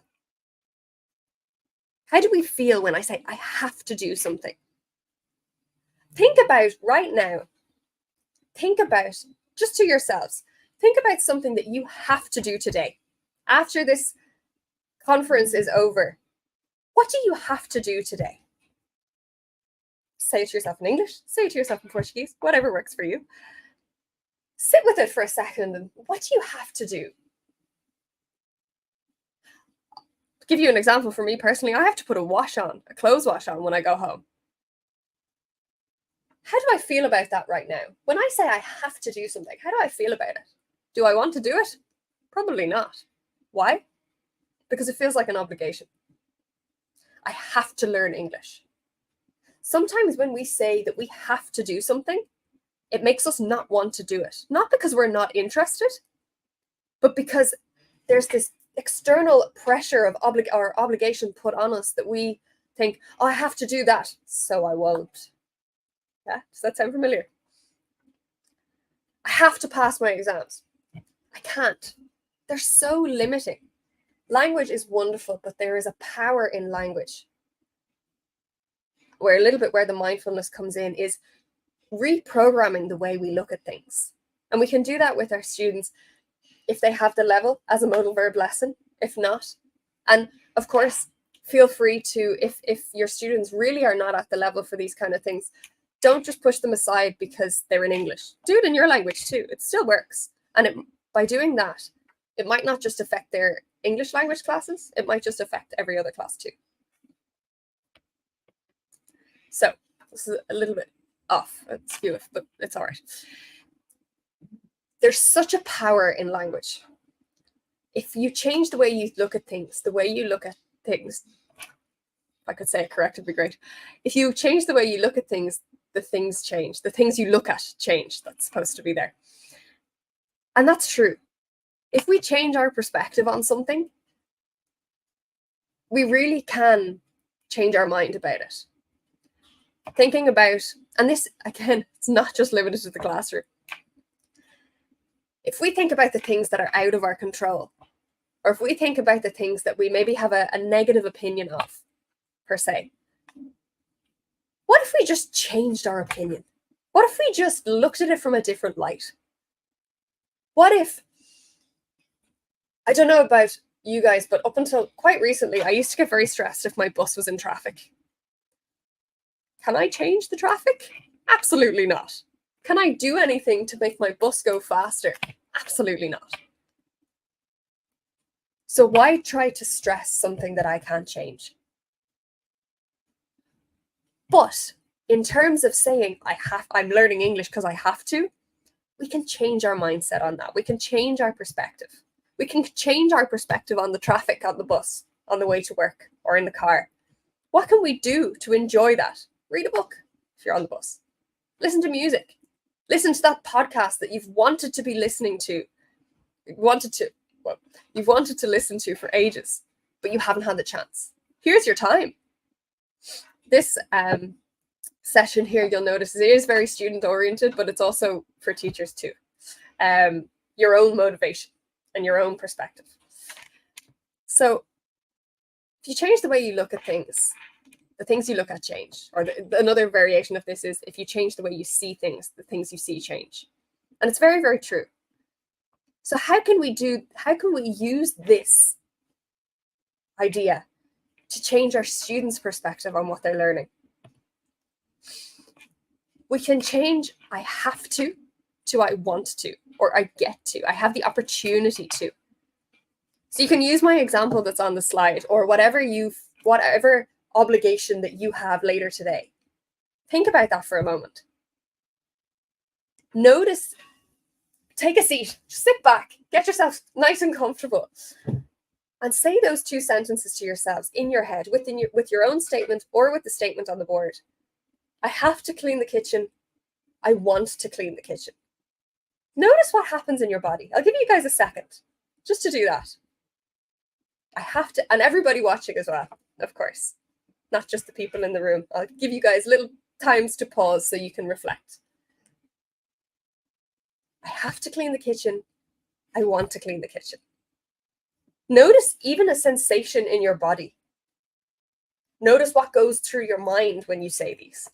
How do we feel when I say I have to do something? Think about right now, think about, just to yourselves, think about something that you have to do today. After this conference is over, what do you have to do today? Say it to yourself in English, say it to yourself in Portuguese, whatever works for you. Sit with it for a second and what do you have to do? To give you an example for me personally, I have to put a clothes wash on when I go home. How do I feel about that right now? When I say I have to do something, how do I feel about it? Do I want to do it? Probably not. Why? Because it feels like an obligation. I have to learn English. Sometimes when we say that we have to do something, it makes us not want to do it. Not because we're not interested, but because there's this external pressure of obligation put on us that we think, oh, I have to do that, so I won't. Yeah, does that sound familiar? I have to pass my exams. I can't. They're so limiting. Language is wonderful, but there is a power in language. Where a little bit where the mindfulness comes in is reprogramming the way we look at things. And we can do that with our students if they have the level as a modal verb lesson, if not. And of course, feel free to, if your students really are not at the level for these kind of things, don't just push them aside because they're in English. Do it in your language too. It still works. And by doing that, it might not just affect their English language classes, it might just affect every other class too. So this is a little bit off, but it's all right. There's such a power in language. If you change the way you look at things, if I could say it correct, it'd be great. If you change the way you look at things, the things change. The things you look at change. That's supposed to be there. And that's true. If we change our perspective on something, we really can change our mind about it. Thinking about, and this, again, it's not just limited to the classroom. If we think about the things that are out of our control, or if we think about the things that we maybe have a negative opinion of, per se, what if we just changed our opinion? What if we just looked at it from a different light? What if, I don't know about you guys, but up until quite recently, I used to get very stressed if my bus was in traffic. Can I change the traffic? Absolutely not. Can I do anything to make my bus go faster? Absolutely not. So why try to stress something that I can't change? But in terms of saying I'm learning English because I have to, we can change our mindset on that. We can change our perspective. We can change our perspective on the traffic on the bus, on the way to work, or in the car. What can we do to enjoy that? Read a book if you're on the bus. Listen to music. Listen to that podcast that you've wanted to be listening to. You've wanted to listen to for ages, but you haven't had the chance. Here's your time. This session here, you'll notice, it is very student-oriented, but it's also for teachers too. Your own motivation and your own perspective. So if you change the way you look at things, the things you look at change. Or another variation of this is, if you change the way you see things, the things you see change. And it's very, very true. So how can we use this idea to change our students' perspective on what they're learning? We can change "I have to" "I want to," or "I get to." "I have the opportunity to." So you can use my example that's on the slide, or whatever obligation that you have later today. Think about that for a moment. Notice, take a seat, just sit back, get yourself nice and comfortable, and say those two sentences to yourselves in your head, with your own statement or with the statement on the board. I have to clean the kitchen. I want to clean the kitchen. Notice what happens in your body. I'll give you guys a second just to do that. I have to, and everybody watching as well, of course, not just the people in the room. I'll give you guys little times to pause so you can reflect. I have to clean the kitchen. I want to clean the kitchen. Notice even a sensation in your body. Notice what goes through your mind when you say these.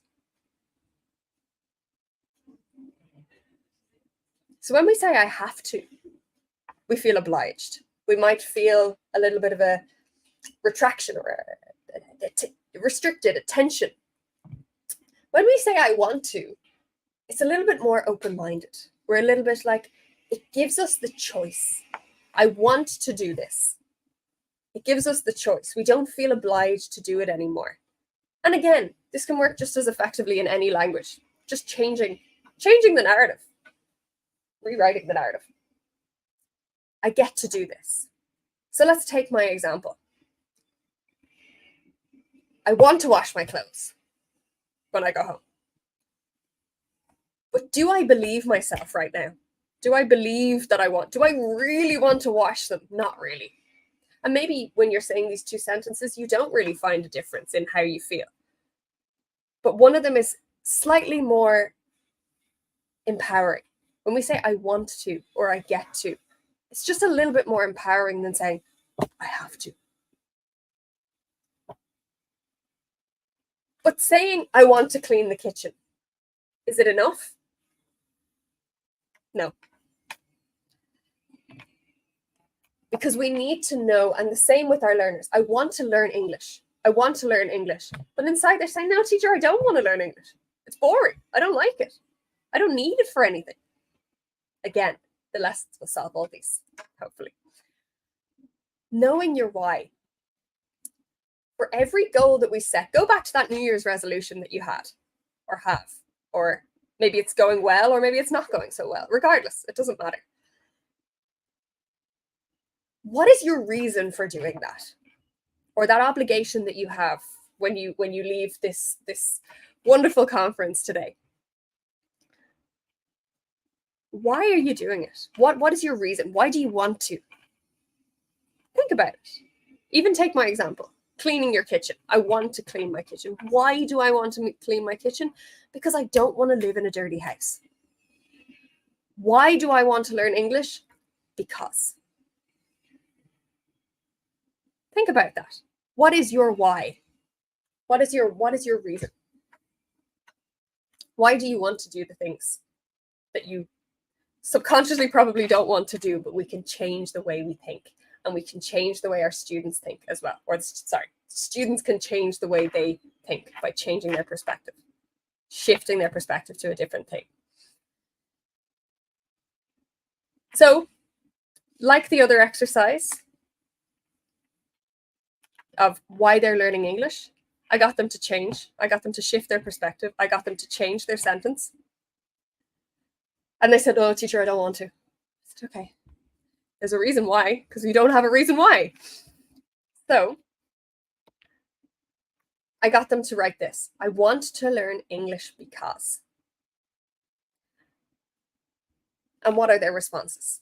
So when we say "I have to," we feel obliged. We might feel a little bit of a retraction or restricted attention. When we say "I want to," it's a little bit more open-minded. We're a little bit like, it gives us the choice. I want to do this. It gives us the choice. We don't feel obliged to do it anymore. And again, this can work just as effectively in any language, just changing the narrative, rewriting the narrative. I get to do this. So let's take my example. I want to wash my clothes when I go home. But do I believe myself right now? Do I believe that do I really want to wash them? Not really. And maybe when you're saying these two sentences, you don't really find a difference in how you feel. But one of them is slightly more empowering. When we say "I want to" or "I get to," it's just a little bit more empowering than saying "I have to." But saying "I want to clean the kitchen," is it enough? No. Because we need to know, and the same with our learners. I want to learn English. I want to learn English. But inside they're saying, "No, teacher, I don't want to learn English. It's boring. I don't like it. I don't need it for anything." Again, the lessons will solve all these, hopefully. Knowing your why. For every goal that we set, go back to that New Year's resolution that you had or have, or maybe it's going well, or maybe it's not going so well. Regardless, it doesn't matter. What is your reason for doing that? Or that obligation that you have when you leave this wonderful conference today? Why are you doing it? What is your reason? Why do you want to? Think about it. Even take my example, cleaning your kitchen. I want to clean my kitchen. Why do I want to clean my kitchen? Because I don't want to live in a dirty house. Why do I want to learn English? Because. Think about that. What is your why? What is your reason? Why do you want to do the things that you subconsciously probably don't want to do, but we can change the way we think, and we can change the way our students think as well. Or sorry, students can change the way they think by changing their perspective, shifting their perspective to a different thing. So, like the other exercise of why they're learning English, I got them to change. I got them to shift their perspective. I got them to change their sentence. And they said, "Oh, teacher, I don't want to." I said, "Okay, there's a reason why, because we don't have a reason why." So I got them to write this. I want to learn English because. And what are their responses?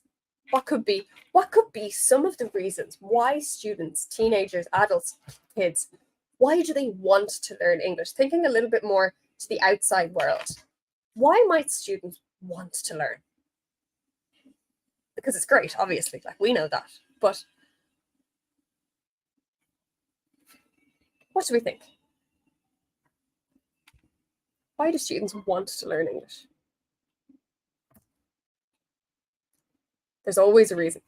What could be some of the reasons why students, teenagers, adults, kids, why do they want to learn English? Thinking a little bit more to the outside world. Why might students want to learn? Because it's great, obviously, like we know that. But what do we think? Why do students want to learn English? There's always a reason.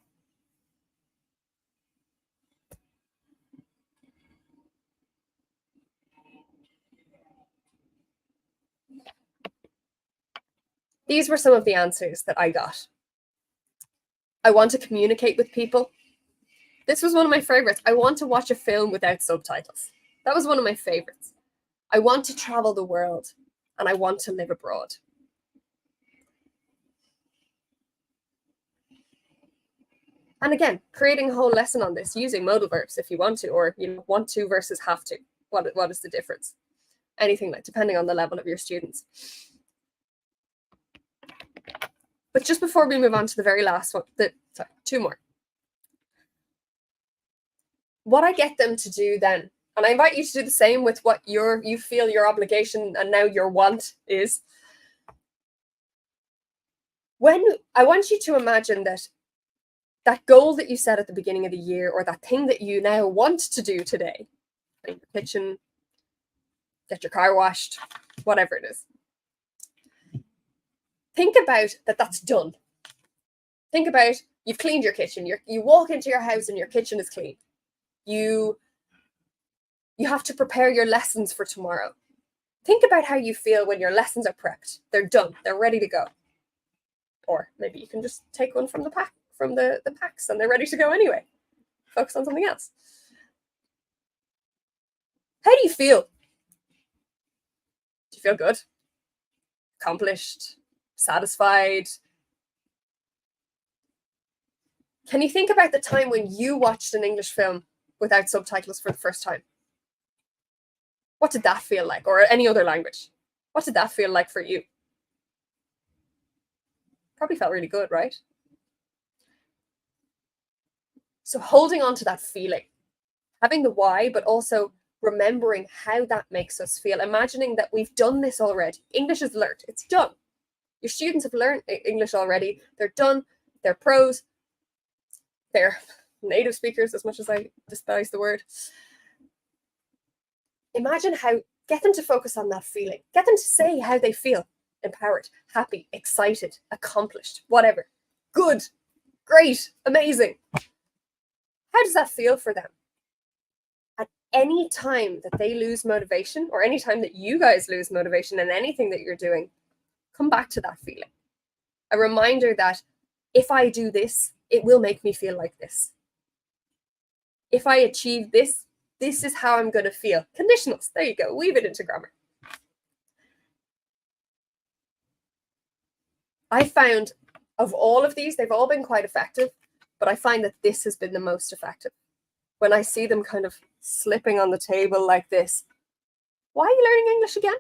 These were some of the answers that I got. I want to communicate with people. This was one of my favorites. I want to watch a film without subtitles. That was one of my favorites. I want to travel the world, and I want to live abroad. And again, creating a whole lesson on this using modal verbs if you want to, or want to versus have to. What is the difference? Anything like, depending on the level of your students. But just before we move on to the very last one, sorry, two more. What I get them to do then, and I invite you to do the same with what you feel your obligation and now your want is. When I want you to imagine that goal that you set at the beginning of the year, or that thing that you now want to do today, clean your kitchen, get your car washed, whatever it is. Think about that's done. Think about you've cleaned your kitchen. You walk into your house and your kitchen is clean. You have to prepare your lessons for tomorrow. Think about how you feel when your lessons are prepped. They're done. They're ready to go. Or maybe you can just take one from the packs and they're ready to go anyway. Focus on something else. How do you feel? Do you feel good? Accomplished? Satisfied? Can you think about the time when you watched an English film without subtitles for the first time? What did that feel like? Or any other language? What did that feel like for you? Probably felt really good, right? So holding on to that feeling, having the why, but also remembering how that makes us feel, imagining that we've done this already. English is learnt, it's done. Your students have learned English already. They're done. They're pros. They're native speakers, as much as I despise the word. Imagine get them to focus on that feeling. Get them to say how they feel. Empowered, happy, excited, accomplished, whatever. Good, great, amazing. How does that feel for them? At any time that they lose motivation, or any time that you guys lose motivation in anything that you're doing, come back to that feeling. A reminder that if I do this, it will make me feel like this. If I achieve this, this is how I'm going to feel. Conditionals, there you go, weave it into grammar. I found of all of these, they've all been quite effective, but I find that this has been the most effective. When I see them kind of slipping on the table like this, why are you learning English again?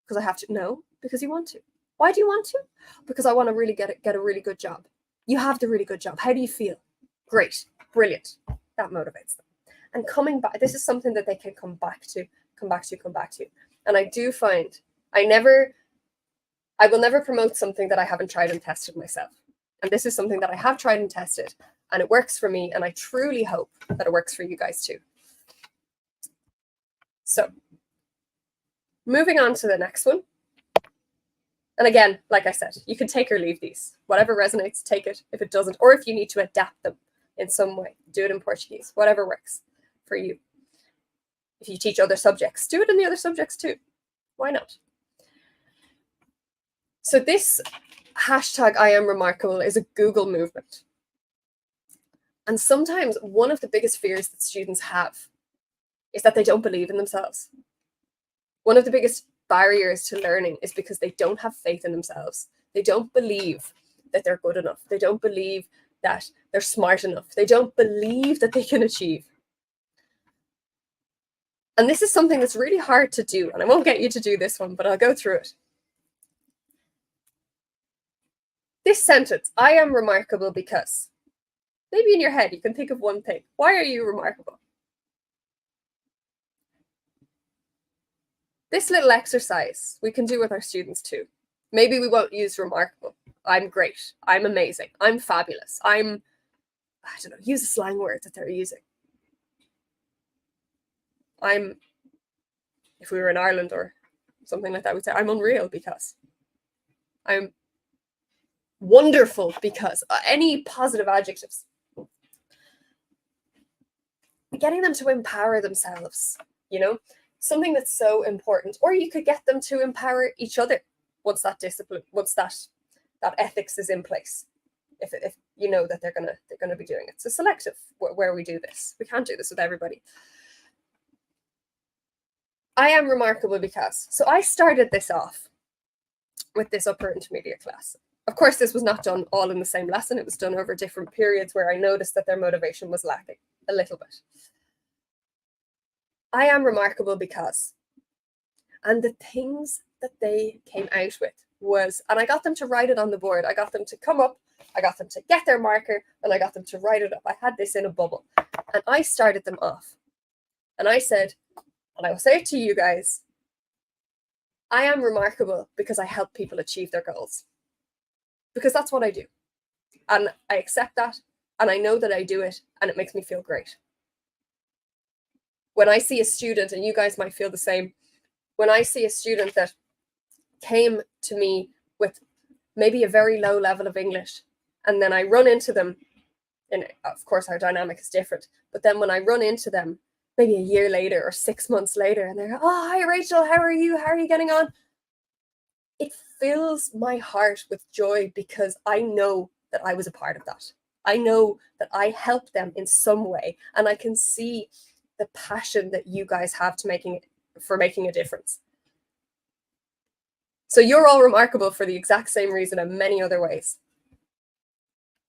Because I have to? No, because you want to. Why do you want to? Because I want to really get a really good job. You have the really good job. How do you feel? Great, brilliant. That motivates them. And coming back, this is something that they can come back to. And I do find I will never promote something that I haven't tried and tested myself. And this is something that I have tried and tested, and it works for me, and I truly hope that it works for you guys too. So, moving on to the next one. And again, like I said, you can take or leave these. Whatever resonates, take it. If it doesn't, or if you need to adapt them in some way, do it in Portuguese, whatever works for you. If you teach other subjects, do it in the other subjects too. Why not? So this hashtag I am remarkable is a Google movement. And sometimes one of the biggest fears that students have is that they don't believe in themselves. One of the biggest barriers to learning is because they don't have faith in themselves. They don't believe that they're good enough. They don't believe that they're smart enough. They don't believe that they can achieve. And this is something that's really hard to do. And I won't get you to do this one, but I'll go through it. This sentence, I am remarkable because, maybe in your head you can think of one thing. Why are you remarkable? This little exercise we can do with our students too. Maybe we won't use remarkable. I'm great. I'm amazing. I'm fabulous. I don't know, use a slang word that they're using. If we were in Ireland or something like that. We'd say, I'm unreal because, I'm wonderful because, any positive adjectives. Getting them to empower themselves, you know, something that's so important. Or you could get them to empower each other once that discipline, once that ethics is in place. If you know that they're gonna be doing it. So selective where we do this. We can't do this with everybody. I am remarkable because, so I started this off with this upper intermediate class. Of course, this was not done all in the same lesson. It was done over different periods where I noticed that their motivation was lacking a little bit. I am remarkable because, and the things that they came out with was, and I got them to write it on the board. I got them to come up, I got them to get their marker, and I got them to write it up. I had this in a bubble, and I started them off. And I said, and I will say it to you guys, I am remarkable because I help people achieve their goals. Because that's what I do. And I accept that, and I know that I do it, and it makes me feel great. When I see a student, and you guys might feel the same, when I see a student that came to me with maybe a very low level of English, and then I run into them, and of course our dynamic is different, but then when I run into them, maybe a year later or 6 months later, and they're, oh, hi Rachel, how are you? How are you getting on? It fills my heart with joy because I know that I was a part of that. I know that I helped them in some way, and I can see the passion that you guys have for making a difference. So you're all remarkable for the exact same reason and many other ways.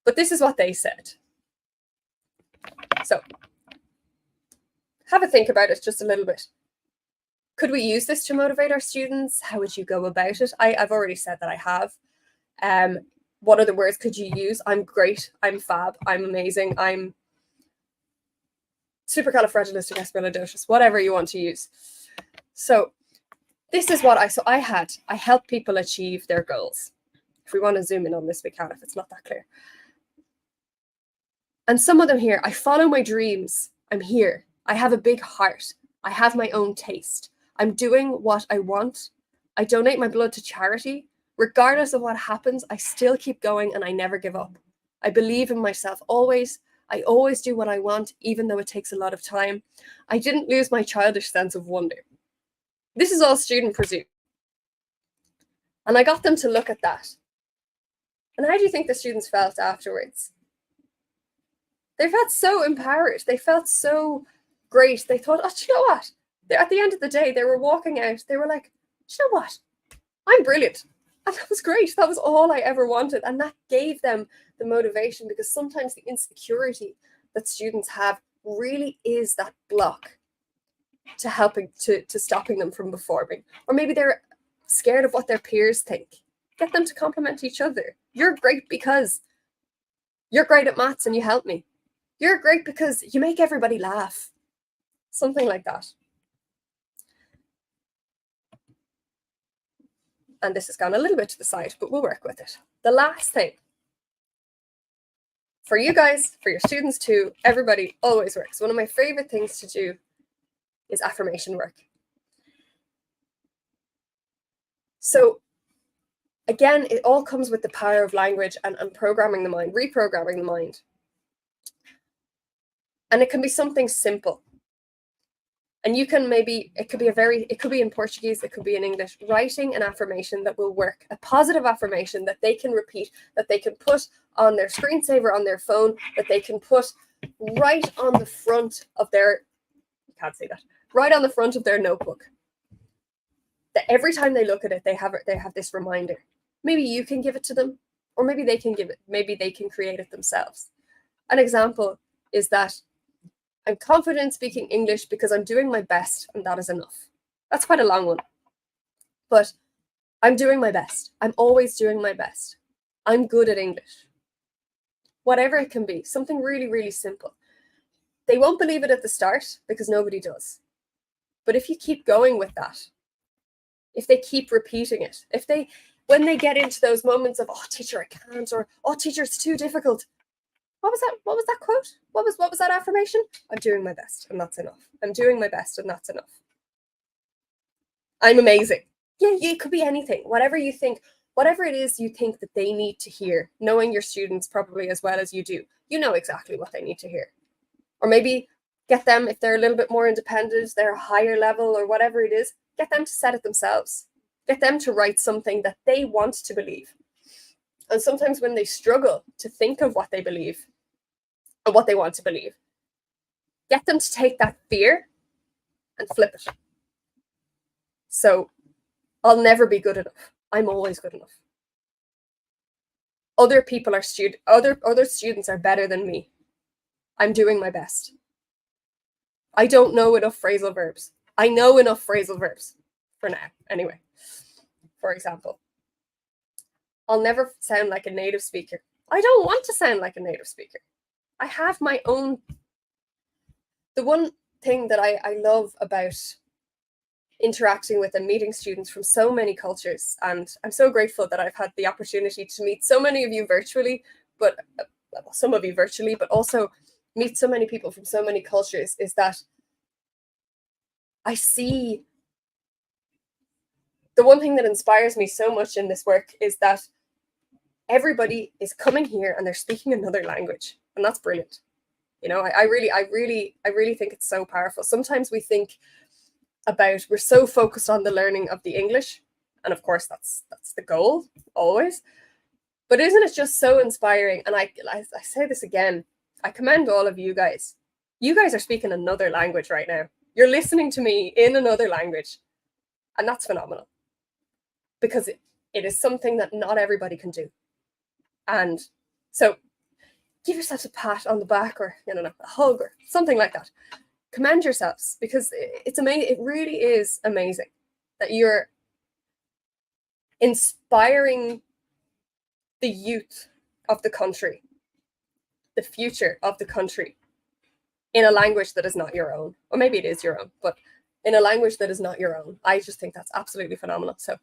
But this is what they said. So have a think about it just a little bit. Could we use this to motivate our students? How would you go about it? I've already said that I have. What other words could you use? I'm great. I'm fab. I'm amazing. I'm supercalifragilisticexpialidocious, whatever you want to use. So this is what I help people achieve their goals. If we want to zoom in on this, we can, if it's not that clear. And some of them here, I follow my dreams. I'm here. I have a big heart. I have my own taste. I'm doing what I want. I donate my blood to charity. Regardless of what happens, I still keep going and I never give up. I believe in myself always. I always do what I want, even though it takes a lot of time. I didn't lose my childish sense of wonder. This is all student pursuit. And I got them to look at that. And how do you think the students felt afterwards? They felt so empowered. They felt so great. They thought, oh, do you know what? At the end of the day, they were walking out. They were like, do you know what? I'm brilliant. And that was great. That was all I ever wanted. And that gave them the motivation, because sometimes the insecurity that students have really is that block to helping to stopping them from performing. Or maybe they're scared of what their peers think. Get them to compliment each other. You're great because you're great at maths and you help me. You're great because you make everybody laugh. Something like that. And this has gone a little bit to the side, but we'll work with it. The last thing, for you guys, for your students too, everybody always works. One of my favorite things to do is affirmation work. So again, it all comes with the power of language and programming the mind, reprogramming the mind. And it can be something simple. And you can it could be in Portuguese, it could be in English, writing an affirmation that will work, a positive affirmation that they can repeat, that they can put on their screensaver on their phone, that they can put right on the front of their, you can't see that, right on the front of their notebook. That every time they look at it, they have this reminder. Maybe you can give it to them, or maybe they can give it, maybe they can create it themselves. An example is that I'm confident in speaking English because I'm doing my best, and that is enough. That's quite a long one. But I'm doing my best. I'm always doing my best. I'm good at English. Whatever it can be, something really, really simple. They won't believe it at the start because nobody does. But if you keep going with that, if they keep repeating it, when they get into those moments of, oh, teacher, I can't, or, oh, teacher, it's too difficult. What was that? What was that quote? What was that affirmation? I'm doing my best, and that's enough. I'm doing my best, and that's enough. I'm amazing. Yeah, it could be anything. Whatever you think, whatever it is you think that they need to hear, knowing your students probably as well as you do, you know exactly what they need to hear. Or maybe get them, if they're a little bit more independent, they're a higher level or whatever it is, get them to set it themselves. Get them to write something that they want to believe. And sometimes when they struggle to think of what they believe and what they want to believe, get them to take that fear and flip it. So I'll never be good enough. I'm always good enough. Other people are other students are better than me. I'm doing my best. I don't know enough phrasal verbs. I know enough phrasal verbs for now, anyway. For example, I'll never sound like a native speaker. I don't want to sound like a native speaker. I have my own. The one thing that I love about interacting with and meeting students from so many cultures, and I'm so grateful that I've had the opportunity to meet so many of you virtually, but some of you virtually, but also meet so many people from so many cultures, is that I see the one thing that inspires me so much in this work is that everybody is coming here and they're speaking another language, and that's brilliant. You know, I really think it's so powerful. Sometimes we think about, we're so focused on the learning of the English, and of course that's the goal always, but isn't it just so inspiring? And I say this again, I commend all of you guys. You guys are speaking another language right now. You're listening to me in another language, and that's phenomenal, because it is something that not everybody can do. And so give yourselves a pat on the back, or a hug or something like that. Commend yourselves, because it's amazing. It really is amazing that you're inspiring the youth of the country, the future of the country, in a language that is not your own. Or maybe it is your own, but in a language that is not your own. I just think that's absolutely phenomenal. So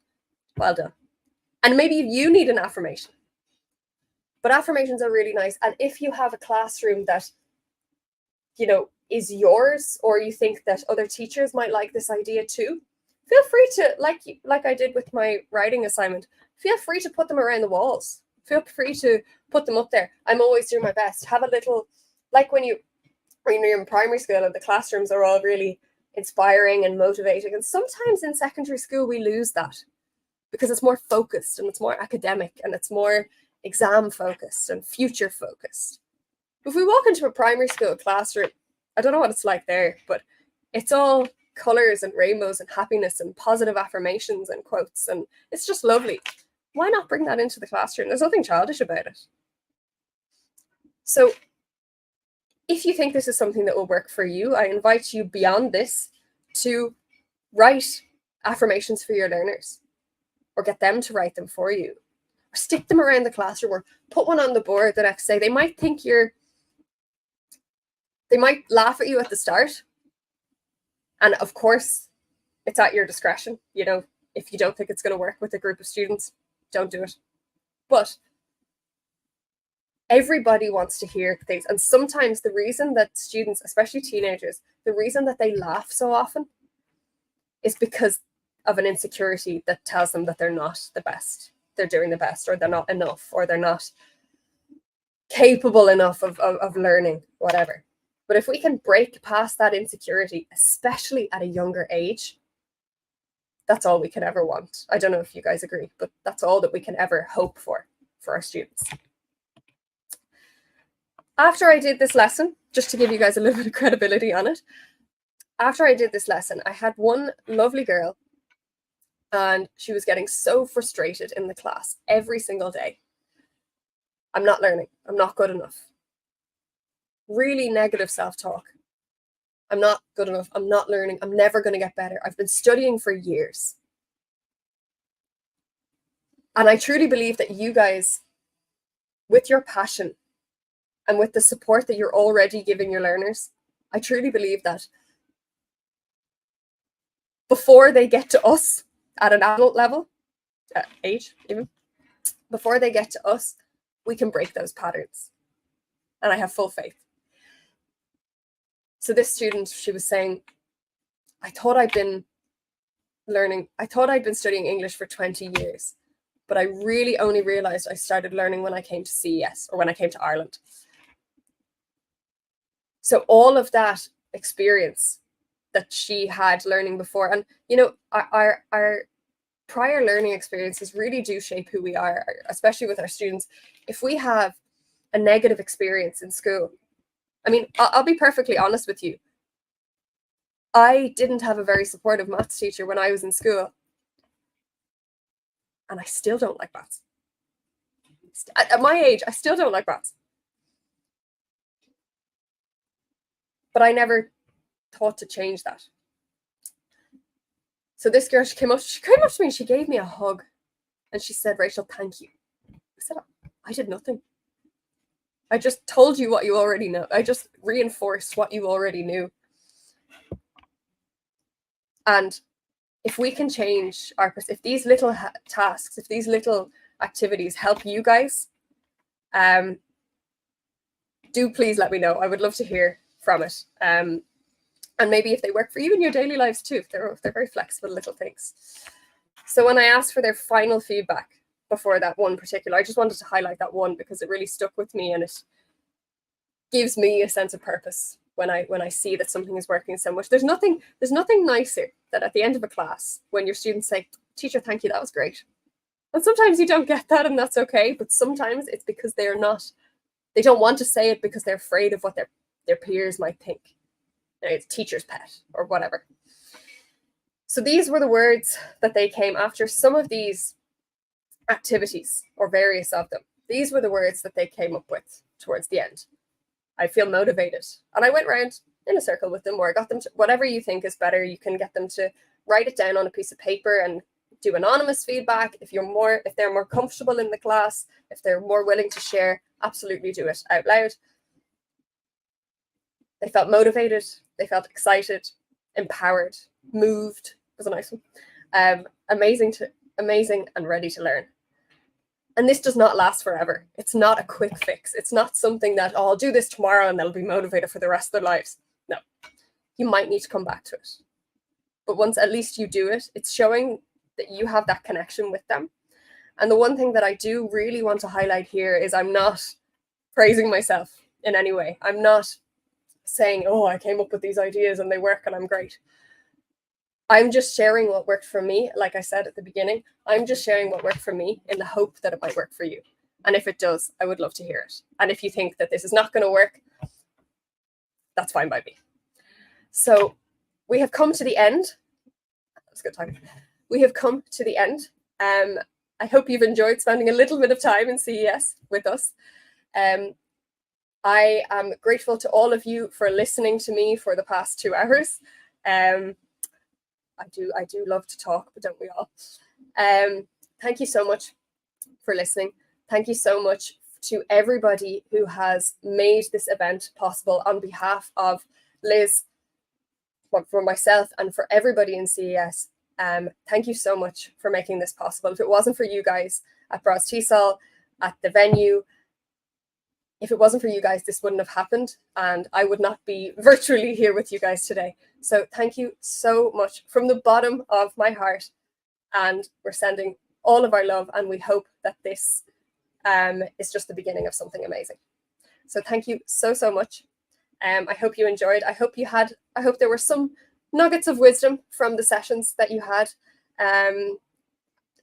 well done. And maybe you need an affirmation. But affirmations are really nice. And if you have a classroom that, is yours, or you think that other teachers might like this idea too, feel free to, like I did with my writing assignment, feel free to put them around the walls. Feel free to put them up there. I'm always doing my best. Have a little, like when you're in primary school and the classrooms are all really inspiring and motivating. And sometimes in secondary school, we lose that because it's more focused and it's more academic and it's more exam focused and future focused. If we walk into a primary school classroom, I don't know what it's like there, but it's all colors and rainbows and happiness and positive affirmations and quotes, and it's just lovely. Why not bring that into the classroom? There's nothing childish about it. So if you think this is something that will work for you, I invite you beyond this to write affirmations for your learners, or get them to write them for you, or stick them around the classroom, or put one on the board the next day. They might think they might laugh at you at the start. And of course, it's at your discretion. If you don't think it's going to work with a group of students, don't do it. But everybody wants to hear things. And sometimes the reason that students, especially teenagers, the reason that they laugh so often is because of an insecurity that tells them that they're not the best, they're doing the best, or they're not enough, or they're not capable enough of learning, whatever. But if we can break past that insecurity, especially at a younger age, that's all we can ever want. I don't know if you guys agree, but that's all that we can ever hope for our students. After I did this lesson, just to give you guys a little bit of credibility on it, after I did this lesson, I had one lovely girl, and she was getting so frustrated in the class every single day. I'm not learning. I'm not good enough. Really negative self-talk. I'm not good enough. I'm not learning. I'm never going to get better. I've been studying for years. And I truly believe that you guys, with your passion and with the support that you're already giving your learners, I truly believe that before they get to us at an adult level, age even, before they get to us, we can break those patterns. And I have full faith. So this student, she was saying, I thought I'd been learning. I thought I'd been studying English for 20 years, but I really only realized I started learning when I came to CES or when I came to Ireland. So all of that experience that she had learning before, and you know, our prior learning experiences really do shape who we are, especially with our students. If we have a negative experience in school, I mean, I'll be perfectly honest with you. I didn't have a very supportive maths teacher when I was in school, and I still don't like maths. At my age, I still don't like maths. But I never thought to change that. So this girl, she came up to me and she gave me a hug and she said, "Rachel, thank you." I said, "I did nothing. I just told you what you already know. I just reinforced what you already knew." And if we can change if these little tasks, if these little activities help you guys, do please let me know. I would love to hear from it. And maybe if they work for you in your daily lives too, if they're very flexible little things. So when I asked for their final feedback before that one particular, I just wanted to highlight that one because it really stuck with me and it gives me a sense of purpose when I see that something is working so much. There's nothing nicer than at the end of a class when your students say, "Teacher, thank you, that was great." And sometimes you don't get that and that's okay, but sometimes it's because they don't want to say it because they're afraid of what their peers might think. It's teacher's pet or whatever. So these were the words that they came after some of these activities or various of them. These were the words that they came up with towards the end. "I feel motivated." And I went around in a circle with them, or I got them to, whatever you think is better, you can get them to write it down on a piece of paper and do anonymous feedback. If they're more comfortable in the class, if they're more willing to share, absolutely do it out loud. They felt motivated, they felt excited, empowered, moved was a nice one. Amazing and ready to learn. And this does not last forever. It's not a quick fix. It's not something that, "Oh, I'll do this tomorrow and they'll be motivated for the rest of their lives." No, you might need to come back to it. But once at least you do it, it's showing that you have that connection with them. And the one thing that I do really want to highlight here is I'm not praising myself in any way. I'm not saying, "Oh, I came up with these ideas and they work and I'm great." I'm just sharing what worked for me. Like I said at the beginning, I'm just sharing what worked for me in the hope that it might work for you. And if it does, I would love to hear it. And if you think that this is not going to work, that's fine by me. So we have come to the end. That's a good time. We have come to the end. I hope you've enjoyed spending a little bit of time in CES with us. I am grateful to all of you for listening to me for the past 2 hours. I do love to talk, but don't we all? Thank you so much for listening. Thank you so much to everybody who has made this event possible on behalf of Liz, for myself, and for everybody in CES. Thank you so much for making this possible. If it wasn't for you guys at BRAZ-TESOL, at the venue, if it wasn't for you guys, this wouldn't have happened, and I would not be virtually here with you guys today. So thank you so much from the bottom of my heart, and we're sending all of our love, and we hope that this is just the beginning of something amazing. So thank you so much. I hope you enjoyed. I hope there were some nuggets of wisdom from the sessions that you had,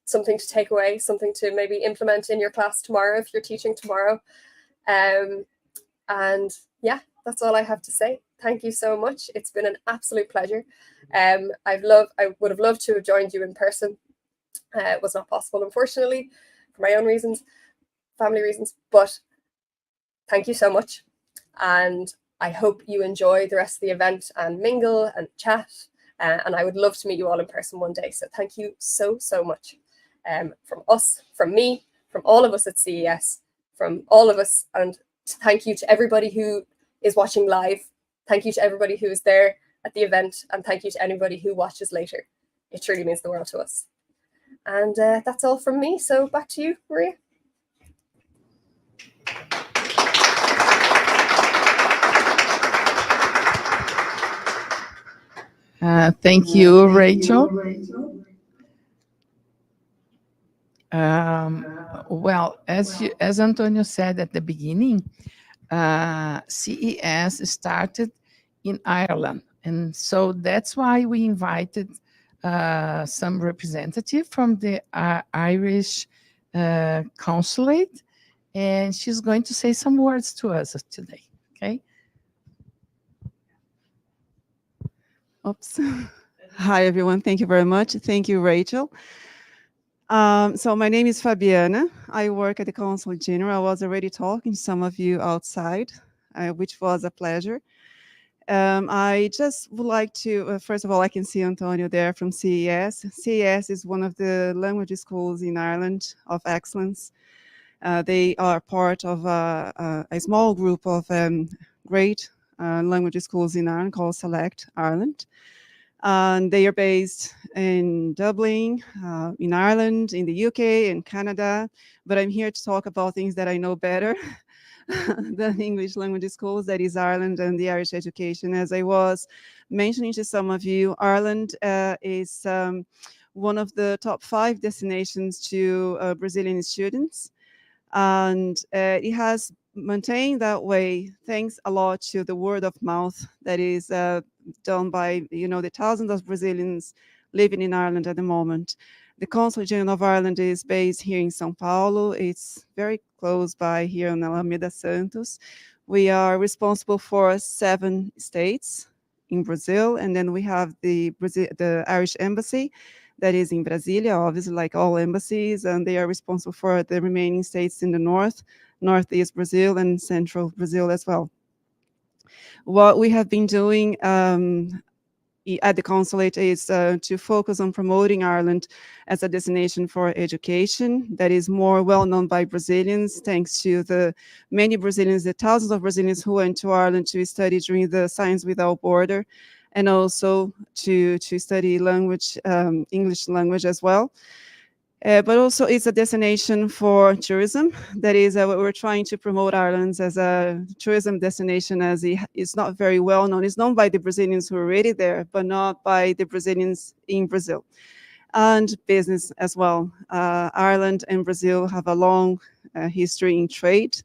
something to take away, something to maybe implement in your class tomorrow if you're teaching tomorrow. And yeah, that's all I have to say. Thank you so much. It's been an absolute pleasure. I would have loved to have joined you in person. It was not possible, unfortunately, for my own reasons, family reasons, but thank you so much. And I hope you enjoy the rest of the event and mingle and chat. And I would love to meet you all in person one day. So thank you so much from us, from me, from all of us at CES, from all of us. And thank you to everybody who is watching live. Thank you to everybody who is there at the event. And thank you to anybody who watches later. It truly means the world to us. And that's all from me. So back to you, Maria. Thank you, Rachel. Well, as Antonio said at the beginning, CES started in Ireland, and so that's why we invited some representative from the Irish consulate, and she's going to say some words to us today. Okay. Oops. Hi, everyone. Thank you very much. Thank you, Rachel. So my name is Fabiana. I work at the Consul General. I was already talking to some of you outside, which was a pleasure. I just would like to, first of all, I can see Antonio there from CES. CES is one of the language schools in Ireland of excellence. They are part of a small group of great language schools in Ireland called Select Ireland. And they are based in Dublin, in Ireland, in the UK, in Canada. But I'm here to talk about things that I know better than English language schools, that is Ireland and the Irish education. As I was mentioning to some of you, Ireland is one of the top 5 destinations to Brazilian students. And it has maintained that way thanks a lot to the word of mouth that is done by the thousands of Brazilians living in Ireland at the moment. The Consul General of Ireland is based here in São Paulo. It's very close by here in Alameda Santos. We are responsible for 7 states in Brazil, and then we have the Irish Embassy that is in Brasilia, obviously, like all embassies, and they are responsible for the remaining states in the northeast Brazil, and central Brazil as well. What we have been doing at the consulate is to focus on promoting Ireland as a destination for education that is more well known by Brazilians, thanks to the many Brazilians, the thousands of Brazilians who went to Ireland to study during the Science Without Border, and also to study language, English language as well. But also it's a destination for tourism. That is, we're trying to promote Ireland as a tourism destination, as it's not very well known. It's known by the Brazilians who are already there, but not by the Brazilians in Brazil. And business as well. Ireland and Brazil have a long history in trade,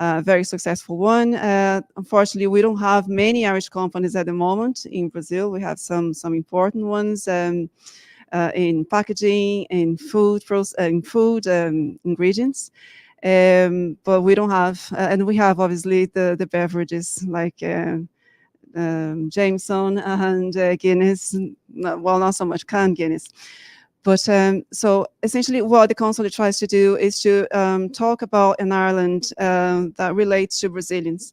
very successful one. Unfortunately, we don't have many Irish companies at the moment in Brazil. We have some important ones. In packaging, in food, ingredients, but we don't have, and we have obviously the beverages like Jameson and Guinness. Well, not so much canned Guinness. But so essentially what the consulate tries to do is to talk about an Ireland that relates to Brazilians.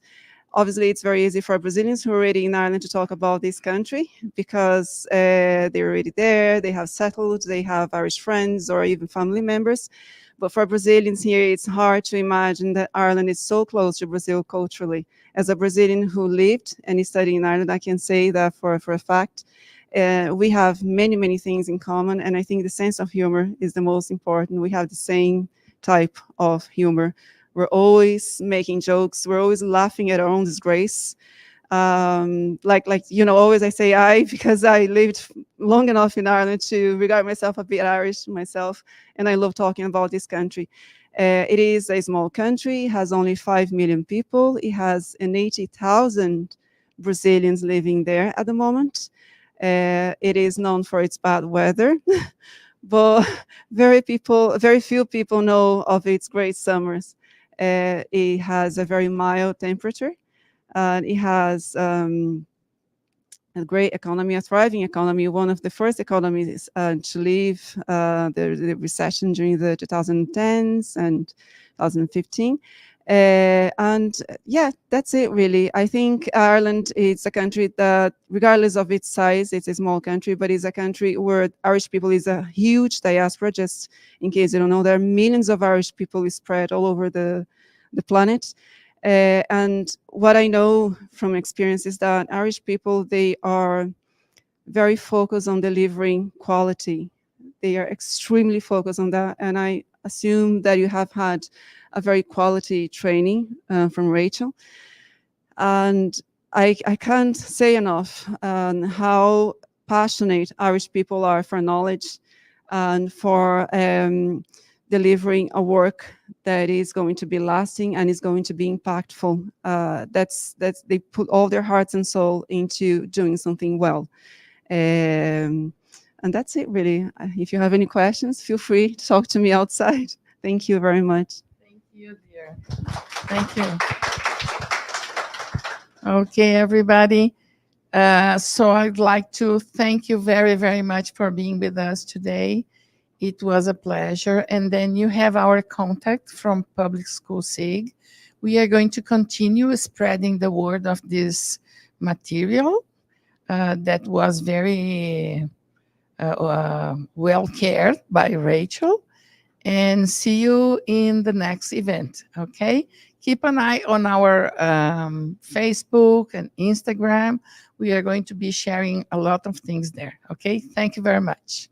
Obviously, it's very easy for Brazilians who are already in Ireland to talk about this country because they're already there, they have settled, they have Irish friends or even family members. But for Brazilians here, it's hard to imagine that Ireland is so close to Brazil culturally. As a Brazilian who lived and studied in Ireland, I can say that for a fact. We have many, many things in common, and I think the sense of humor is the most important. We have the same type of humor. We're always making jokes. We're always laughing at our own disgrace. Always I say I, because I lived long enough in Ireland to regard myself a bit Irish myself, and I love talking about this country. It is a small country, has only 5 million people. It has 80,000 Brazilians living there at the moment. It is known for its bad weather, but very few people know of its great summers. It has a very mild temperature. It has a great economy, a thriving economy, one of the first economies to leave the recession during the 2010s and 2015. And yeah, that's it really. I think Ireland is a country that, regardless of its size, it's a small country, but it's a country where Irish people is a huge diaspora. Just in case you don't know, there are millions of Irish people spread all over the planet. And what I know from experience is that Irish people, they are very focused on delivering quality. They are extremely focused on that. And I assume that you have had a very quality training from Rachel. And I can't say enough on how passionate Irish people are for knowledge and for the delivering a work that is going to be lasting and is going to be impactful. That's they put all their hearts and soul into doing something well. And that's it, really. If you have any questions, feel free to talk to me outside. Thank you very much. Thank you, dear. Thank you. Okay, everybody. So I'd like to thank you very, very much for being with us today. It was a pleasure. And then you have our contact from Public School SIG. We are going to continue spreading the word of this material that was very well cared by Rachel. And see you in the next event, okay? Keep an eye on our Facebook and Instagram. We are going to be sharing a lot of things there, okay? Thank you very much.